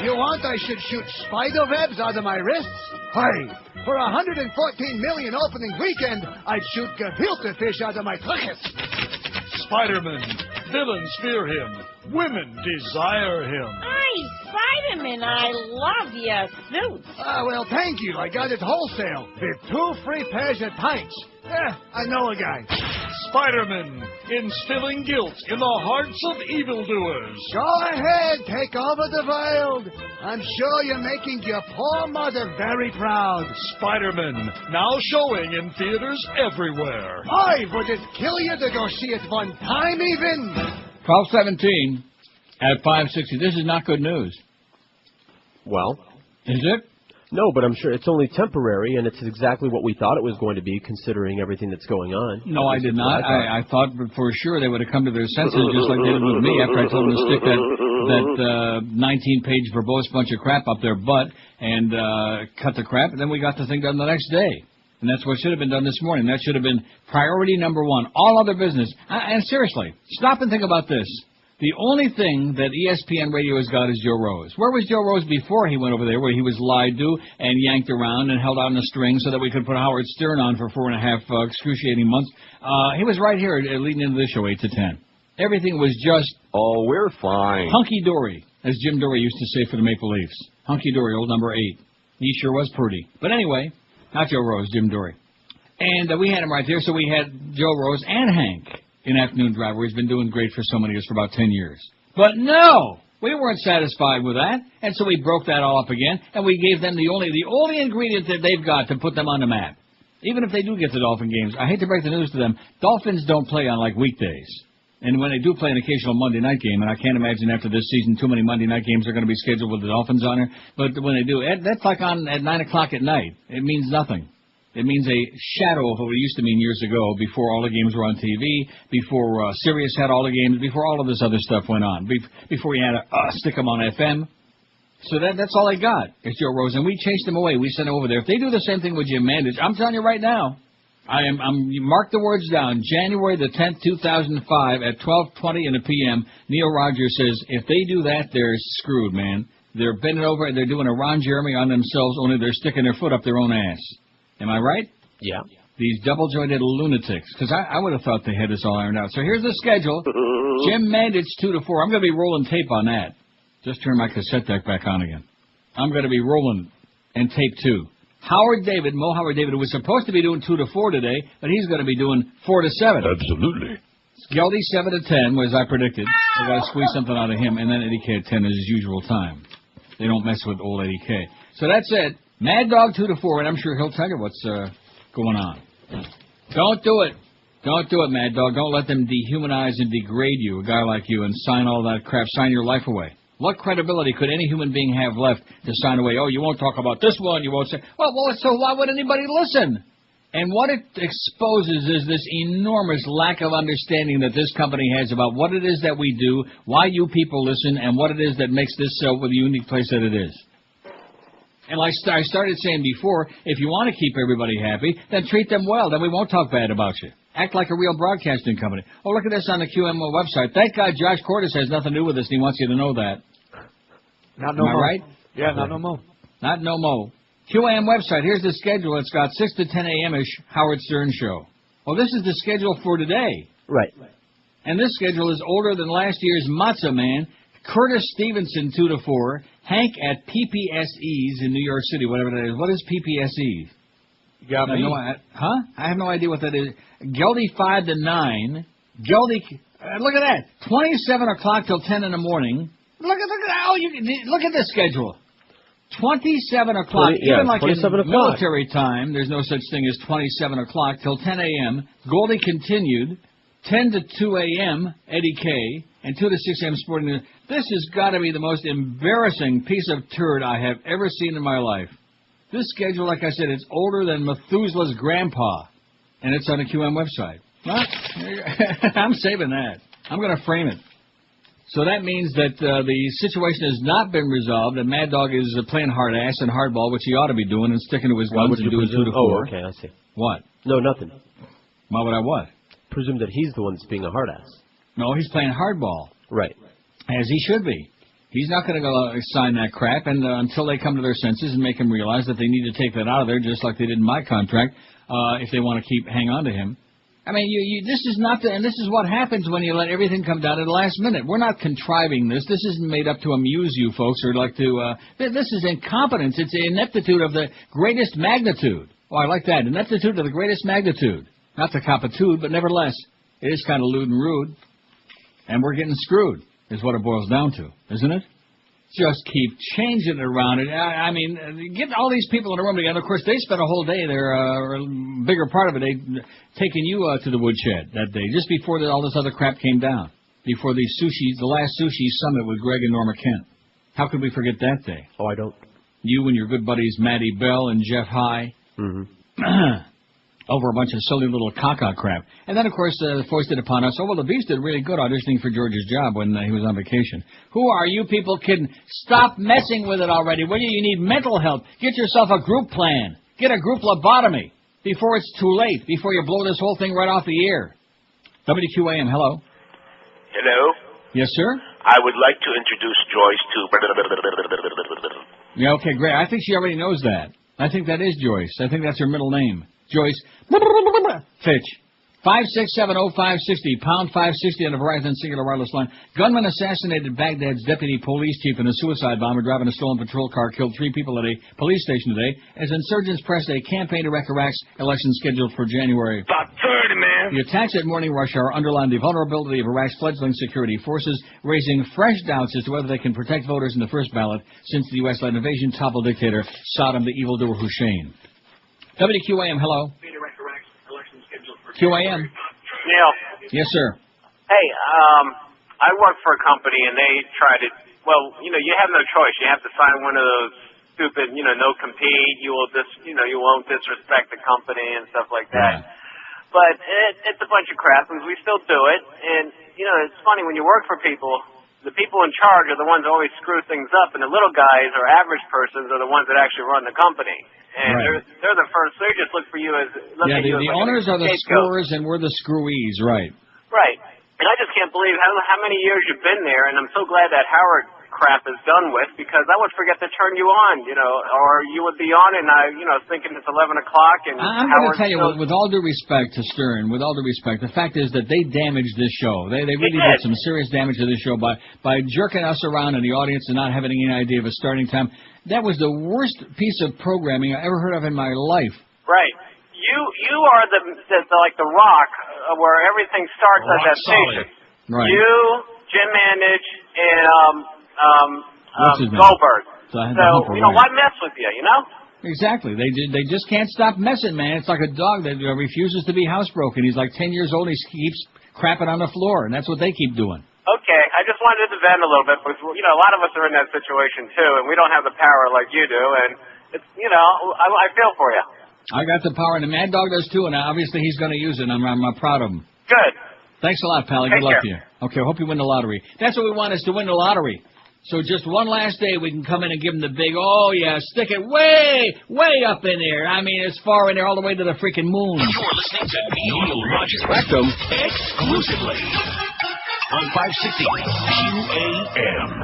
You want I should shoot spider webs out of my wrists? Hey, for 114 million opening weekend, I'd shoot gefilte fish out of my tuchus. Spider-Man. Villains fear him. Women desire him. Spider-Man, I love your suit. Well, thank you. I got it wholesale with 2 free pairs of tights. I know a guy. Spider-Man. instilling guilt in the hearts of evildoers. Go ahead, take over the world. I'm sure you're making your poor mother very proud. Spider-Man, now showing in theaters everywhere. I wouldn't kill you to go see it one time even. 12:17 at 560. This is not good news. Well? Is it? No, but I'm sure it's only temporary, and it's exactly what we thought it was going to be, considering everything that's going on. No, I did not. I thought for sure they would have come to their senses, just like they did with me after I told them to stick that 19-page verbose bunch of crap up their butt and cut the crap, and then we got the thing done the next day. And that's what should have been done this morning. That should have been priority number one. All other business. And seriously, stop and think about this. The only thing that ESPN Radio has got is Joe Rose. Where was Joe Rose before he went over there, where he was lied to and yanked around and held on the string so that we could put Howard Stern on for 4.5 excruciating months? He was right here leading into the show 8 to 10. Everything was just... Oh, we're fine. Hunky-dory, as Jim Dory used to say for the Maple Leafs. Hunky-dory, old number 8. He sure was pretty. But anyway, not Joe Rose, Jim Dory. And we had him right there, so we had Joe Rose and Hank in Afternoon Drive, where he's been doing great for so many years, for about 10 years. But no! We weren't satisfied with that, and so we broke that all up again, and we gave them the only ingredient that they've got to put them on the map. Even if they do get to Dolphin games, I hate to break the news to them, Dolphins don't play on, like, weekdays. And when they do play an occasional Monday night game, and I can't imagine after this season too many Monday night games are going to be scheduled with the Dolphins on there, but when they do, that's like on at 9 o'clock at night. It means nothing. It means a shadow of what it used to mean years ago, before all the games were on TV, before Sirius had all the games, before all of this other stuff went on, before you had to stick them on FM. So that's all they got, is Joe Rose, and we chased them away. We sent them over there. If they do the same thing with Jim Mandich, I'm telling you right now, you mark the words down, January the 10th, 2005, at 12:20 in the p.m., Neil Rogers says, if they do that, they're screwed, man. They're bending over and they're doing a Ron Jeremy on themselves, only they're sticking their foot up their own ass. Am I right? Yeah. These double-jointed lunatics. Because I would have thought they had this all ironed out. So here's the schedule. Jim Mandich, 2 to 4. I'm going to be rolling tape on that. Just turn my cassette deck back on again. I'm going to be rolling and tape 2. Mo Howard David, who was supposed to be doing 2 to 4 today, but he's going to be doing 4 to 7. Absolutely. Geldy, 7 to 10, as I predicted. We got to squeeze something out of him. And then Eddie K at 10 is his usual time. They don't mess with old Eddie K. So that's it. Mad Dog 2 to 4, and I'm sure he'll tell you what's going on. Don't do it. Don't do it, Mad Dog. Don't let them dehumanize and degrade you, a guy like you, and sign all that crap, sign your life away. What credibility could any human being have left to sign away? Oh, you won't talk about this one, you won't say... Well, so why would anybody listen? And what it exposes is this enormous lack of understanding that this company has about what it is that we do, why you people listen, and what it is that makes this so the unique place that it is. And like I started saying before, if you want to keep everybody happy, then treat them well. Then we won't talk bad about you. Act like a real broadcasting company. Oh, look at this on the QMO website. Thank God Josh Cordes has nothing to do with this, and he wants you to know that. Not no more. Right? Yeah, not no more. Not no more. QAM website. Here's the schedule. It's got 6 to 10 a.m.-ish Howard Stern show. Well, this is the schedule for today. Right. And this schedule is older than last year's Matzah Man. Curtis Stevenson, 2 to 4. Hank at PPSE's in New York City, whatever that is. What is PPSE? You got me. I have no idea what that is. Geldy 5 to 9. Geldy, look at that. 27 o'clock till 10 in the morning. Look at this schedule. 27 o'clock. Even like in military time, there's no such thing as 27 o'clock till 10 a.m. Goldie continued. 10 to 2 a.m., Eddie K., and 2 to 6 a.m. Sporting News. This has got to be the most embarrassing piece of turd I have ever seen in my life. This schedule, like I said, it's older than Methuselah's grandpa, and it's on the QM website. Well, I'm saving that. I'm going to frame it. So that means that the situation has not been resolved, and Mad Dog is playing hard ass and hardball, which he ought to be doing, and sticking to his guns and doing 2 to 4. Oh, okay, I see. What? No, nothing. Why would I what? Presume that he's the one that's being a hard ass. No, he's playing hardball. Right. As he should be. He's not going to go sign that crap and until they come to their senses and make him realize that they need to take that out of there, just like they did in my contract, if they want to hang on to him. I mean, this is not and this is what happens when you let everything come down at the last minute. We're not contriving this. This isn't made up to amuse you folks or like to. This is incompetence. It's ineptitude of the greatest magnitude. Oh, I like that. Ineptitude of the greatest magnitude. Not the compitude, but nevertheless. It is kind of lewd and rude. And we're getting screwed, is what it boils down to, isn't it? Just keep changing it around. I mean, get all these people in a room together. Of course, they spent a whole day there, or a bigger part of it, taking you to the woodshed that day, just before all this other crap came down, before the last sushi summit with Greg and Norma Kent. How could we forget that day? Oh, I don't. You and your good buddies Matty Bell and Jeff High. Mm-hmm. Over a bunch of silly little caca crap. And then, of course, foisted upon us, oh, well, the Beast did really good auditioning for George's job when he was on vacation. Who are you people kidding? Stop messing with it already, will you? You need mental health. Get yourself a group plan. Get a group lobotomy before it's too late, before you blow this whole thing right off the air. WQAM, hello. Hello? Yes, sir? I would like to introduce Joyce to... Yeah, okay, great. I think she already knows that. I think that is Joyce. I think that's her middle name. Joyce Fitch. 5670560, pound 560 on the Verizon Singular Wireless line. Gunman assassinated Baghdad's deputy police chief in a suicide bomber driving a stolen patrol car, killed 3 people at a police station today as insurgents pressed a campaign to wreck Iraq's election scheduled for January. About 30, man. The attacks at morning rush hour underline the vulnerability of Iraq's fledgling security forces, raising fresh doubts as to whether they can protect voters in the first ballot since the U.S.-led invasion toppled dictator Saddam the evildoer Hussein. WQAM, hello. QAM. Neil. Yes, sir. Hey, I work for a company and they try to, well, you have no choice. You have to sign one of those stupid, no compete. You won't disrespect the company and stuff like that. Yeah. But it's a bunch of crap and we still do it. And, it's funny when you work for people, the people in charge are the ones that always screw things up and the little guys or average persons are the ones that actually run the company. And right. they're the first. They just look for you as the owners are the screwers and we're the screwees, right? Right. And I just can't believe how many years you've been there. And I'm so glad that Howard crap is done with because I would forget to turn you on, or you would be on and thinking it's 11 o'clock. And I'm going to tell you, with all due respect to Stern, with all due respect, the fact is that they damaged this show. They really did some serious damage to this show by jerking us around in the audience and not having any idea of a starting time. That was the worst piece of programming I ever heard of in my life. Right. You are like the rock where everything starts at that station. Right. You, Jim Mandich, and Goldberg. So why mess with you? Exactly. They just can't stop messing, man. It's like a dog that refuses to be housebroken. He's like 10 years old. He keeps crapping on the floor, and that's what they keep doing. Okay, I just wanted to vent a little bit because, a lot of us are in that situation, too, and we don't have the power like you do, and, I feel for you. I got the power, and the Mad Dog does, too, and obviously he's going to use it, and I'm proud of him. Good. Thanks a lot, Pally. Good luck to you. Okay, I hope you win the lottery. That's what we want is to win the lottery. So just one last day we can come in and give them the big, oh, yeah, stick it way, way up in there. I mean, as far in there all the way to the freaking moon. You're listening to Neil Rogers Rectum exclusively on 560 QAM.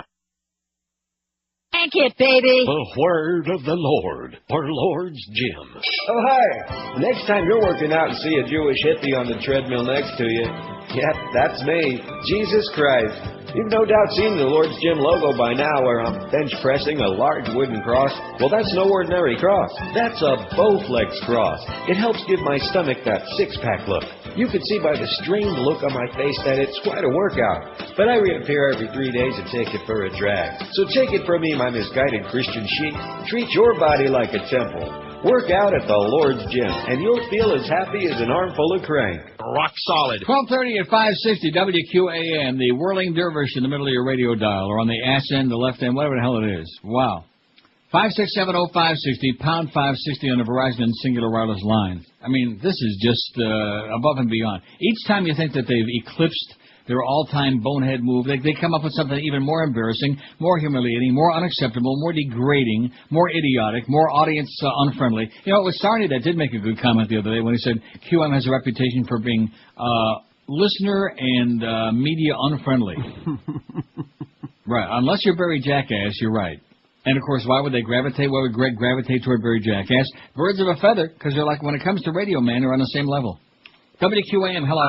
Thank it, baby. The word of the Lord. Our Lord's Jim. Oh, hi. Next time you're working out and see a Jewish hippie on the treadmill next to you, yep, that's me, Jesus Christ. You've no doubt seen the Lord's Gym logo by now where I'm bench pressing a large wooden cross. Well, that's no ordinary cross. That's a Bowflex cross. It helps give my stomach that six-pack look. You can see by the strained look on my face that it's quite a workout. But I reappear every 3 days and take it for a drag. So take it from me, my misguided Christian sheep. Treat your body like a temple. Work out at the Lord's Gym, and you'll feel as happy as an armful of crank. Rock solid. 12:30 at 560 WQAM, the whirling dervish in the middle of your radio dial, or on the ass end, the left end, whatever the hell it is. Wow. 5670560, pound 560 on the Verizon Singular Wireless line. I mean, this is just above and beyond. Each time you think that they've eclipsed their all-time bonehead move, they come up with something even more embarrassing, more humiliating, more unacceptable, more degrading, more idiotic, more audience unfriendly. It was Sarney that did make a good comment the other day when he said QM has a reputation for being listener and media unfriendly. Right. Unless you're Barry Jackass, you're right. And, of course, why would they gravitate? Why would Greg gravitate toward Barry Jackass? Birds of a feather, because they're like, when it comes to Radio Man, they're on the same level. WQAM, hello.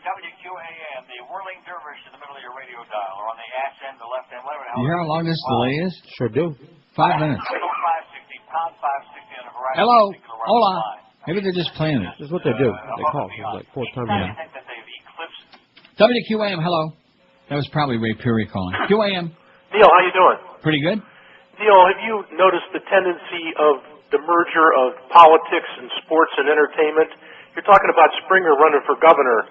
WQAM, the whirling dervish in the middle of your radio dial, or on the ass end, the left end, whatever the hell. You hear how long this delay is? Sure do. 5 minutes. 560, pound 560 on the Verizon. Hello. Hola. Maybe they're just playing it. That's what they do. They call it like 4th time now. WQAM, hello. That was probably Ray Perry calling. QAM. Neil, how you doing? Pretty good. Neil, have you noticed the tendency of the merger of politics and sports and entertainment? You're talking about Springer running for governor.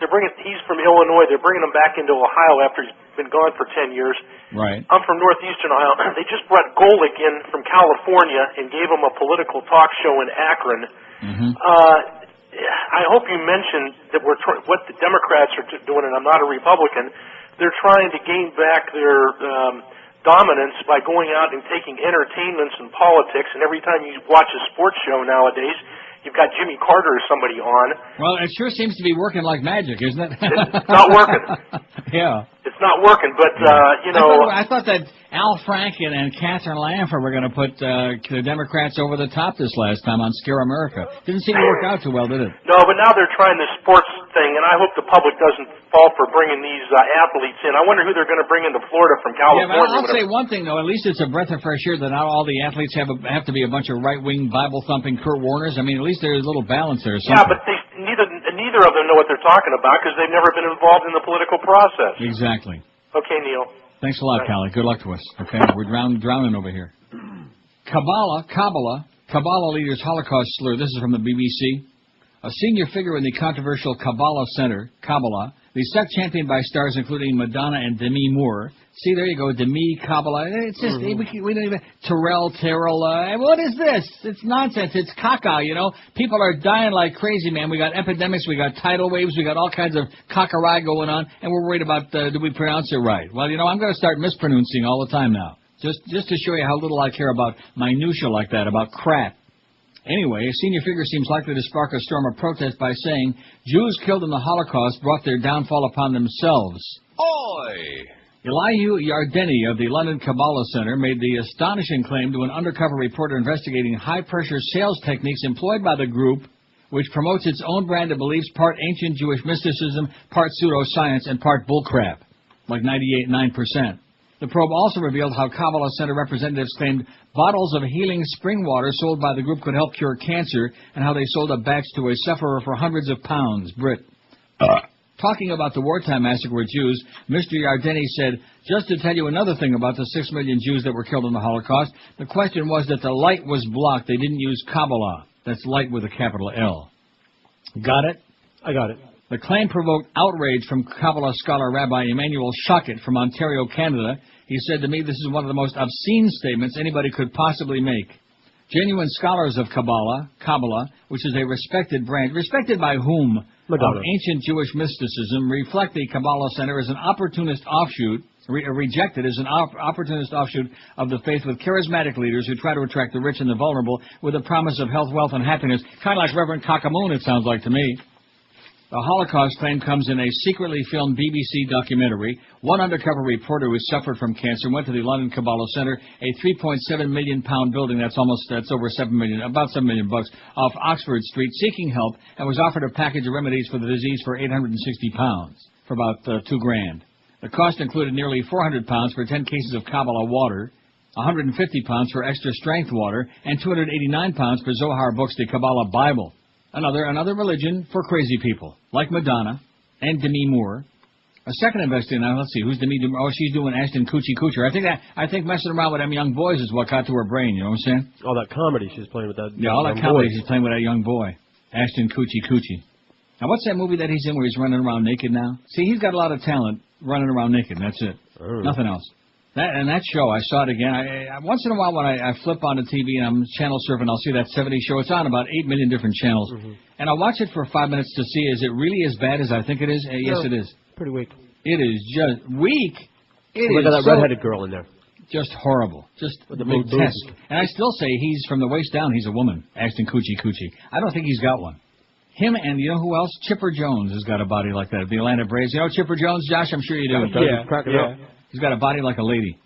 He's from Illinois. They're bringing him back into Ohio after he's been gone for 10 years. Right. I'm from northeastern Ohio. They just brought Golick in from California and gave him a political talk show in Akron. Mm-hmm. I hope you mentioned that what the Democrats are doing, and I'm not a Republican. They're trying to gain back their dominance by going out and taking entertainments and politics. And every time you watch a sports show nowadays, you've got Jimmy Carter or somebody on. Well, it sure seems to be working like magic, isn't it? It's not working. Yeah. It's not working, but, you know... I thought that Al Franken and Catherine Lanford were going to put the Democrats over the top this last time on Scare America. Didn't seem to work out too well, did it? No, but now they're trying this sports thing, and I hope the public doesn't fall for bringing these athletes in. I wonder who they're going to bring into Florida from California. Yeah, but I'll say one thing, though. At least it's a breath of fresh air that not all the athletes have to be a bunch of right-wing, Bible-thumping Kurt Warners. I mean, at least there's a little balance there. Yeah, but neither of them know what they're talking about because they've never been involved in the political process. Exactly. Okay, Neil. Thanks a lot, Callie. Good luck to us. Okay, we're drowning over here. Kabbalah leaders Holocaust slur. This is from the BBC. A senior figure in the controversial Kabbalah Center, Kabbalah, the sect championed by stars including Madonna and Demi Moore. See, there you go, Demi, Kabbalah. It's just, we don't even, Terrell, what is this? It's nonsense. It's caca, you know. People are dying like crazy, man. We got epidemics, we got tidal waves, we got all kinds of cockerai going on, and we're worried about, do we pronounce it right? Well, you know, I'm going to start mispronouncing all the time now. Just to show you how little I care about minutia like that, about crap. Anyway, a senior figure seems likely to spark a storm of protest by saying Jews killed in the Holocaust brought their downfall upon themselves. Oi! Elihu Yardeni of the London Kabbalah Center made the astonishing claim to an undercover reporter investigating high-pressure sales techniques employed by the group, which promotes its own brand of beliefs, part ancient Jewish mysticism, part pseudoscience, and part bullcrap, like 98.9%. The probe also revealed how Kabbalah Center representatives claimed bottles of healing spring water sold by the group could help cure cancer, and how they sold a batch to a sufferer for hundreds of pounds, Brit. Talking about the wartime massacre with Jews, Mr. Yardeni said, just to tell you another thing about the 6 million Jews that were killed in the Holocaust, the question was that the light was blocked. They didn't use Kabbalah. That's light with a capital L. Got it? I got it. The claim provoked outrage from Kabbalah scholar Rabbi Emmanuel Shockett from Ontario, Canada. He said to me, this is one of the most obscene statements anybody could possibly make. Genuine scholars of Kabbalah, which is a respected brand, respected by whom? Madonna. Of ancient Jewish mysticism, reflect the Kabbalah Center as an opportunist offshoot, rejected as an opportunist offshoot of the faith with charismatic leaders who try to attract the rich and the vulnerable with the promise of health, wealth, and happiness. Kind of like Reverend Cockamoon, it sounds like to me. The Holocaust claim comes in a secretly filmed BBC documentary. One undercover reporter who suffered from cancer went to the London Kabbalah Center, a £3.7 million building that's over $7 million, about $7 million bucks, off Oxford Street, seeking help, and was offered a package of remedies for the disease for £860 for about $2,000. The cost included nearly £400 for 10 cases of Kabbalah water, £150 for extra strength water, and £289 for Zohar books, the Kabbalah Bible. Another religion for crazy people, like Madonna and Demi Moore. A second investigator, now let's see, who's Demi Moore? Oh, she's doing Ashton Coochie Coocher. I think messing around with them young boys is what got to her brain, you know what I'm saying? All that comedy she's playing with that all that comedy she's playing with that young boy. Ashton Coochie Coochie. Now, what's that movie that he's in where he's running around naked now? See, he's got a lot of talent running around naked, and that's it. Nothing else. That show, I saw it again. Once in a while when I flip on the TV and I'm channel surfing, I'll see that 70s show. It's on about 8 million different channels. And I'll watch it for 5 minutes to see, is it really as bad as I think it is? Yes, it is. Pretty weak. It is just weak. Look at that redheaded girl in there. Just horrible. Just with the big grotesque. And I still say he's, from the waist down, he's a woman. Ashton Coochie. I don't think he's got one. Him and you know who else? Chipper Jones has got a body like that. The Atlanta Braves. You know Chipper Jones, Josh? I'm sure you do. Yeah. He's got a body like a lady.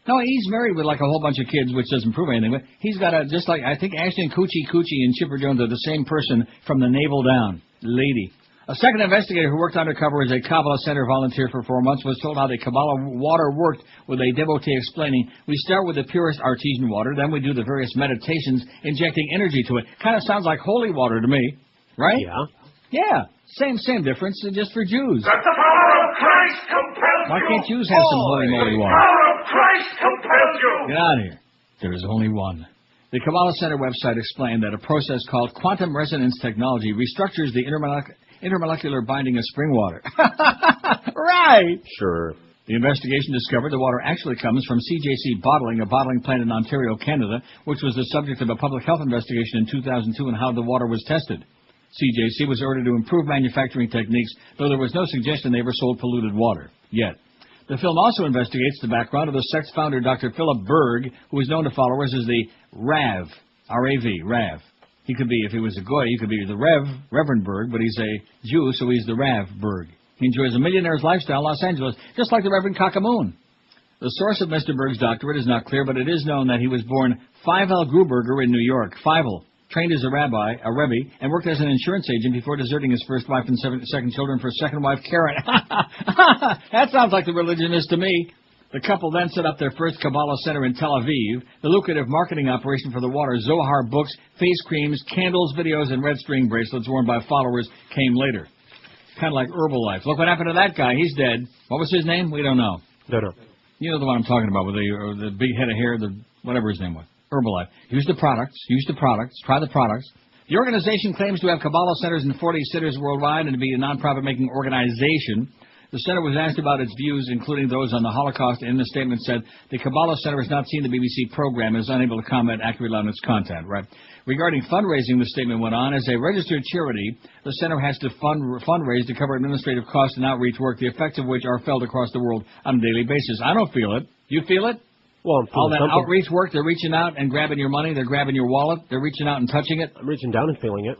No, he's married with like a whole bunch of kids, which doesn't prove anything. But he's got just like, I think Ashton Coochie and Chipper Jones are the same person from the navel down. Lady. A second investigator who worked undercover as a Kabbalah Center volunteer for 4 months was told how the Kabbalah water worked, with a devotee explaining, "We start with the purest artesian water, then we do the various meditations, injecting energy to it." Kind of sounds like holy water to me, right? Yeah. Yeah, same difference, just for Jews. That the power of Christ compels you. Why can't Jews have some holy moly The water? power of Christ compels you. Get out of here. There is only one. The Kabbalah Center website explained that a process called quantum resonance technology restructures the intermolecular binding of spring water. Right. Sure. The investigation discovered the water actually comes from CJC Bottling, a bottling plant in Ontario, Canada, which was the subject of a public health investigation in 2002 and how the water was tested. CJC was ordered to improve manufacturing techniques, though there was no suggestion they ever sold polluted water. Yet. The film also investigates the background of the sect's founder, Dr. Philip Berg, who is known to followers as the Rav, R-A-V, Rav. He could be, if he was a goy, he could be the Reverend Berg, but he's a Jew, so he's the Rav Berg. He enjoys a millionaire's lifestyle in Los Angeles, just like the Reverend Kakamoon. The source of Mr. Berg's doctorate is not clear, but it is known that he was born Feivel Gruberger in New York. Feivel, trained as a rebbe, and worked as an insurance agent before deserting his first wife and second children for second wife Karen. That sounds like the religionist to me. The couple then set up their first Kabbalah Center in Tel Aviv. The lucrative marketing operation for the water, Zohar books, face creams, candles, videos, and red string bracelets worn by followers came later. Kind of like Herbalife. Look what happened to that guy. He's dead. What was his name? We don't know. No. You know the one I'm talking about with the big head of hair, whatever his name was. Herbalife. Use the products, try the products. The organization claims to have Kabbalah centers in 40 cities worldwide and to be a non-profit-making organization. The center was asked about its views, including those on the Holocaust, and in the statement said, the Kabbalah Center has not seen the BBC program and is unable to comment accurately on its content. Right. Regarding fundraising, the statement went on, as a registered charity, the center has to fundraise to cover administrative costs and outreach work, the effects of which are felt across the world on a daily basis. I don't feel it. You feel it? Well, all that outreach work, they're reaching out and grabbing your money, they're grabbing your wallet, they're reaching out and touching it. I'm reaching down and feeling it.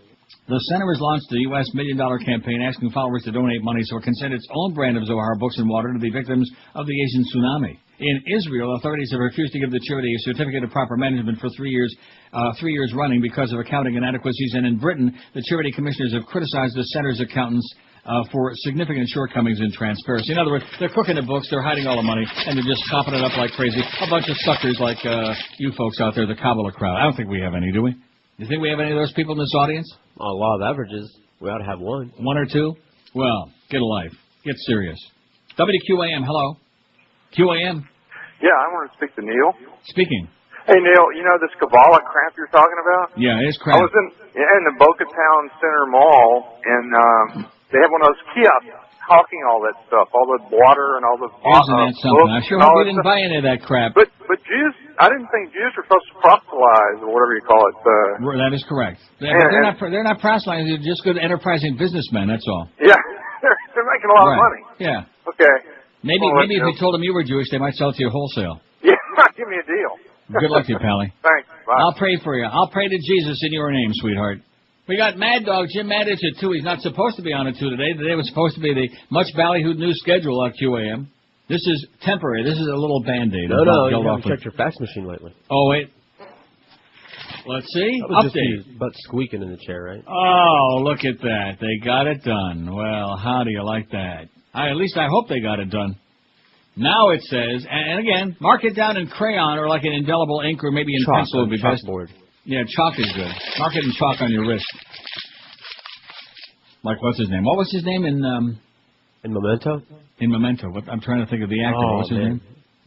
The center has launched the U.S. $1 million campaign asking followers to donate money so it can send its own brand of Zohar books and water to the victims of the Asian tsunami. In Israel, authorities have refused to give the charity a certificate of proper management for 3 years running because of accounting inadequacies, and in Britain, the charity commissioners have criticized the center's accountants for significant shortcomings in transparency. In other words, they're cooking the books, they're hiding all the money, and they're just copping it up like crazy. A bunch of suckers like you folks out there, the Kabbalah crowd. I don't think we have any, do we? You think we have any of those people in this audience? A law of averages. We ought to have one. One or two? Well, get a life. Get serious. WQAM, hello. QAM? Yeah, I want to speak to Neil. Speaking. Hey, Neil, you know this Kabbalah crap you're talking about? Yeah, it is crap. I was in the Boca Town Center Mall, and they have one of those kiosks hawking all that stuff, all the water and all the Isn't that something? I sure hope we didn't buy any of that crap. But Jews, I didn't think Jews were supposed to proselytize or whatever you call it. That is correct. They're not proselytizing. They're just good enterprising businessmen. That's all. Yeah, they're making a lot of money. Yeah. Okay. Maybe if you told them you were Jewish, they might sell it to you wholesale. Yeah, give me a deal. Good luck to you, Pally. Thanks. Bye. I'll pray for you. I'll pray to Jesus in your name, sweetheart. We got Mad Dog Jim Mandich at 2. He's not supposed to be on at 2 today. Today was supposed to be the much ballyhooed new schedule at QAM. This is temporary. This is a little Band-Aid. No, you haven't checked your fax machine lately. Oh, wait. Let's see. Update. But squeaking in the chair, right? Oh, look at that. They got it done. Well, how do you like that? At least I hope they got it done. Now it says, and again, mark it down in crayon or like an indelible ink or maybe in pencil would be best. Chalkboard. Yeah, chalk is good. Mark it in chalk on your wrist. Like, what's his name? What was his name in Memento? In Memento. I'm trying to think of the actor. What's his name?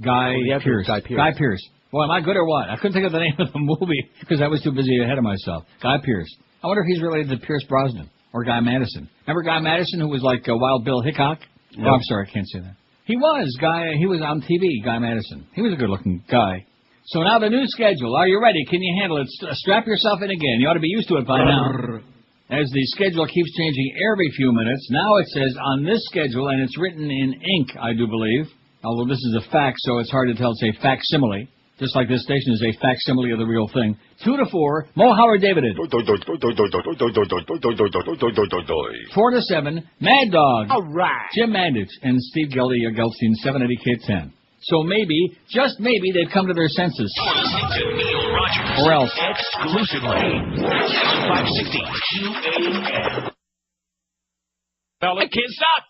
Guy Pearce. Guy Pearce. Well, am I good or what? I couldn't think of the name of the movie because I was too busy ahead of myself. Guy Pearce. I wonder if he's related to Pierce Brosnan or Guy Madison. Remember Guy Madison who was like Wild Bill Hickok? No. Oh, I'm sorry, I can't say that. He was on TV, Guy Madison. He was a good-looking guy. So now the new schedule. Are you ready? Can you handle it? Strap yourself in again. You ought to be used to it by now. As the schedule keeps changing every few minutes, now it says on this schedule, and it's written in ink, I do believe, although this is a fax, so it's hard to tell. It's a facsimile, just like this station is a facsimile of the real thing. 2 to 4, Mo Howard Davided. 4 to 7, Mad Dog. All right. Jim Mandich and Steve Geldstein, 780 K10. So maybe, just maybe, they've come to their senses. Or else. Exclusively. 560 QAM. I can't stop.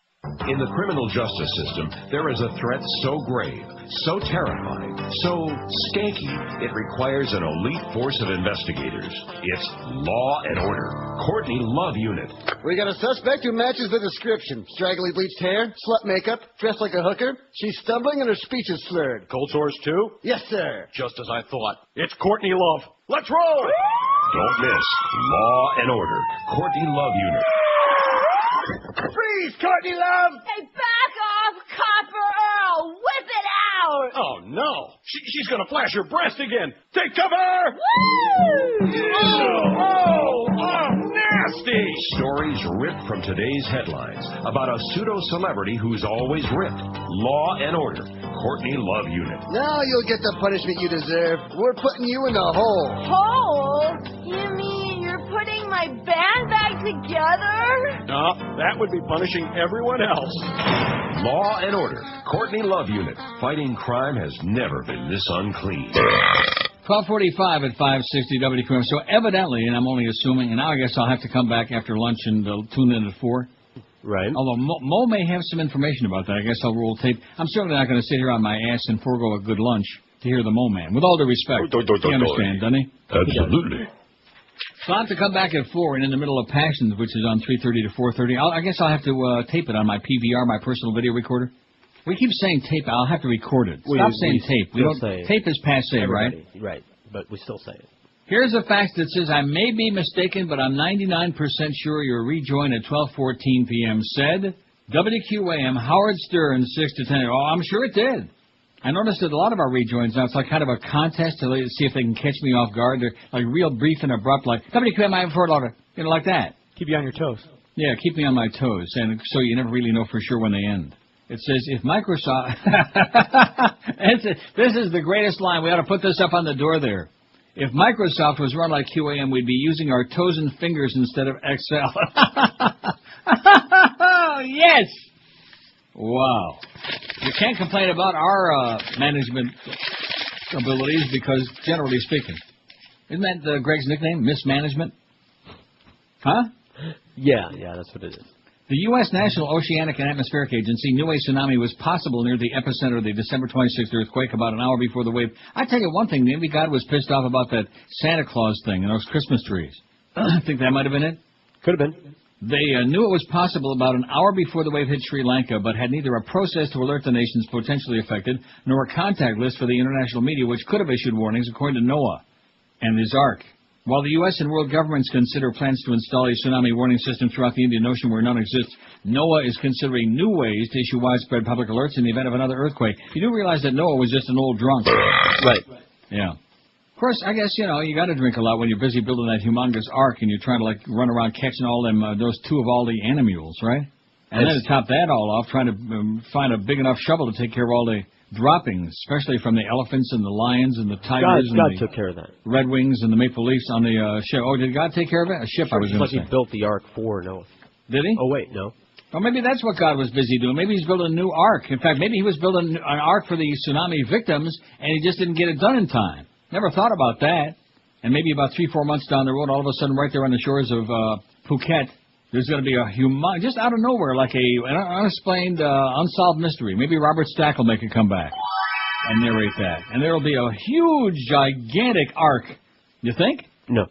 In the criminal justice system, there is a threat so grave, so terrifying, so skanky, it requires an elite force of investigators. It's Law and Order. Courtney Love Unit. We got a suspect who matches the description. Straggly bleached hair, slut makeup, dressed like a hooker. She's stumbling and her speech is slurred. Cold sores, too? Yes, sir. Just as I thought. It's Courtney Love. Let's roll! Don't miss Law and Order. Courtney Love Unit. Freeze, Courtney Love! Hey, back off, Copper Earl! Whip it out! Oh, no. She's going to flash her breast again. Take cover! Woo! Oh, nasty! Stories ripped from today's headlines about a pseudo-celebrity who's always ripped. Law and Order. Courtney Love Unit. Now you'll get the punishment you deserve. We're putting you in the hole. Hole? You mean you're putting my band back together? No, that would be punishing everyone else. Law and Order. Courtney Love Unit. Fighting crime has never been this unclean. 12:45 at 560 WQAM. So evidently, and I'm only assuming, and now I guess I'll have to come back after lunch and tune in at 4. Right. Although Mo may have some information about that. I guess I'll roll tape. I'm certainly not going to sit here on my ass and forego a good lunch to hear the Mo Man. With all due respect. He understands, doesn't he? Absolutely. So I'll have to come back at 4 and in the middle of Passions, which is on 3:30 to 4:30. I guess I'll have to tape it on my PVR, my personal video recorder. We keep saying tape. I'll have to record it. Stop saying tape. We don't. Tape is passé, right? Right, but we still say it. Here's a fact that says, I may be mistaken, but I'm 99% sure your rejoin at 12:14 p.m. said, WQAM, Howard Stern, 6 to 10. Oh, I'm sure it did. I noticed that a lot of our rejoins now, it's like kind of a contest to see if they can catch me off guard. They're like real brief and abrupt, like, WQAM, I'm Fort Lauderdale. You know, like that. Keep you on your toes. Yeah, keep me on my toes, and so you never really know for sure when they end. It says, if Microsoft... This is the greatest line. We ought to put this up on the door there. If Microsoft was run like QAM, we'd be using our toes and fingers instead of Excel. Yes! Wow. You can't complain about our management abilities because, generally speaking, isn't that Greg's nickname, Mismanagement? Huh? Yeah, that's what it is. The U.S. National Oceanic and Atmospheric Agency knew a tsunami was possible near the epicenter of the December 26th earthquake about an hour before the wave. I tell you one thing, maybe God was pissed off about that Santa Claus thing and those Christmas trees. I think that might have been it. Could have been. They knew it was possible about an hour before the wave hit Sri Lanka, but had neither a process to alert the nations potentially affected, nor a contact list for the international media, which could have issued warnings, according to NOAA and his ARC. While the U.S. and world governments consider plans to install a tsunami warning system throughout the Indian Ocean where none exists, NOAA is considering new ways to issue widespread public alerts in the event of another earthquake. You do realize that NOAA was just an old drunk. Right. Yeah. Of course, I guess, you got to drink a lot when you're busy building that humongous ark and you're trying to, run around catching all them, those two of all the animals, right? And then to top that all off, trying to find a big enough shovel to take care of all the droppings, especially from the elephants and the lions and the tigers. God and took care of that. Red Wings and the Maple Leafs on the ship. Oh, did God take care of it? A ship, I was going to say. He built the ark for Noah. Did he? Oh, wait, no. Or maybe that's what God was busy doing. Maybe he's building a new ark. In fact, maybe he was building an ark for the tsunami victims, and he just didn't get it done in time. Never thought about that. And maybe about 3-4 months down the road, all of a sudden, right there on the shores of Phuket, there's going to be a just out of nowhere, like an unexplained, unsolved mystery. Maybe Robert Stack will make a comeback and narrate that. And there will be a huge, gigantic ark. You think? No.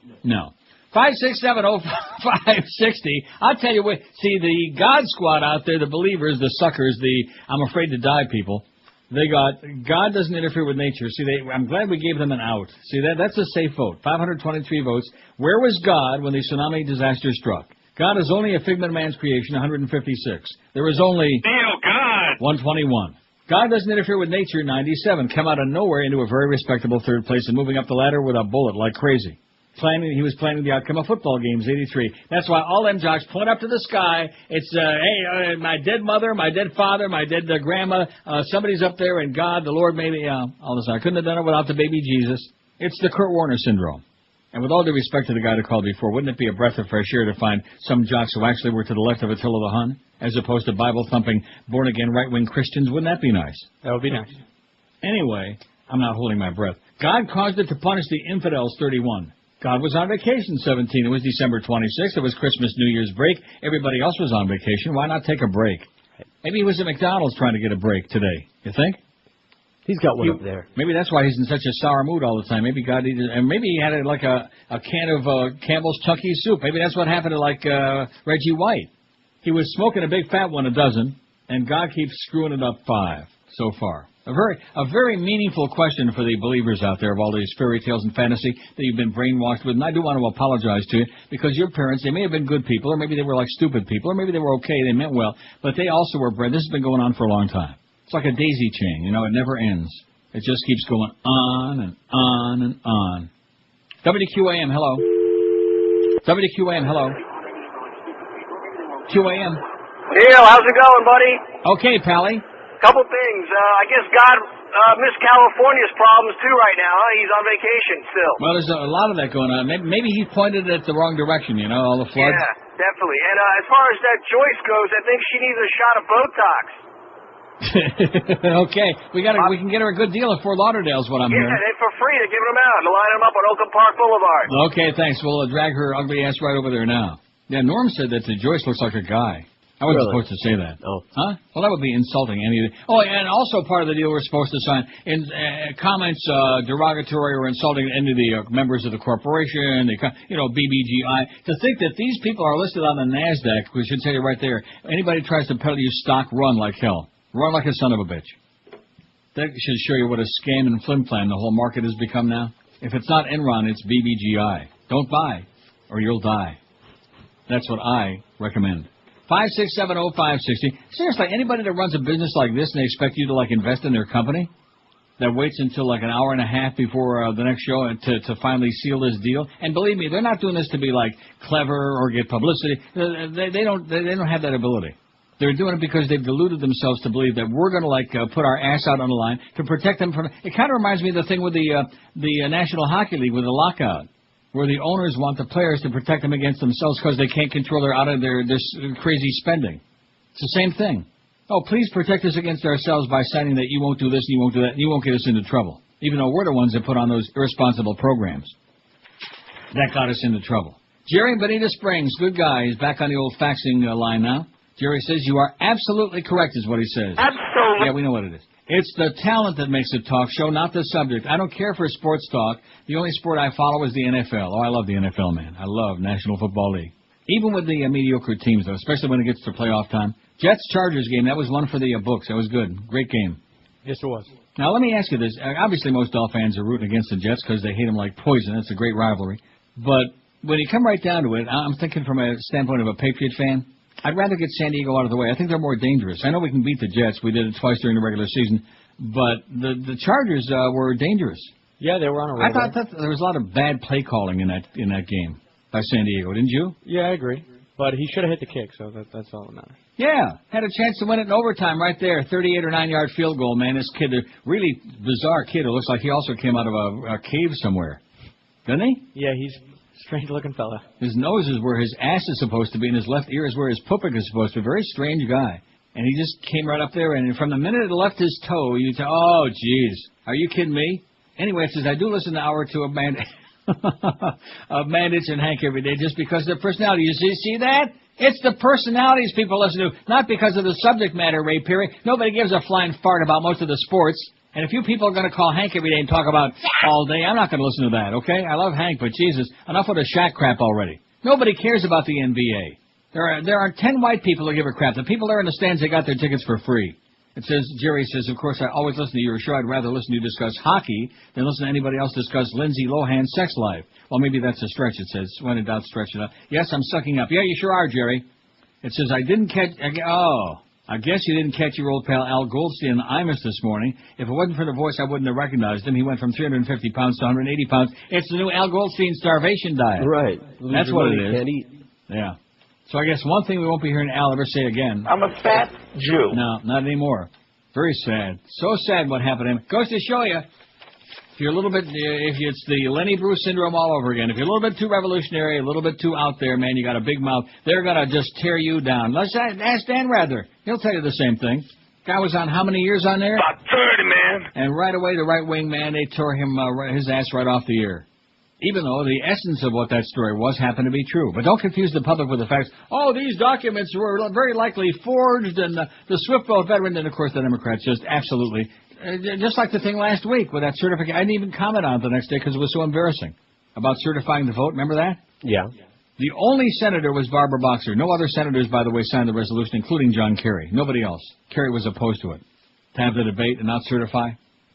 5670560. I'll tell you what. See, the God Squad out there, the believers, the suckers, the I'm afraid to die people. They got God doesn't interfere with nature. See, I'm glad we gave them an out. See, that's a safe vote. 523 votes. Where was God when the tsunami disaster struck? God is only a figment of man's creation, 156. There was only God 121. God doesn't interfere with nature, 97. Come out of nowhere into a very respectable third place and moving up the ladder with a bullet like crazy. He was planning the outcome of football games, 83. That's why all them jocks point up to the sky. It's, hey, my dead mother, my dead father, my dead grandma, somebody's up there, and God, the Lord, maybe, all this. I couldn't have done it without the baby Jesus. It's the Kurt Warner syndrome. And with all due respect to the guy who called before, wouldn't it be a breath of fresh air to find some jocks who actually were to the left of Attila the Hun, as opposed to Bible-thumping, born-again, right-wing Christians? Wouldn't that be nice? That would be nice. Anyway, I'm not holding my breath. God caused it to punish the infidels, 31. God was on vacation 17. It was December 26th. It was Christmas, New Year's break. Everybody else was on vacation. Why not take a break? Maybe he was at McDonald's trying to get a break today. You think? He's got one up there. Maybe that's why he's in such a sour mood all the time. Maybe God needed, and maybe he had a can of Campbell's Chunky soup. Maybe that's what happened to Reggie White. He was smoking a big fat one a dozen, and God keeps screwing it up 5 so far. A very meaningful question for the believers out there of all these fairy tales and fantasy that you've been brainwashed with. And I do want to apologize to you because your parents, they may have been good people, or maybe they were like stupid people, or maybe they were okay, they meant well, but they also were bred. This has been going on for a long time. It's like a daisy chain, it never ends. It just keeps going on and on and on. WQAM, hello. WQAM, hello. QAM. Neil, how's it going, buddy? Okay, Pally. Couple things. I guess God missed California's problems too right now, huh? He's on vacation still. Well, there's a lot of that going on. Maybe he pointed it the wrong direction, all the floods. Yeah, definitely. And as far as that Joyce goes, I think she needs a shot of Botox. Okay, we can get her a good deal at Fort Lauderdale is what I'm hearing. Yeah, they're for free. They're giving them out. They're lining them up on Oakland Park Boulevard. Okay, thanks. We'll drag her ugly ass right over there now. Yeah, Norm said that Joyce looks like a guy. I wasn't supposed to say that. Oh. Huh? Well, that would be insulting. Oh, and also part of the deal we're supposed to sign in comments derogatory or insulting any of the members of the corporation, BBGI. To think that these people are listed on the NASDAQ, we should tell you right there, anybody tries to peddle you stock, run like hell. Run like a son of a bitch. That should show you what a scam and flim-flam the whole market has become now. If it's not Enron, it's BBGI. Don't buy, or you'll die. That's what I recommend. 5670560. Seriously, anybody that runs a business like this and they expect you to invest in their company, that waits until an hour and a half before the next show to finally seal this deal. And believe me, they're not doing this to be clever or get publicity. They don't have that ability. They're doing it because they've deluded themselves to believe that we're going to put our ass out on the line to protect them from. It kind of reminds me of the thing with the National Hockey League with the lockout, where the owners want the players to protect them against themselves because they can't control their crazy spending. It's the same thing. Oh, please protect us against ourselves by signing that you won't do this and you won't do that and you won't get us into trouble, even though we're the ones that put on those irresponsible programs. That got us into trouble. Jerry in Bonita Springs, good guy. He's back on the old faxing line now. Jerry says, you are absolutely correct, is what he says. Absolutely. Yeah, we know what it is. It's the talent that makes a talk show, not the subject. I don't care for sports talk. The only sport I follow is the NFL. Oh, I love the NFL, man. I love National Football League. Even with the mediocre teams, though, especially when it gets to playoff time. Jets-Chargers game, that was one for the books. That was good. Great game. Yes, it was. Now, let me ask you this. Obviously, most Dolphin fans are rooting against the Jets because they hate them like poison. It's a great rivalry. But when you come right down to it, I'm thinking from a standpoint of a Patriot fan, I'd rather get San Diego out of the way. I think they're more dangerous. I know we can beat the Jets. We did it twice during the regular season. But the Chargers were dangerous. Yeah, they were on a roll. I thought that there was a lot of bad play calling in that game by San Diego, didn't you? Yeah, I agree. But he should have hit the kick, so that's all that matters. Yeah, had a chance to win it in overtime right there. 38 or 9-yard field goal, man. This kid, a really bizarre kid. It looks like he also came out of a cave somewhere. Doesn't he? Yeah, he's a strange-looking fella. His nose is where his ass is supposed to be, and his left ear is where his pupik is supposed to be. Very strange guy. And he just came right up there, and from the minute it left his toe, you say, oh, jeez, are you kidding me? Anyway, it says, I do listen to hour or two of Mandich and Hank every day just because of their personality. You see that? It's the personalities people listen to, not because of the subject matter, Ray Perry. Nobody gives a flying fart about most of the sports. And if you people are going to call Hank every day and talk about all day, I'm not going to listen to that, okay? I love Hank, but Jesus, enough with the Shaq crap already. Nobody cares about the NBA. There are 10 white people who give a crap. The people there in the stands, they got their tickets for free. It says, Jerry says, of course, I always listen to your show. I'd rather listen to you discuss hockey than listen to anybody else discuss Lindsay Lohan's sex life. Well, maybe that's a stretch, it says. When in doubt, stretch it up. Yes, I'm sucking up. Yeah, you sure are, Jerry. It says, I guess you didn't catch your old pal Al Goldstein in the Imus this morning. If it wasn't for the voice, I wouldn't have recognized him. He went from 350 pounds to 180 pounds. It's the new Al Goldstein starvation diet. Right. That's what it is. Can't eat. Yeah. So I guess one thing we won't be hearing Al ever say again. I'm a fat Jew. No, not anymore. Very sad. So sad what happened to him. Goes to show you, if you're a little bit, if it's the Lenny Bruce syndrome all over again. If you're a little bit too revolutionary, a little bit too out there, man, you got a big mouth, they're going to just tear you down. Let's ask Dan Rather. He'll tell you the same thing. Guy was on how many years on there? About 30, man. And right away, the right wing man, they tore him his ass right off the air. Even though the essence of what that story was happened to be true. But don't confuse the public with the facts. Oh, these documents were very likely forged, and the Swift Boat veteran, and of course the Democrats just absolutely, just like the thing last week with that certificate. I didn't even comment on it the next day because it was so embarrassing. About certifying the vote, remember that? Yeah. The only senator was Barbara Boxer. No other senators, by the way, signed the resolution, including John Kerry. Nobody else. Kerry was opposed to it. To have the debate and not certify.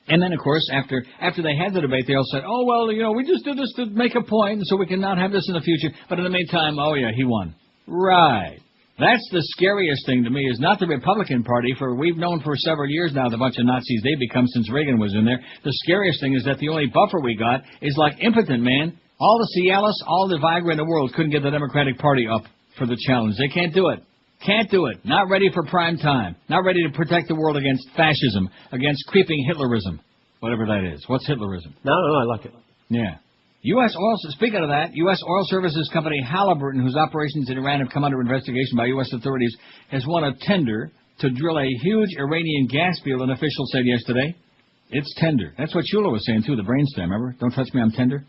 And then, of course, after they had the debate, they all said, oh, well, we just did this to make a point so we can not have this in the future. But in the meantime, oh, yeah, he won. Right. That's the scariest thing to me, is not the Republican Party, for we've known for several years now the bunch of Nazis they've become since Reagan was in there. The scariest thing is that the only buffer we got is like impotent, man. All the Cialis, all the Viagra in the world couldn't get the Democratic Party up for the challenge. They can't do it. Can't do it. Not ready for prime time. Not ready to protect the world against fascism, against creeping Hitlerism, whatever that is. What's Hitlerism? No, I like it. Yeah. Speaking of that, U.S. oil services company Halliburton, whose operations in Iran have come under investigation by U.S. authorities, has won a tender to drill a huge Iranian gas field, an official said yesterday. It's tender. That's what Shula was saying, too, the brainstem, remember? Don't touch me, I'm tender.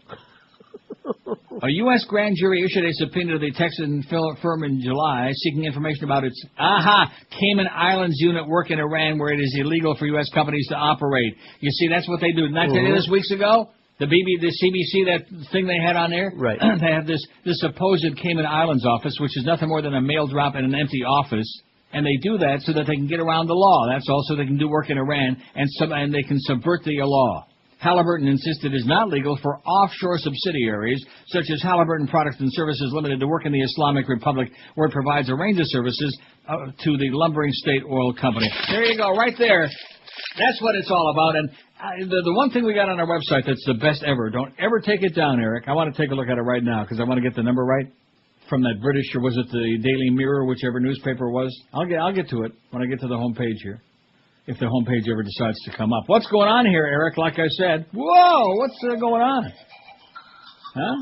A U.S. grand jury issued a subpoena to the Texan firm in July seeking information about its Cayman Islands unit work in Iran, where it is illegal for U.S. companies to operate. You see, that's what they do. Didn't I tell you this weeks ago? The CBC, that thing they had on there? Right. They have this supposed Cayman Islands office, which is nothing more than a mail drop in an empty office. And they do that so that they can get around the law. That's also they can do work in Iran, and they can subvert the law. Halliburton insisted it is not legal for offshore subsidiaries, such as Halliburton Products and Services Limited, to work in the Islamic Republic, where it provides a range of services to the lumbering state oil company. There you go, right there. That's what it's all about. And the one thing we got on our website that's the best ever, don't ever take it down, Eric. I want to take a look at it right now, because I want to get the number right from that British, or was it the Daily Mirror, whichever newspaper it was. I'll get to it when I get to the home page here. If the homepage ever decides to come up. What's going on here, Eric? Like I said. Whoa! What's going on? Huh?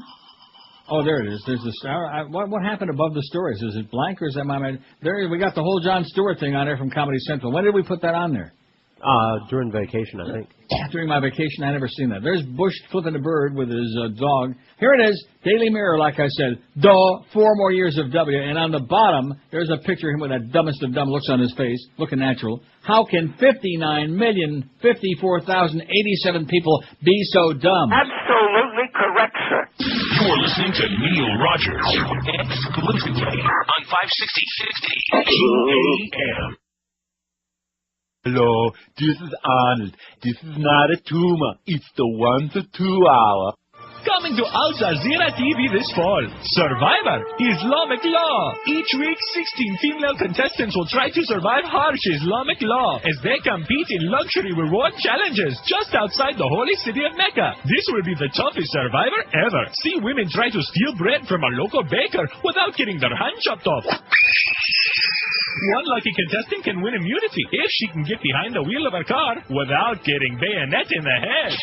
Oh, there it is. There's the star. What happened above the stories? Is it blank or is that my... There, we got the whole Jon Stewart thing on there from Comedy Central. When did we put that on there? During vacation, I think. During my vacation, I never seen that. There's Bush flipping a bird with his dog. Here it is, Daily Mirror, like I said. 4 more years of W. And on the bottom, there's a picture of him with that dumbest of dumb looks on his face, looking natural. How can 59,054,087 people be so dumb? Absolutely correct, sir. You're listening to Neil Rogers exclusively on 560 WQAM. Hello, this is Arnold. This is not a tumor. It's the 1 to 2 hour. Coming to Al Jazeera TV this fall, Survivor, Islamic Law. Each week, 16 female contestants will try to survive harsh Islamic law as they compete in luxury reward challenges just outside the holy city of Mecca. This will be the toughest Survivor ever. See women try to steal bread from a local baker without getting their hand chopped off. One lucky contestant can win immunity if she can get behind the wheel of her car without getting bayonet in the head.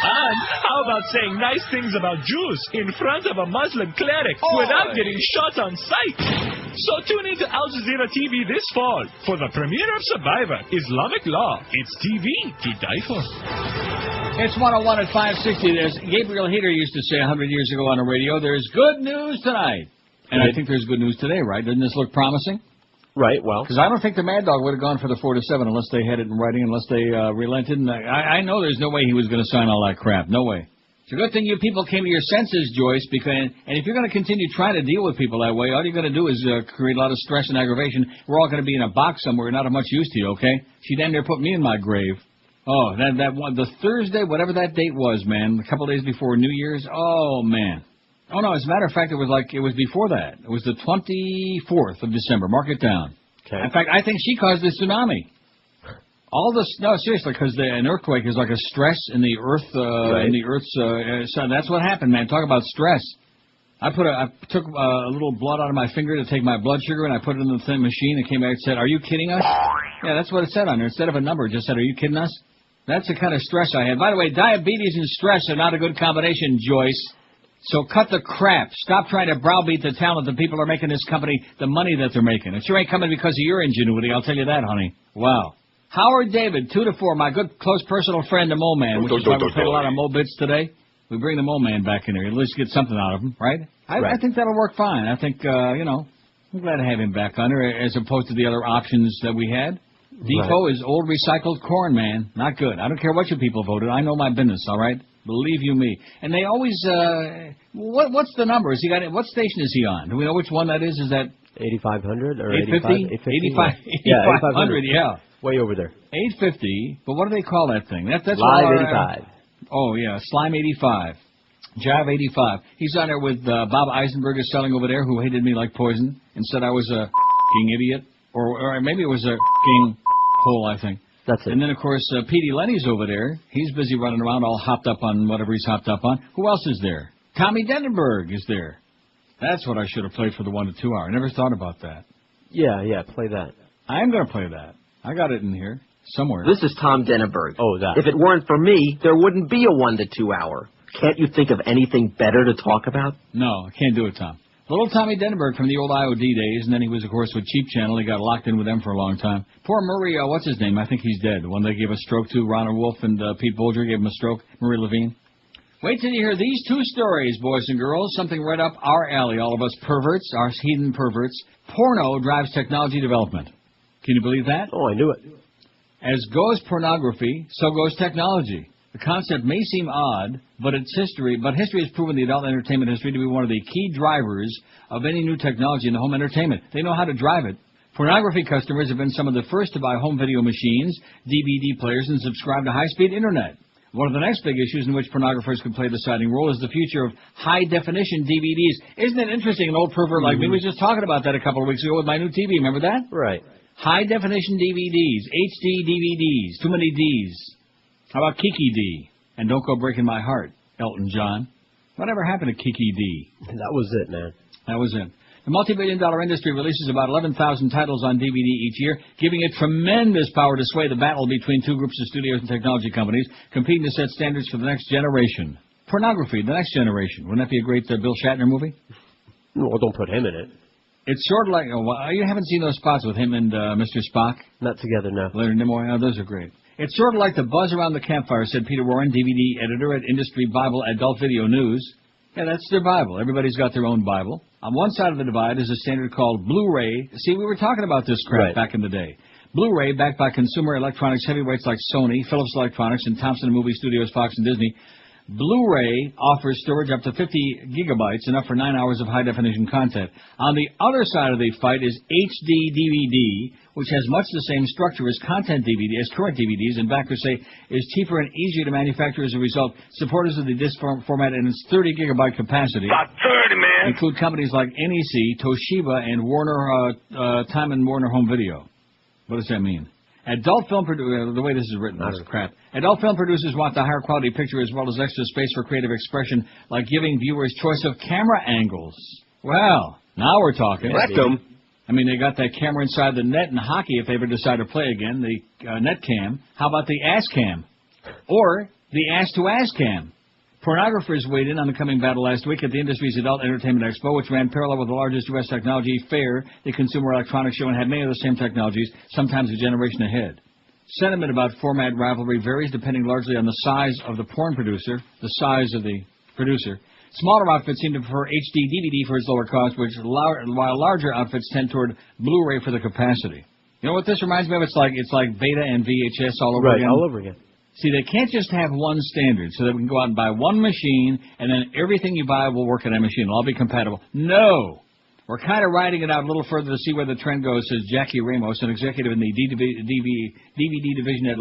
And how about saying nice things about Jews in front of a Muslim cleric without getting shot on sight? So tune in to Al Jazeera TV this fall for the premiere of Survivor, Islamic Law. It's TV to die for. It's 101 at 560. As Gabriel Heater used to say 100 years ago on the radio, there's good news tonight. And I think there's good news today, right? Doesn't this look promising? Right, well. Because I don't think the Mad Dog would have gone for the 4 to 7 unless they had it in writing, unless they relented. And I know there's no way he was going to sign all that crap. No way. It's a good thing you people came to your senses, Joyce, and if you're going to continue trying to deal with people that way, all you're going to do is create a lot of stress and aggravation. We're all going to be in a box somewhere, not of much use to you, okay? She damn near put me in my grave. Oh, that one, the Thursday, whatever that date was, man, a couple days before New Year's. Oh, man. Oh, no, as a matter of fact, it was before that. It was the 24th of December. Mark it down. Okay. In fact, I think she caused the tsunami. No, seriously, because an earthquake is like a stress in the earth, in the Earth's, so that's what happened, man. Talk about stress. I took a little blood out of my finger to take my blood sugar, and I put it in the thing machine. It came back and said, "Are you kidding us?" Yeah, that's what it said on there. Instead of a number, it just said, "Are you kidding us?" That's the kind of stress I had. By the way, diabetes and stress are not a good combination, Joyce. So cut the crap. Stop trying to browbeat the talent. The people are making this company the money that they're making. It sure ain't coming because of your ingenuity, I'll tell you that, honey. Wow. Howard David, 2 to 4, my good close personal friend, the Mo Man, which is why we played a lot of Mo bits today. We bring the Mo Man back in there. At least get something out of him, right? I think that'll work fine. I think, I'm glad to have him back on there as opposed to the other options that we had. Defoe is old recycled corn, man. Not good. I don't care what you people voted. I know my business, all right? Believe you me. And they always, what's the number? What station is he on? Do we know which one that is? Is that 8,500 or 850? 8,500, yeah. Way over there. 850, but what do they call that thing? That's Live 85. Oh, yeah, Slime 85. Jive 85. He's on there with Bob Eisenberg is selling over there, who hated me like poison and said I was a f***ing idiot. Or maybe it was a f***ing hole, I think. That's it. And then, of course, Petey Lenny's over there. He's busy running around all hopped up on whatever he's hopped up on. Who else is there? Tommy Dendenberg is there. That's what I should have played for the 1 to 2 hour. I never thought about that. Yeah, play that. I am going to play that. I got it in here somewhere. This is Tom Dendenberg. Oh, that. If it weren't for me, there wouldn't be a 1 to 2 hour. Can't you think of anything better to talk about? No, I can't do it, Tom. Little Tommy Dendenberg from the old IOD days, and then he was, of course, with Cheap Channel. He got locked in with them for a long time. Poor Murray, what's his name? I think he's dead. The one they gave a stroke to, Ronald Wolf and Pete Bolger gave him a stroke, Murray Levine. Wait till you hear these 2 stories, boys and girls. Something right up our alley, all of us perverts, our heathen perverts. Porno drives technology development. Can you believe that? Oh, I knew it. As goes pornography, so goes technology. The concept may seem odd, but history has proven the adult entertainment industry to be one of the key drivers of any new technology in the home entertainment. They know how to drive it. Pornography customers have been some of the first to buy home video machines, DVD players, and subscribe to high-speed internet. One of the next big issues in which pornographers could play a deciding role is the future of high-definition DVDs. Isn't it interesting? An old pervert like me was just talking about that a couple of weeks ago with my new TV. Remember that? Right. High-definition DVDs, HD DVDs, too many Ds. How about Kiki D? And Don't Go Breaking My Heart, Elton John. Whatever happened to Kiki D? That was it, man. That was it. The multi-billion-dollar industry releases about 11,000 titles on DVD each year, giving it tremendous power to sway the battle between 2 groups of studios and technology companies competing to set standards for the next generation. Pornography, the next generation. Wouldn't that be a great Bill Shatner movie? Well, don't put him in it. It's sort of like, you haven't seen those spots with him and Mr. Spock? Not together, no. Leonard Nimoy? Oh, those are great. It's sort of like the buzz around the campfire, said Peter Warren, DVD editor at Industry Bible Adult Video News. Yeah, that's their Bible. Everybody's got their own Bible. On one side of the divide is a standard called Blu-ray. See, we were talking about this crap back in the day. Blu-ray, backed by consumer electronics heavyweights like Sony, Philips Electronics, and Thompson Movie Studios, Fox, and Disney. Blu-ray offers storage up to 50 gigabytes, enough for 9 hours of high-definition content. On the other side of the fight is HD DVD, which has much the same structure as current DVDs, and backers say is cheaper and easier to manufacture as a result. Supporters of the disc format and its 30 gigabyte capacity include companies like NEC, Toshiba, and Time and Warner Home Video. What does that mean? Adult film the way this is written, that's crap. Adult film producers want the higher quality picture as well as extra space for creative expression, like giving viewers choice of camera angles. Well, now we're talking. I mean, they got that camera inside the net in hockey if they ever decide to play again, the net cam. How about the ass cam? Or the ass-to-ass cam? Pornographers weighed in on the coming battle last week at the industry's Adult Entertainment Expo, which ran parallel with the largest U.S. technology fair, the Consumer Electronics Show, and had many of the same technologies, sometimes a generation ahead. Sentiment about format rivalry varies depending largely on the size of the porn producer, the size of the producer. Smaller outfits seem to prefer HD DVD for its lower cost, while larger outfits tend toward Blu-ray for the capacity. You know what this reminds me of? It's like Beta and VHS all over again. Right, all over again. See, they can't just have one standard so that we can go out and buy one machine and then everything you buy will work on that machine. It'll all be compatible. No! We're kind of riding it out a little further to see where the trend goes, says Jackie Ramos, an executive in the DVD division at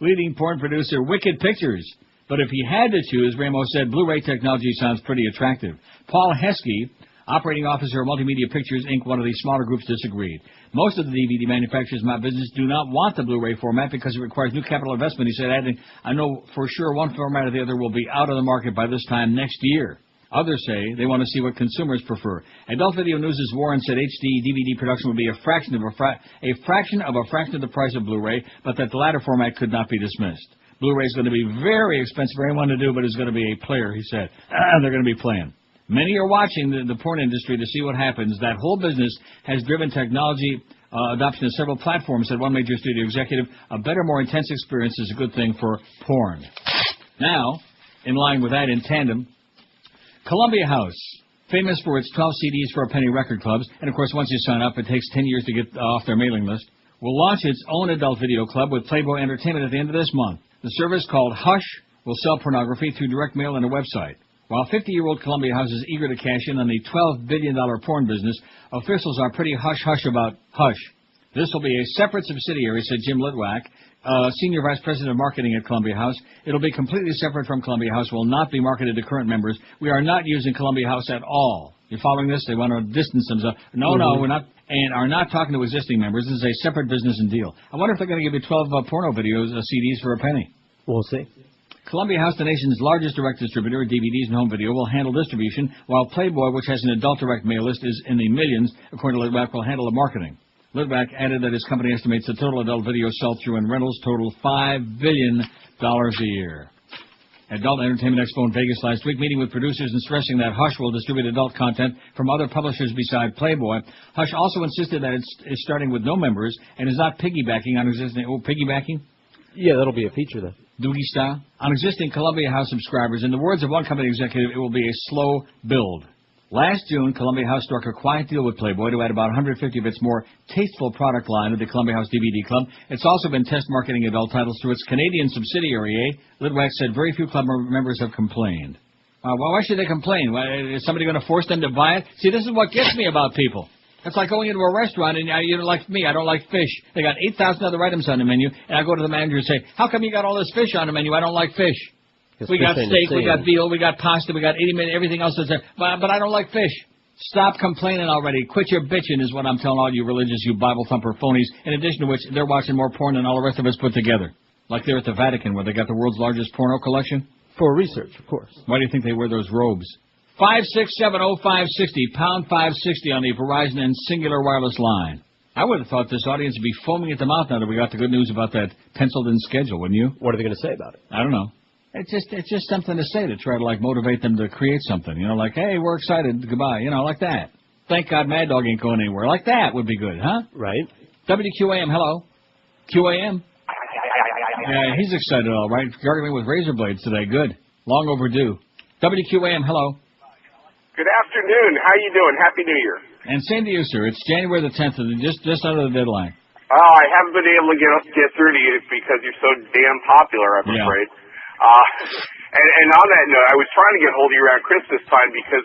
leading porn producer Wicked Pictures. But if he had to choose, Ramos said, Blu-ray technology sounds pretty attractive. Paul Heskey, operating officer of Multimedia Pictures, Inc., one of the smaller groups, disagreed. Most of the DVD manufacturers in my business do not want the Blu-ray format because it requires new capital investment, he said, adding, I know for sure one format or the other will be out of the market by this time next year. Others say they want to see what consumers prefer. Adult Video News' Warren said HD DVD production would be a fraction of the price of Blu-ray, but that the latter format could not be dismissed. Blu-ray is going to be very expensive for anyone to do, but it's going to be a player, he said. They're going to be playing. Many are watching the porn industry to see what happens. That whole business has driven technology adoption of several platforms, said one major studio executive. A better, more intense experience is a good thing for porn. Now, in line with that, in tandem, Columbia House, famous for its 12 CDs for a penny record clubs, and of course once you sign up it takes 10 years to get off their mailing list, will launch its own adult video club with Playboy Entertainment at the end of this month. The service, called Hush, will sell pornography through direct mail and a website. While 50-year-old Columbia House is eager to cash in on the $12 billion porn business, officials are pretty hush-hush about Hush. This will be a separate subsidiary, said Jim Mandich, Senior Vice President of Marketing at Columbia House. It'll be completely separate from Columbia House, will not be marketed to current members. We are not using Columbia House at all. You're following this? They want to distance themselves. No, we're not, and are not talking to existing members. This is a separate business and deal. I wonder if they're going to give you 12 porno videos, CDs for a penny. We'll see. Columbia House, the nation's largest direct distributor of DVDs and home video, will handle distribution, while Playboy, which has an adult direct mail list, is in the millions, according to Lidback, will handle the marketing. Lidback added that his company estimates the total adult video sell-through and rentals total $5 billion a year. Adult Entertainment Expo in Vegas last week, meeting with producers and stressing that Hush will distribute adult content from other publishers beside Playboy. Hush also insisted that it's starting with no members and is not piggybacking on existing... Oh, piggybacking? Yeah, that'll be a feature then. Doogie style? On existing Columbia House subscribers. In the words of one company executive, it will be a slow build. Last June, Columbia House struck a quiet deal with Playboy to add about 150 of its more tasteful product line to the Columbia House DVD Club. It's also been test marketing adult titles through its Canadian subsidiary, Lidwack said very few club members have complained. Why should they complain? Is somebody going to force them to buy it? See, this is what gets me about people. It's like going into a restaurant and you don't like me. I don't like fish. They got 8,000 other items on the menu, and I go to the manager and say, how come you got all this fish on the menu? I don't like fish. We got steak, we got veal, we got pasta, we got 80 minutes, everything else is there. But I don't like fish. Stop complaining already. Quit your bitching is what I'm telling all you religious, you Bible thumper phonies. In addition to which, they're watching more porn than all the rest of us put together. Like they're at the Vatican where they got the world's largest porno collection. For research, of course. Why do you think they wear those robes? 5670560, pound 560 on the Verizon and Singular Wireless line. I would have thought this audience would be foaming at the mouth now that we got the good news about that penciled-in schedule, wouldn't you? What are they going to say about it? I don't know. It's just something to say to try to, like, motivate them to create something. You know, like, hey, we're excited, goodbye. You know, like that. Thank God Mad Dog ain't going anywhere. Like that would be good, huh? Right. WQAM, hello. QAM? Yeah, he's excited, all right. Gargling with razor blades today. Good. Long overdue. WQAM, hello. Good afternoon. How you doing? Happy New Year. And same to you, sir. It's January the 10th, just under the deadline. Oh, I haven't been able to get through to you because you're so damn popular, I'm afraid. And on that note, I was trying to get hold of you around Christmas time because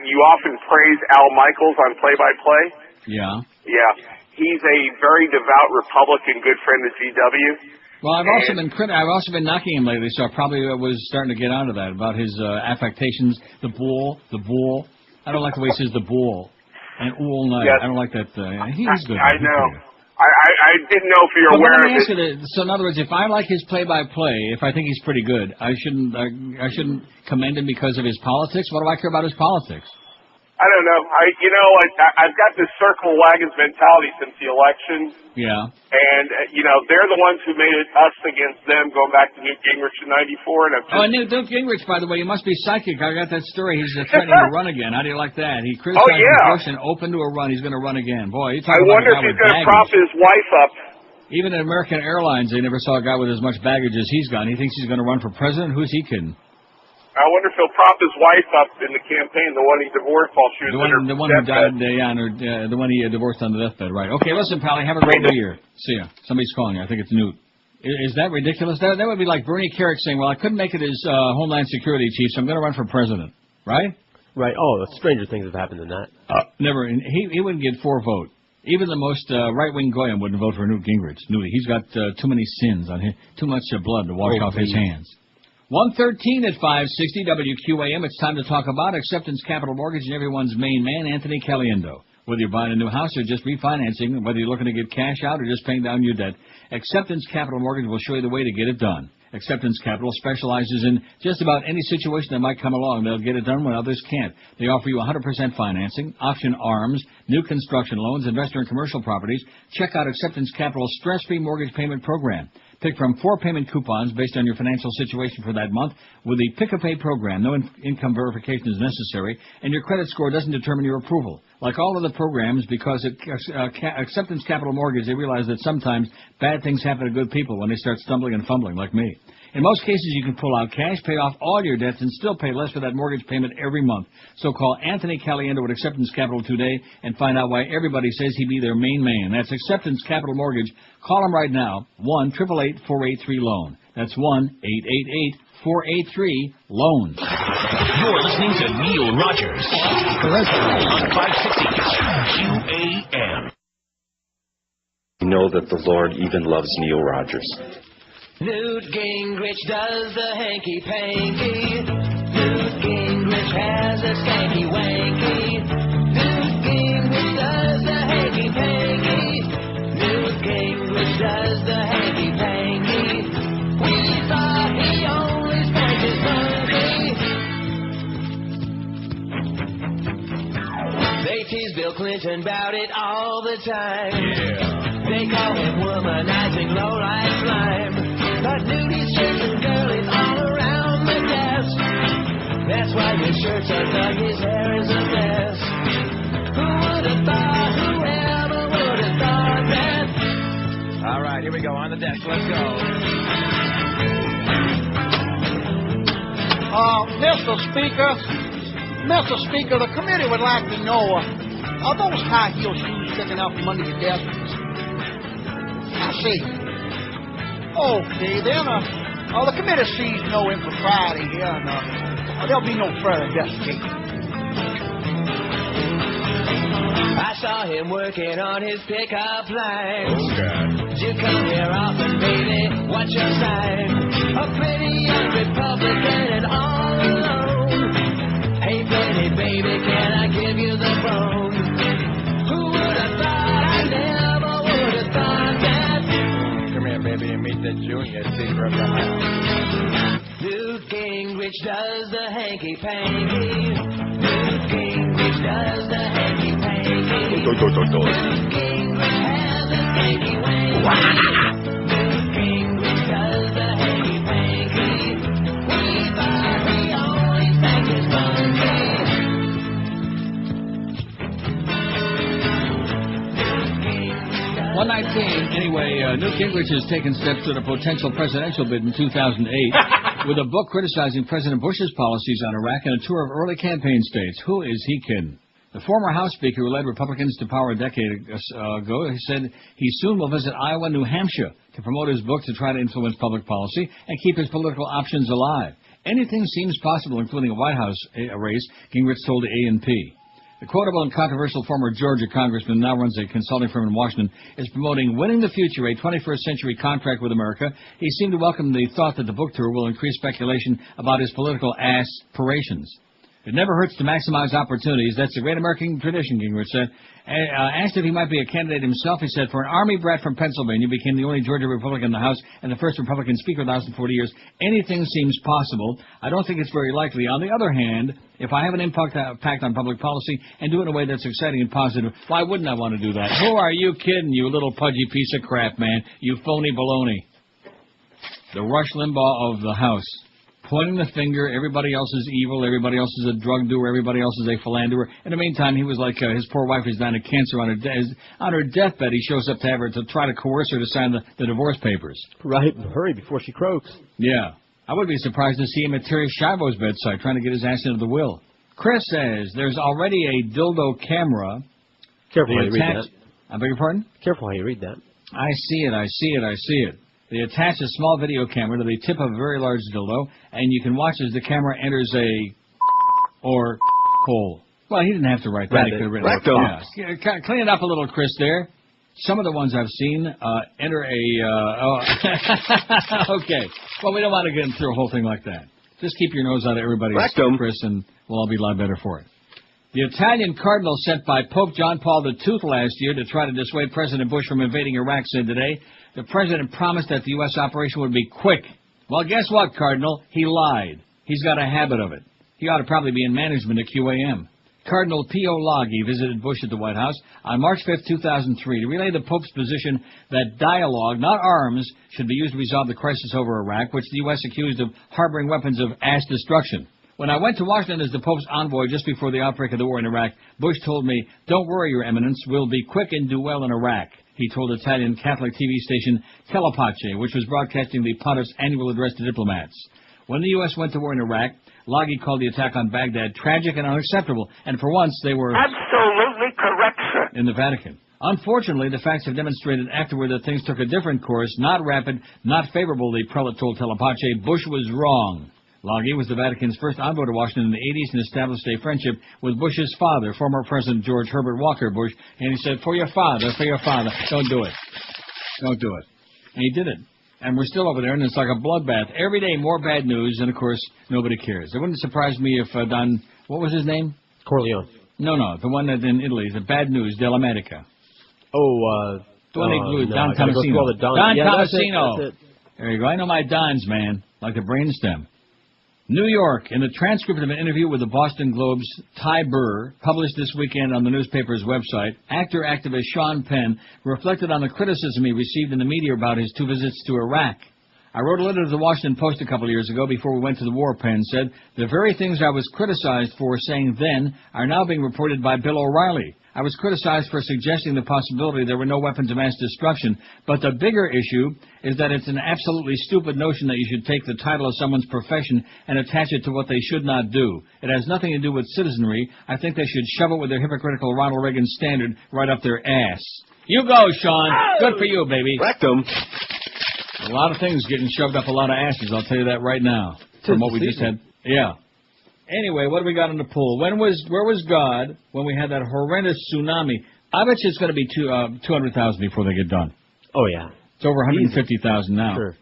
you often praise Al Michaels on Play-by-Play. Yeah. Yeah. He's a very devout Republican, good friend of GW. Well, I've also been knocking him lately, so I probably was starting to get onto that about his affectations. The bull. I don't like the way he says the bull. And all night. Yes. I don't like that. He's good. I know. I didn't know if you're aware of it. So in other words, if I like his play-by-play, if I think he's pretty good, I shouldn't commend him because of his politics. What do I care about his politics? I don't know. I've got this circle wagons mentality since the election. Yeah. And, they're the ones who made it us against them going back to Newt Gingrich in 94. And Newt Gingrich, by the way, you must be psychic. I got that story. He's threatening to run again. How do you like that? He criticized Bush and open to a run. He's going to run again. Boy, I wonder if he's going to prop his wife up. Even at American Airlines, they never saw a guy with as much baggage as he's got. He thinks he's going to run for president? Who's he kidding? I wonder if he'll prop his wife up in the campaign, the one he divorced while she was the one who died, the one he divorced on the deathbed, right? Okay, listen, Pally, have a great New Year. See ya. Somebody's calling you. I think it's Newt. Is that ridiculous? That would be like Bernie Carrick saying, well, I couldn't make it as Homeland Security Chief, so I'm going to run for president. Right? Right. Oh, stranger things have happened than that. Never. He wouldn't get 4 votes. Even the most right-wing Goyim wouldn't vote for Newt Gingrich. He's got too many sins on him, too much blood to wash off his hands. 113 at 560 WQAM. It's time to talk about Acceptance Capital Mortgage and everyone's main man, Anthony Caliendo. Whether you're buying a new house or just refinancing, whether you're looking to get cash out or just paying down your debt, Acceptance Capital Mortgage will show you the way to get it done. Acceptance Capital specializes in just about any situation that might come along. They'll get it done when others can't. They offer you 100% financing, option ARMs, new construction loans, investor and commercial properties. Check out Acceptance Capital's stress-free mortgage payment program. Pick from 4 payment coupons based on your financial situation for that month with the Pick-a-Pay program. No income verification is necessary, and your credit score doesn't determine your approval. Like all other programs, because Acceptance Capital Mortgage, they realize that sometimes bad things happen to good people when they start stumbling and fumbling, like me. In most cases, you can pull out cash, pay off all your debts, and still pay less for that mortgage payment every month. So call Anthony Caliendo at Acceptance Capital today and find out why everybody says he be their main man. That's Acceptance Capital Mortgage. Call them right now, 1-888-483-LOAN. That's 1-888-483-LOAN. You're listening to Neil Rogers on 560 QAM. You know that the Lord even loves Neil Rogers. Newt Gingrich does the hanky-panky. Newt Gingrich has a skanky-wanky. Newt Gingrich does the hanky-panky. Newt Gingrich does the hanky-panky. We thought he only spanked his monkey. They tease Bill Clinton about it all the time. Yeah. They call him womanizing low-life slime. But Nudie's chasing girlies all around the desk. That's why his shirts are dug, his hair is a mess. Who would have thought, whoever would have thought that? All right, here we go, on the desk, let's go. Mr. Speaker, the committee would like to know, are those high heel shoes sticking out from under your desk? I see. Okay, then, the committee sees no impropriety here, and there'll be no further investigation. I saw him working on his pickup line. Oh, God. You come here often, baby, what's your sign? A pretty young Republican and all alone. Hey, pretty baby, can I give you the bone? Who would have thought? I never would have thought that. Baby, and meet the junior secret of the house. Newt Gingrich does the hanky-panky. Newt Gingrich does the hanky-panky. Newt Gingrich has a skanky-wanky. Newt Gingrich does the hanky-panky. We thought he only spanked his monkey. 119. Anyway, Newt Gingrich has taken steps to the potential presidential bid in 2008 with a book criticizing President Bush's policies on Iraq and a tour of early campaign states. Who is he kidding? The former House Speaker who led Republicans to power a decade ago said he soon will visit Iowa and New Hampshire to promote his book to try to influence public policy and keep his political options alive. Anything seems possible, including a White House race, Gingrich told the A&P. The quotable and controversial former Georgia congressman, now runs a consulting firm in Washington, is promoting Winning the Future, a 21st century contract with America. He seemed to welcome the thought that the book tour will increase speculation about his political aspirations. It never hurts to maximize opportunities. That's a great American tradition, Gingrich said. Asked if he might be a candidate himself, he said, for an Army brat from Pennsylvania, became the only Georgia Republican in the House and the first Republican Speaker in the House in 40 years. Anything seems possible. I don't think it's very likely. On the other hand, if I have an impact on public policy and do it in a way that's exciting and positive, why wouldn't I want to do that? Who are you kidding, you little pudgy piece of crap, man? You phony baloney. The Rush Limbaugh of the House. Pointing the finger, everybody else is evil, everybody else is a drug doer, everybody else is a philanderer. In the meantime, he was like, his poor wife is dying of cancer on her deathbed. He shows up to have her to try to coerce her to sign the divorce papers. Right, hurry before she croaks. Yeah. I would be surprised to see him at Terry Schiavo's bedside trying to get his ass into the will. Chris says there's already a dildo camera. Careful how you read that. I beg your pardon? Careful how you read that. I see it. They attach a small video camera to the tip of a very large dildo, and you can watch as the camera enters a hole. Well, he didn't have to write that. He could have written it. Yeah. Clean it up a little, Chris, there. Some of the ones I've seen enter a... Okay. Well, we don't want to get through a whole thing like that. Just keep your nose out of everybody's, Chris, and we'll all be a lot better for it. The Italian cardinal sent by Pope John Paul II last year to try to dissuade President Bush from invading Iraq said today, the president promised that the U.S. operation would be quick. Well, guess what, Cardinal? He lied. He's got a habit of it. He ought to probably be in management at QAM. Cardinal Pio Laghi visited Bush at the White House on March 5, 2003, to relay the Pope's position that dialogue, not arms, should be used to resolve the crisis over Iraq, which the U.S. accused of harboring weapons of ass destruction. When I went to Washington as the Pope's envoy just before the outbreak of the war in Iraq, Bush told me, "Don't worry, Your Eminence, we'll be quick and do well in Iraq," he told Italian Catholic TV station Telepace, which was broadcasting the Pontiff's annual address to diplomats. When the U.S. went to war in Iraq, Laghi called the attack on Baghdad tragic and unacceptable, and for once they were absolutely correct, sir. In the Vatican. Unfortunately, the facts have demonstrated afterward that things took a different course, not rapid, not favorable, the prelate told Telepace. Bush was wrong. Laghi was the Vatican's first envoy to Washington in the 80s and established a friendship with Bush's father, former President George Herbert Walker Bush, and he said, for your father, don't do it. Don't do it. And he did it. And we're still over there, and it's like a bloodbath. Every day, more bad news, and, of course, nobody cares. It wouldn't surprise me if Don... What was his name? Corleone. No, the one that's in Italy. The bad news, Dell'America. Oh, Don Tomasino. Don Tomasino. That's it. There you go. I know my Dons, man. Like the brainstem. New York, in the transcript of an interview with the Boston Globe's Ty Burr, published this weekend on the newspaper's website, actor-activist Sean Penn reflected on the criticism he received in the media about his 2 visits to Iraq. I wrote a letter to the Washington Post a couple of years ago before we went to the war, Penn said. The very things I was criticized for saying then are now being reported by Bill O'Reilly. I was criticized for suggesting the possibility there were no weapons of mass destruction, but the bigger issue is that it's an absolutely stupid notion that you should take the title of someone's profession and attach it to what they should not do. It has nothing to do with citizenry. I think they should shove it with their hypocritical Ronald Reagan standard right up their ass. You go, Sean. Good for you, baby. Rectum. A lot of things getting shoved up a lot of asses, I'll tell you that right now. From what we just had. Yeah. Anyway, what do we got in the pool? Where was God when we had that horrendous tsunami? I bet you it's going to be 200,000 before they get done. Oh, yeah. It's over 150,000 now. Sure.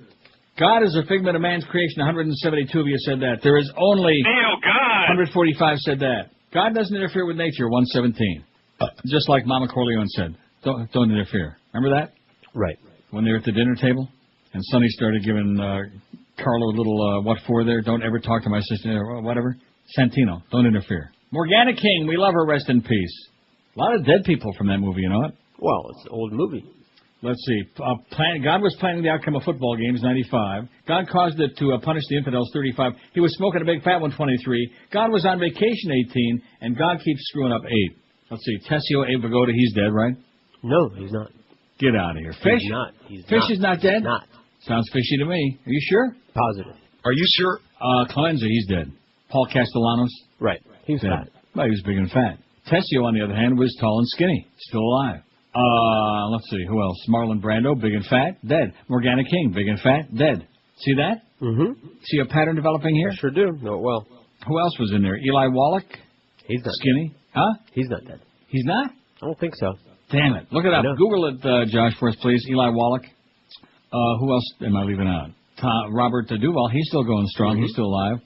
God is a figment of man's creation. 172 of you said that. There is only... Neil, God! 145 said that. God doesn't interfere with nature. 117. Just like Mama Corleone said. Don't interfere. Remember that? Right. When they were at the dinner table, and Sonny started giving Carlo a little what for there. Don't ever talk to my sister or whatever. Santino, don't interfere. Morgana King, we love her, rest in peace. A lot of dead people from that movie, you know what? Well, it's an old movie. Let's see. God was planning the outcome of football games, 95. God caused it to punish the infidels, 35. He was smoking a big fat one, 23. God was on vacation, 18. And God keeps screwing up, 8. Let's see. Tessio A. Pagoda, he's dead, right? No, he's not. Get out of here. Fish? He's not. Fish is not dead? Not. Sounds fishy to me. Are you sure? Positive. Are you sure? Cleanser, he's dead. Paul Castellanos? Right. He was fat. Well, he was big and fat. Tessio, on the other hand, was tall and skinny. Still alive. Let's see. Who else? Marlon Brando, big and fat, dead. Morgana King, big and fat, dead. See that? Mm-hmm. See a pattern developing here? I sure do. Know it well. Who else was in there? Eli Wallach? He's not skinny. Dead. Huh? He's not dead. He's not? I don't think so. Damn it. Look it up. Google it, Josh, for us, please. Eli Wallach. Who else am I leaving out? Robert Duvall, he's still going strong. Mm-hmm. He's still alive.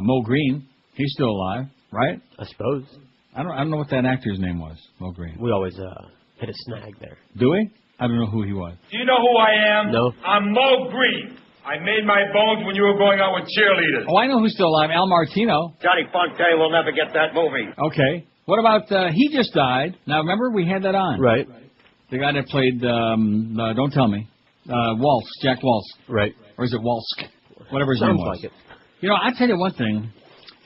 Mo Green, he's still alive, right? I suppose. I don't know what that actor's name was, Mo Green. We always hit a snag there. Do we? I don't know who he was. Do you know who I am? No. I'm Mo Green. I made my bones when you were going out with cheerleaders. Oh, I know who's still alive. Al Martino. Johnny Fontaine will never get that movie. Okay. What about, he just died. Now, remember, we had that on. Right. The guy that played, don't tell me, Waltz, Jack Waltz. Right. Or is it Waltz? Whatever his Sounds name was. like it. You know, I'll tell you one thing.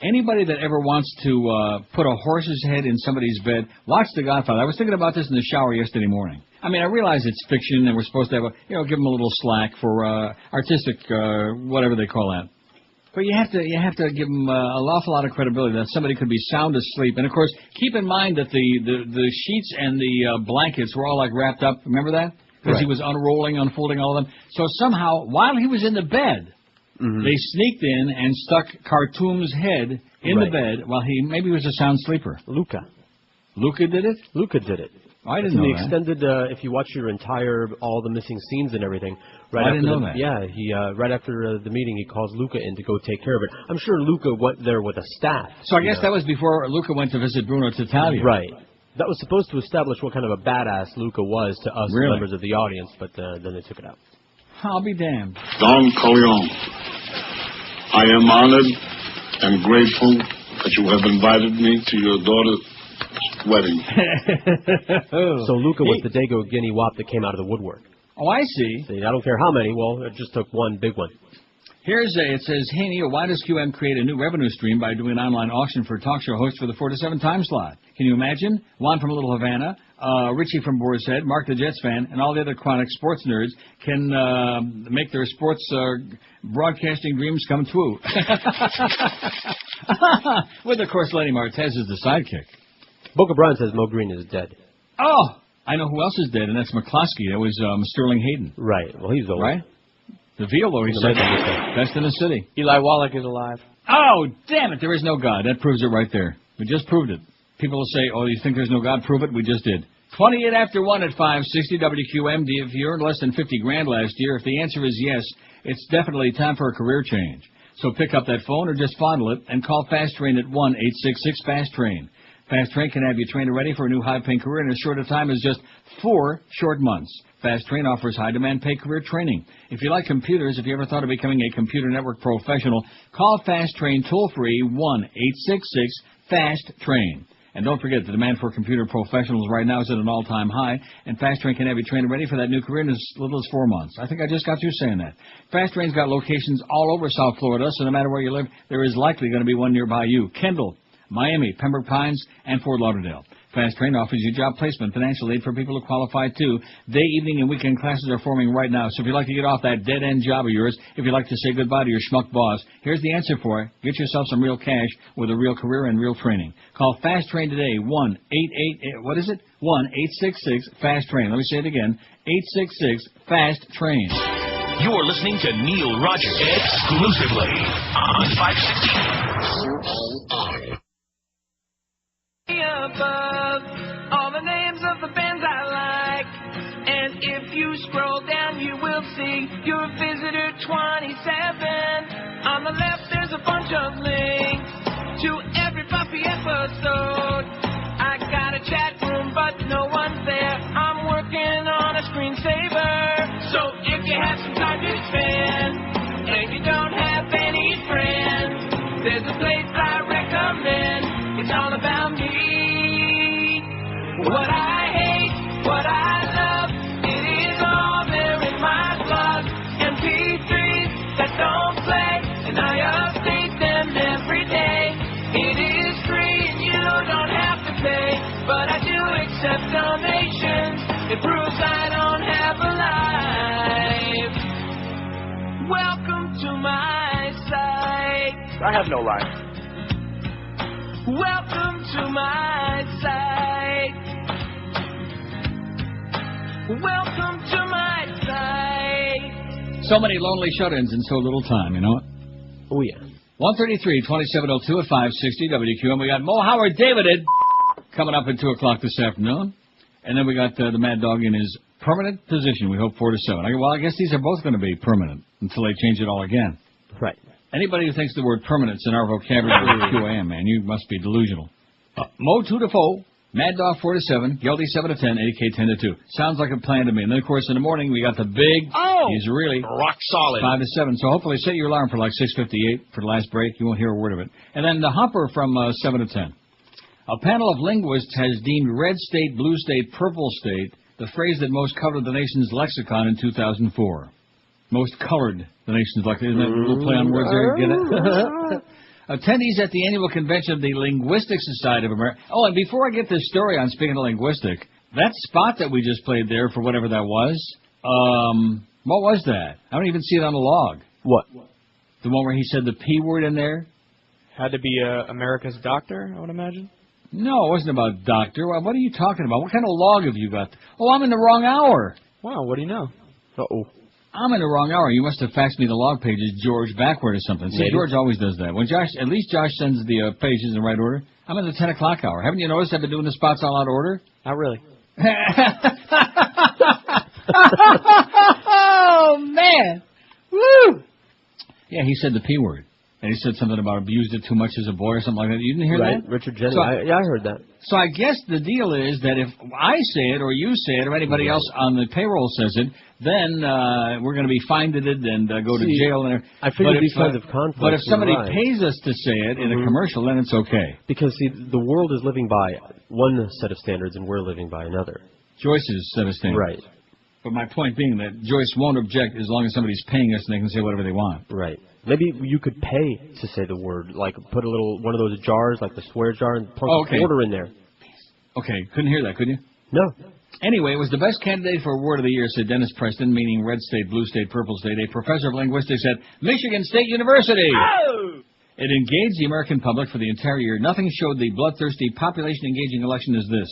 Anybody that ever wants to put a horse's head in somebody's bed, watch The Godfather. I was thinking about this in the shower yesterday morning. I mean, I realize it's fiction and we're supposed to have give them a little slack for artistic, whatever they call that. But you have to give them an awful lot of credibility that somebody could be sound asleep. And of course, keep in mind that the sheets and the blankets were all like wrapped up. Remember that? Because he was unfolding all of them. So somehow, while he was in the bed, they sneaked in and stuck Khartoum's head in the bed while maybe he was a sound sleeper. Luca did it? Luca did it. I didn't know that. Extended, if you watch your all the missing scenes and everything. I didn't know that. Yeah, he right after the meeting, he calls Luca in to go take care of it. I'm sure Luca went there with a staff. So I guess that was before Luca went to visit Bruno Tattaglia. Right. That was supposed to establish what kind of a badass Luca was to us members of the audience, but then they took it out. I'll be damned. Don Corleone, I am honored and grateful that you have invited me to your daughter's wedding. So Luca was the Dago Guinea Wop that came out of the woodwork. Oh, I see. I don't care how many. Well, it just took one big one. It says, hey, Neil, why does QM create a new revenue stream by doing an online auction for talk show hosts for the 4 to 7 time slot? Can you imagine? Juan from Little Havana, Richie from Boar's Head, Mark the Jets fan, and all the other chronic sports nerds can make their sports broadcasting dreams come true. With, of course, Lenny Martez as the sidekick. Boca Brian says Mo Green is dead. Oh, I know who else is dead, and that's McCloskey. That was Sterling Hayden. Right. Well, he's old. Right? The veal, though, he said, best in the city. Eli Wallach is alive. Oh, damn it, there is no God. That proves it right there. We just proved it. People will say, oh, you think there's no God? Prove it. We just did. 28 after 1 at 560 WQMD. If you earned less than $50,000 last year, if the answer is yes, it's definitely time for a career change. So pick up that phone or just fondle it and call Fast Train at 1-866-FAST-TRAIN. Fast Train can have you trained and ready for a new high-paying career in as short a time as just 4 short months. Fast Train offers high-demand paid career training. If you like computers, if you ever thought of becoming a computer network professional, call Fast Train toll-free 1-866-FAST-TRAIN. And don't forget, the demand for computer professionals right now is at an all-time high, and Fast Train can have you trained and ready for that new career in as little as 4 months. I think I just got through saying that. Fast Train's got locations all over South Florida, so no matter where you live, there is likely going to be one nearby you. Kendall, Miami, Pembroke Pines, and Fort Lauderdale. Fast Train offers you job placement, financial aid for people who qualify too. Day, evening, and weekend classes are forming right now. So if you'd like to get off that dead-end job of yours, if you'd like to say goodbye to your schmuck boss, here's the answer for it. Get yourself some real cash with a real career and real training. Call Fast Train today, 1-866-FAST-TRAIN. Let me say it again, 866-FAST-TRAIN. You're listening to Neil Rogers exclusively on 560. Above all the names of the bands I like, and if you scroll down you will see your visitor 27. On the left there's a bunch of links to every Buffy episode. I got a chat room but no one's there. I'm working on a screensaver, so if you have some time to spend and you don't have any friends, there's a place I recommend. It's all about me. What I hate, what I love, it is all there in my blood. MP3s that don't play, and I update them every day. It is free and you don't have to pay, but I do accept donations. It proves I don't have a life. Welcome to my site. I have no life. Welcome to my site. Welcome to my site. So many lonely shut-ins in so little time, you know? Oh, yeah. 133-2702 at 560 WQM. We got Mo Howard Davided coming up at 2 o'clock this afternoon. And then we got the Mad Dog in his permanent position, we hope 4 to 7. Well, I guess these are both going to be permanent until they change it all again. Right. Anybody who thinks the word permanent's in our vocabulary is QAM, man. You must be delusional. Mo 2 to 4, Mad Dog 4 to 7, Guilty 7 to 10, Eddie K 10 to 2. Sounds like a plan to me. And then, of course, in the morning, we got the big, he's really rock solid, 5 to 7. So hopefully set your alarm for like 6:58 for the last break. You won't hear a word of it. And then the Humper from 7 to 10. A panel of linguists has deemed red state, blue state, purple state the phrase that most covered the nation's lexicon in 2004. Most colored the nation's lexicon. Isn't that a little play on words there? Get it? Attendees at the annual convention of the Linguistic Society of America. Oh, and before I get this story on speaking of linguistic, that spot that we just played there for whatever that was, what was that? I don't even see it on the log. What? The one where he said the P word in there? Had to be America's Doctor, I would imagine. No, it wasn't about doctor. What are you talking about? What kind of log have you got? Oh, I'm in the wrong hour. Wow, what do you know? Uh-oh. I'm in the wrong hour. You must have faxed me the log pages, George, backward or something. See, George always does that. When Josh, at least Josh sends the pages in the right order. I'm in the 10 o'clock hour. Haven't you noticed I've been doing the spots all out of order? Not really. Oh, man. Woo! Yeah, he said the P word. And he said something about abused it too much as a boy or something like that. You didn't hear that? Richard Jennings. So, I heard that. So I guess the deal is that if I say it or you say it or anybody else on the payroll says it, then we're going to be fined and go to jail. I figured these kinds of conflicts. But if somebody pays us to say it in a commercial, then it's okay. Because, see, the world is living by one set of standards and we're living by another. Joyce's set of standards. Right. But my point being that Joyce won't object as long as somebody's paying us and they can say whatever they want. Right. Maybe you could pay to say the word, like put one of those jars, like the swear jar, and put a quarter in there. Okay, couldn't hear that, could you? No. Anyway, it was the best candidate for Word of the Year, said Dennis Preston, meaning red state, blue state, purple state, a professor of linguistics at Michigan State University. Oh! It engaged the American public for the entire year. Nothing showed the bloodthirsty, population-engaging election as this.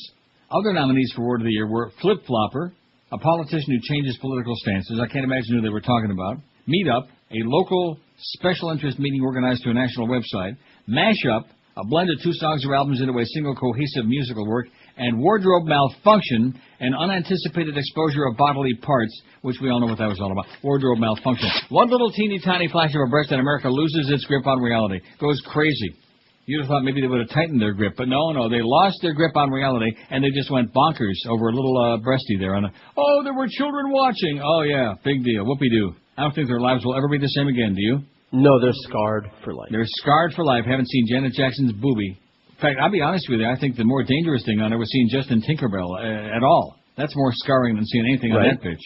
Other nominees for Word of the Year were Flip-Flopper, a politician who changes political stances. I can't imagine who they were talking about. Meetup, a local special interest meeting organized through a national website. Mashup, a blend of two songs or albums into a single cohesive musical work. And wardrobe malfunction, an unanticipated exposure of bodily parts, which we all know what that was all about. Wardrobe malfunction. One little teeny tiny flash of a breast and America loses its grip on reality. Goes crazy. You'd have thought maybe they would have tightened their grip, but no, they lost their grip on reality, and they just went bonkers over a little breastie there. Oh, there were children watching. Oh, yeah, big deal. Whoopie-doo. I don't think their lives will ever be the same again, do you? No, they're scarred for life. They're scarred for life. Haven't seen Janet Jackson's boobie. In fact, I'll be honest with you, I think the more dangerous thing on it was seeing Justin Tinkerbell at all. That's more scarring than seeing anything on that pitch.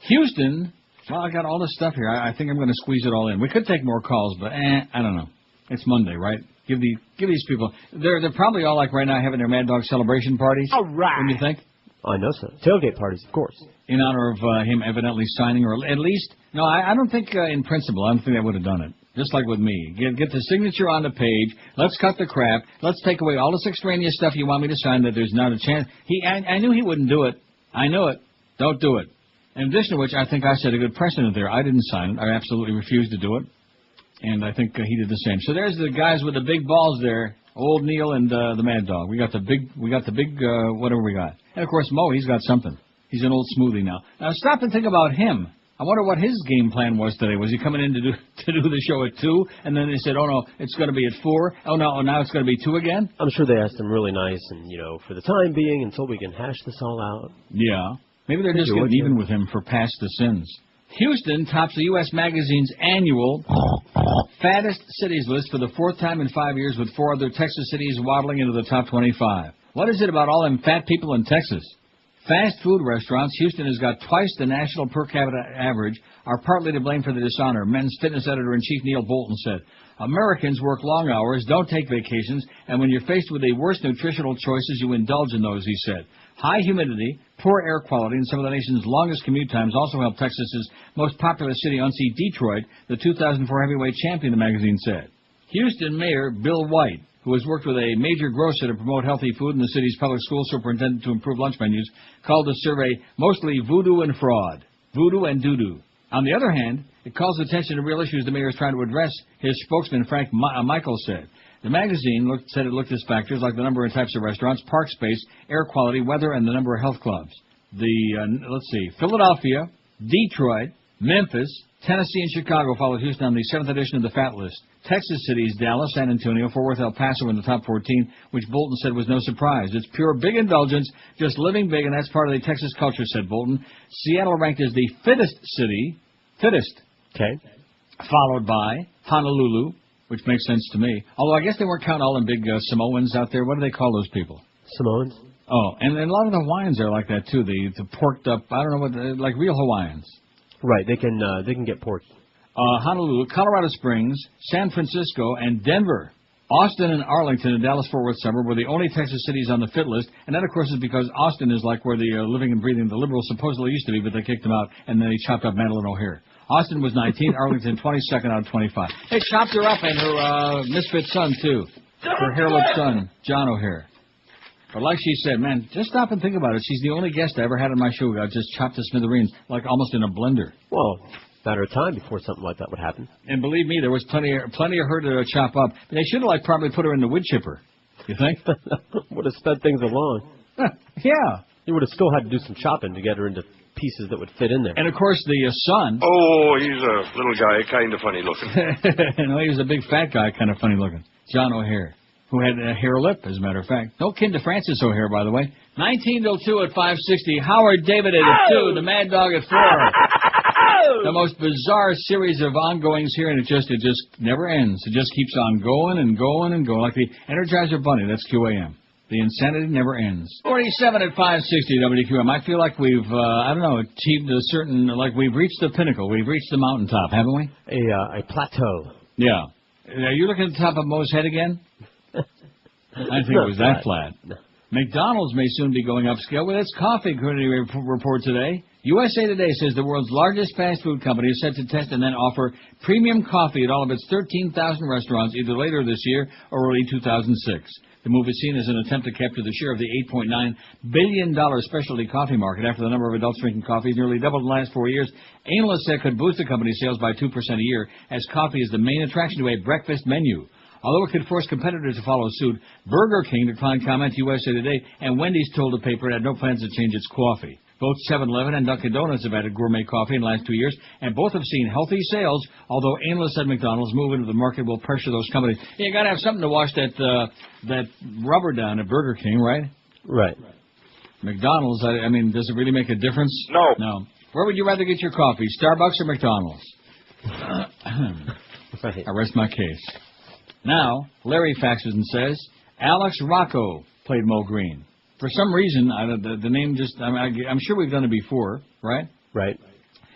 Houston, well, I got all this stuff here. I think I'm going to squeeze it all in. We could take more calls, but I don't know. It's Monday, right? Give these people. They're probably all like right now having their Mad Dog celebration parties. All right. What do you think? I know so. Tailgate parties, of course. In honor of him evidently signing, or at least, no, I don't think in principle. I don't think they would have done it. Just like with me. Get the signature on the page. Let's cut the crap. Let's take away all this extraneous stuff you want me to sign that there's not a chance. I knew he wouldn't do it. I knew it. Don't do it. In addition to which, I think I set a good precedent there. I didn't sign it. I absolutely refused to do it. And I think he did the same. So there's the guys with the big balls there. Old Neil and the Mad Dog. We got the big whatever we got. And of course Mo, he's got something. He's an old smoothie now. Now stop and think about him. I wonder what his game plan was today. Was he coming in to do the show at 2, and then they said, oh no, it's going to be at 4. Oh no, now it's going to be 2 again. I'm sure they asked him really nice, and for the time being, until we can hash this all out. Yeah, maybe they're just getting even with him for past the sins. Houston tops the U.S. Magazine's annual fattest cities list for the 4th time in 5 years, with 4 other Texas cities waddling into the top 25. What is it about all them fat people in Texas? Fast food restaurants, Houston has got twice the national per capita average, are partly to blame for the dishonor. Men's fitness editor-in-chief Neil Bolton said, Americans work long hours, don't take vacations, and when you're faced with the worst nutritional choices, you indulge in those, he said. High humidity, poor air quality, and some of the nation's longest commute times also helped Texas's most popular city unseat Detroit, the 2004 heavyweight champion, the magazine said. Houston Mayor Bill White, who has worked with a major grocer to promote healthy food in the city's public school superintendent to improve lunch menus, called the survey mostly voodoo and fraud. Voodoo and doo-doo. On the other hand, it calls attention to real issues the mayor is trying to address, his spokesman Frank Michael said. The magazine said it looked at factors like the number and types of restaurants, park space, air quality, weather, and the number of health clubs. Philadelphia, Detroit, Memphis, Tennessee, and Chicago followed Houston on the 7th edition of the Fat List. Texas cities, Dallas, San Antonio, Fort Worth, El Paso in the top 14, which Bolton said was no surprise. It's pure big indulgence, just living big, and that's part of the Texas culture, said Bolton. Seattle ranked as the fittest city, okay, followed by Honolulu, which makes sense to me. Although I guess they weren't counting all them big Samoans out there. What do they call those people? Samoans. Oh, and a lot of the Hawaiians are like that too. The porked up, I don't know what, like real Hawaiians. Right, they can get porky. Honolulu, Colorado Springs, San Francisco, and Denver. Austin and Arlington, a Dallas-Fort Worth suburb, were the only Texas cities on the fit list, and that, of course, is because Austin is like where the living and breathing the liberals supposedly used to be, but they kicked them out, and then they chopped up Madeline O'Hare. Austin was 19th, Arlington 22nd out of 25. They chopped her up and her misfit son, too. Her hairless son, John O'Hare. But like she said, man, just stop and think about it. She's the only guest I ever had on my show who got just chopped to smithereens, like almost in a blender. Well, matter of time before something like that would happen. And believe me, there was plenty of her to chop up. But they should have probably put her in the wood chipper. You think? Would have sped things along. Yeah. You would have still had to do some chopping to get her into pieces that would fit in there. And, of course, the son. Oh, he's a little guy, kind of funny looking. No, he was a big fat guy, kind of funny looking. John O'Hare, who had a hair lip, as a matter of fact. No kin to Francis O'Hare, by the way. 19 till 2 at 560. Howard David at 2. The Mad Dog at 4. The most bizarre series of ongoings here, and it just never ends. It just keeps on going and going and going, like the Energizer Bunny. That's QAM. The insanity never ends. 47 at 560 WQAM. I feel like we've, achieved a certain, like we've reached the pinnacle. We've reached the mountaintop, haven't we? A plateau. Yeah. Are you looking at the top of Moe's head again? I think it was that flat. No. McDonald's may soon be going upscale with its coffee, according to a report today. USA Today says the world's largest fast food company is set to test and then offer premium coffee at all of its 13,000 restaurants either later this year or early 2006. The move is seen as an attempt to capture the share of the $8.9 billion specialty coffee market after the number of adults drinking coffee has nearly doubled in the last 4 years. Analysts say it could boost the company's sales by 2% a year, as coffee is the main attraction to a breakfast menu. Although it could force competitors to follow suit, Burger King declined comment to USA Today, and Wendy's told the paper it had no plans to change its coffee. Both 7-Eleven and Dunkin' Donuts have added gourmet coffee in the last 2 years, and both have seen healthy sales, although analysts said McDonald's move into the market will pressure those companies. You got to have something to wash that rubber down at Burger King, right? Right. McDonald's, I mean, does it really make a difference? No. No. Where would you rather get your coffee, Starbucks or McDonald's? Right. I rest my case. Now, Larry faxes and says, Alex Rocco played Mo Green. For some reason, the name just, I'm sure we've done it before, right? Right.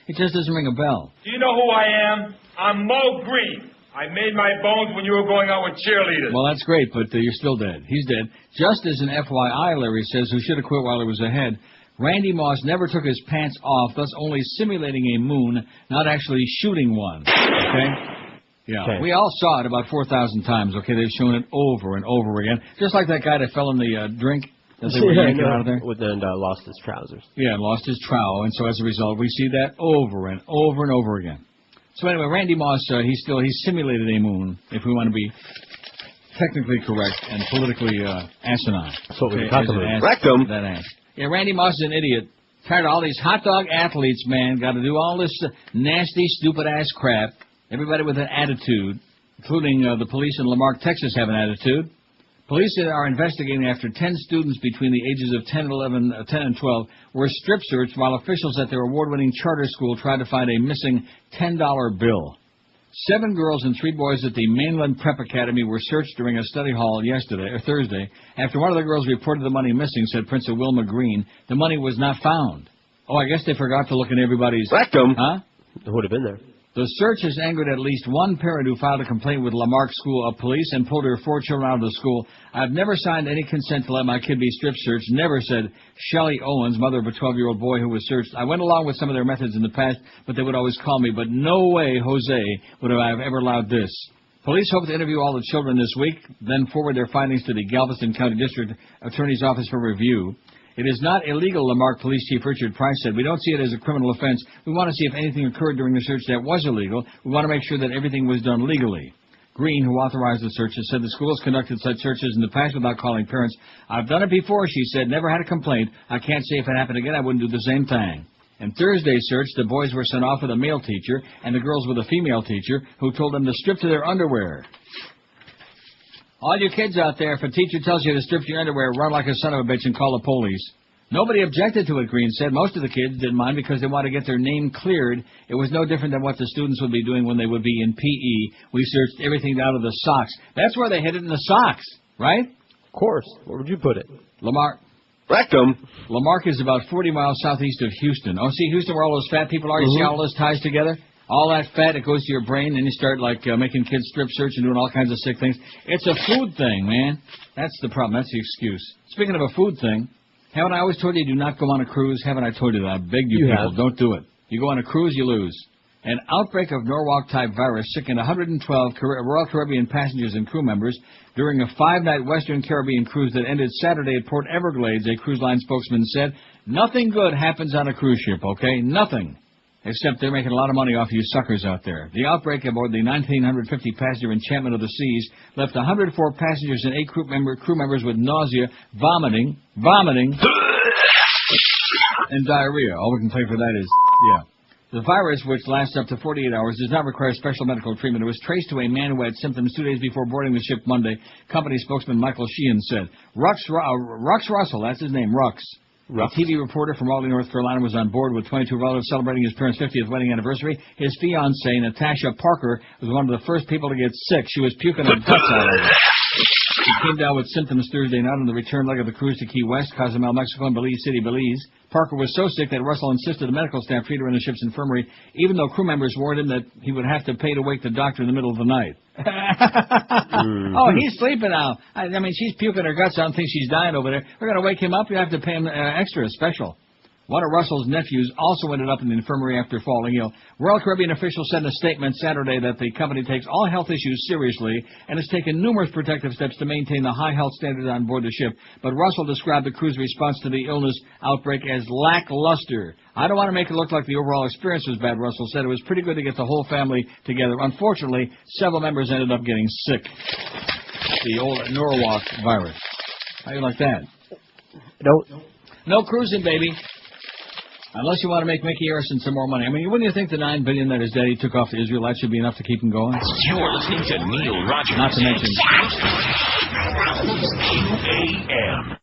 It just doesn't ring a bell. Do you know who I am? I'm Mo Green. I made my bones when you were going out with cheerleaders. Well, that's great, but you're still dead. He's dead. Just as an FYI, Larry says, who should have quit while he was ahead, Randy Moss never took his pants off, thus only simulating a moon, not actually shooting one. Okay? Yeah, okay. We all saw it about 4,000 times, okay? They've shown it over and over again. Just like that guy that fell in the drink that they were yanking out of there. And lost his trousers. Yeah, lost his trowel, and so as a result, we see that over and over and over again. So anyway, Randy Moss, he's simulated a moon, if we want to be technically correct and politically asinine. That's what we're talking about. Rectum. That ass. Yeah, Randy Moss is an idiot. Tired of all these hot dog athletes, man. Got to do all this nasty, stupid-ass crap. Everybody with an attitude, including the police in Lamarck, Texas, have an attitude. Police are investigating after 10 students between the ages of 10 and 12 were strip searched while officials at their award-winning charter school tried to find a missing $10 bill. 7 girls and 3 boys at the Mainland Prep Academy were searched during a study hall Thursday, after one of the girls reported the money missing, said Principal Wilma Green. The money was not found. Oh, I guess they forgot to look in everybody's... Rectum. Huh? It would have been there. The search has angered at least one parent who filed a complaint with Lamarck School of Police and pulled her 4 children out of the school. I've never signed any consent to let my kid be strip searched, never, said Shelley Owens, mother of a 12-year-old boy who was searched. I went along with some of their methods in the past, but they would always call me, but no way, Jose, would I have ever allowed this. Police hope to interview all the children this week, then forward their findings to the Galveston County District Attorney's Office for review. It is not illegal, Lamarck Police Chief Richard Price said. We don't see it as a criminal offense. We want to see if anything occurred during the search that was illegal. We want to make sure that everything was done legally. Green, who authorized the searches, said the school has conducted such searches in the past without calling parents. I've done it before, she said. Never had a complaint. I can't say if it happened again, I wouldn't do the same thing. In Thursday's search, the boys were sent off with a male teacher and the girls with a female teacher who told them to strip to their underwear. All you kids out there, if a teacher tells you to strip to your underwear, run like a son of a bitch and call the police. Nobody objected to it, Green said. Most of the kids didn't mind because they wanted to get their name cleared. It was no different than what the students would be doing when they would be in PE. We searched everything down to the socks. That's where they hid it, in the socks, right? Of course. Where would you put it? Lamarck. Rectum. Lamarck is about 40 miles southeast of Houston. Oh, see, Houston, where all those fat people are? You see all those ties together? All that fat, it goes to your brain, and you start, making kids strip search and doing all kinds of sick things. It's a food thing, man. That's the problem. That's the excuse. Speaking of a food thing, haven't I always told you do not go on a cruise? Haven't I told you that? I beg you people, don't do it. You go on a cruise, you lose. An outbreak of Norwalk-type virus sickened 112 Royal Caribbean passengers and crew members during a 5-night Western Caribbean cruise that ended Saturday at Port Everglades, a cruise line spokesman said. Nothing good happens on a cruise ship, okay? Nothing. Except they're making a lot of money off you suckers out there. The outbreak aboard the 1,950-passenger Enchantment of the Seas left 104 passengers and 8 crew members with nausea, vomiting, and diarrhea. All we can play for that is, yeah. The virus, which lasts up to 48 hours, does not require special medical treatment. It was traced to a man who had symptoms 2 days before boarding the ship Monday, company spokesman Michael Sheehan said. Rux Russell, that's his name, Rux. A TV reporter from Raleigh, North Carolina, was on board with 22 relatives celebrating his parents' 50th wedding anniversary. His fiancée, Natasha Parker, was one of the first people to get sick. She was puking her guts out over it. She came down with symptoms Thursday night on the return leg of the cruise to Key West, Cozumel, Mexico, and Belize City, Belize. Parker was so sick that Russell insisted the medical staff treat her in the ship's infirmary, even though crew members warned him that he would have to pay to wake the doctor in the middle of the night. Oh, he's sleeping now. I mean, she's puking her guts out and thinks she's dying over there. We're going to wake him up. You have to pay him extra, special. One of Russell's nephews also ended up in the infirmary after falling ill. Royal Caribbean officials said in a statement Saturday that the company takes all health issues seriously and has taken numerous protective steps to maintain the high health standards on board the ship. But Russell described the crew's response to the illness outbreak as lackluster. I don't want to make it look like the overall experience was bad, Russell said. It was pretty good to get the whole family together. Unfortunately, several members ended up getting sick. The old Norwalk virus. How do you like that? No cruising, baby. Unless you want to make Mickey Harrison some more money. I mean, wouldn't you think the $9 billion that his daddy took off to Israel, that should be enough to keep him going? You're listening to Neil Rogers. Not to mention WQAM.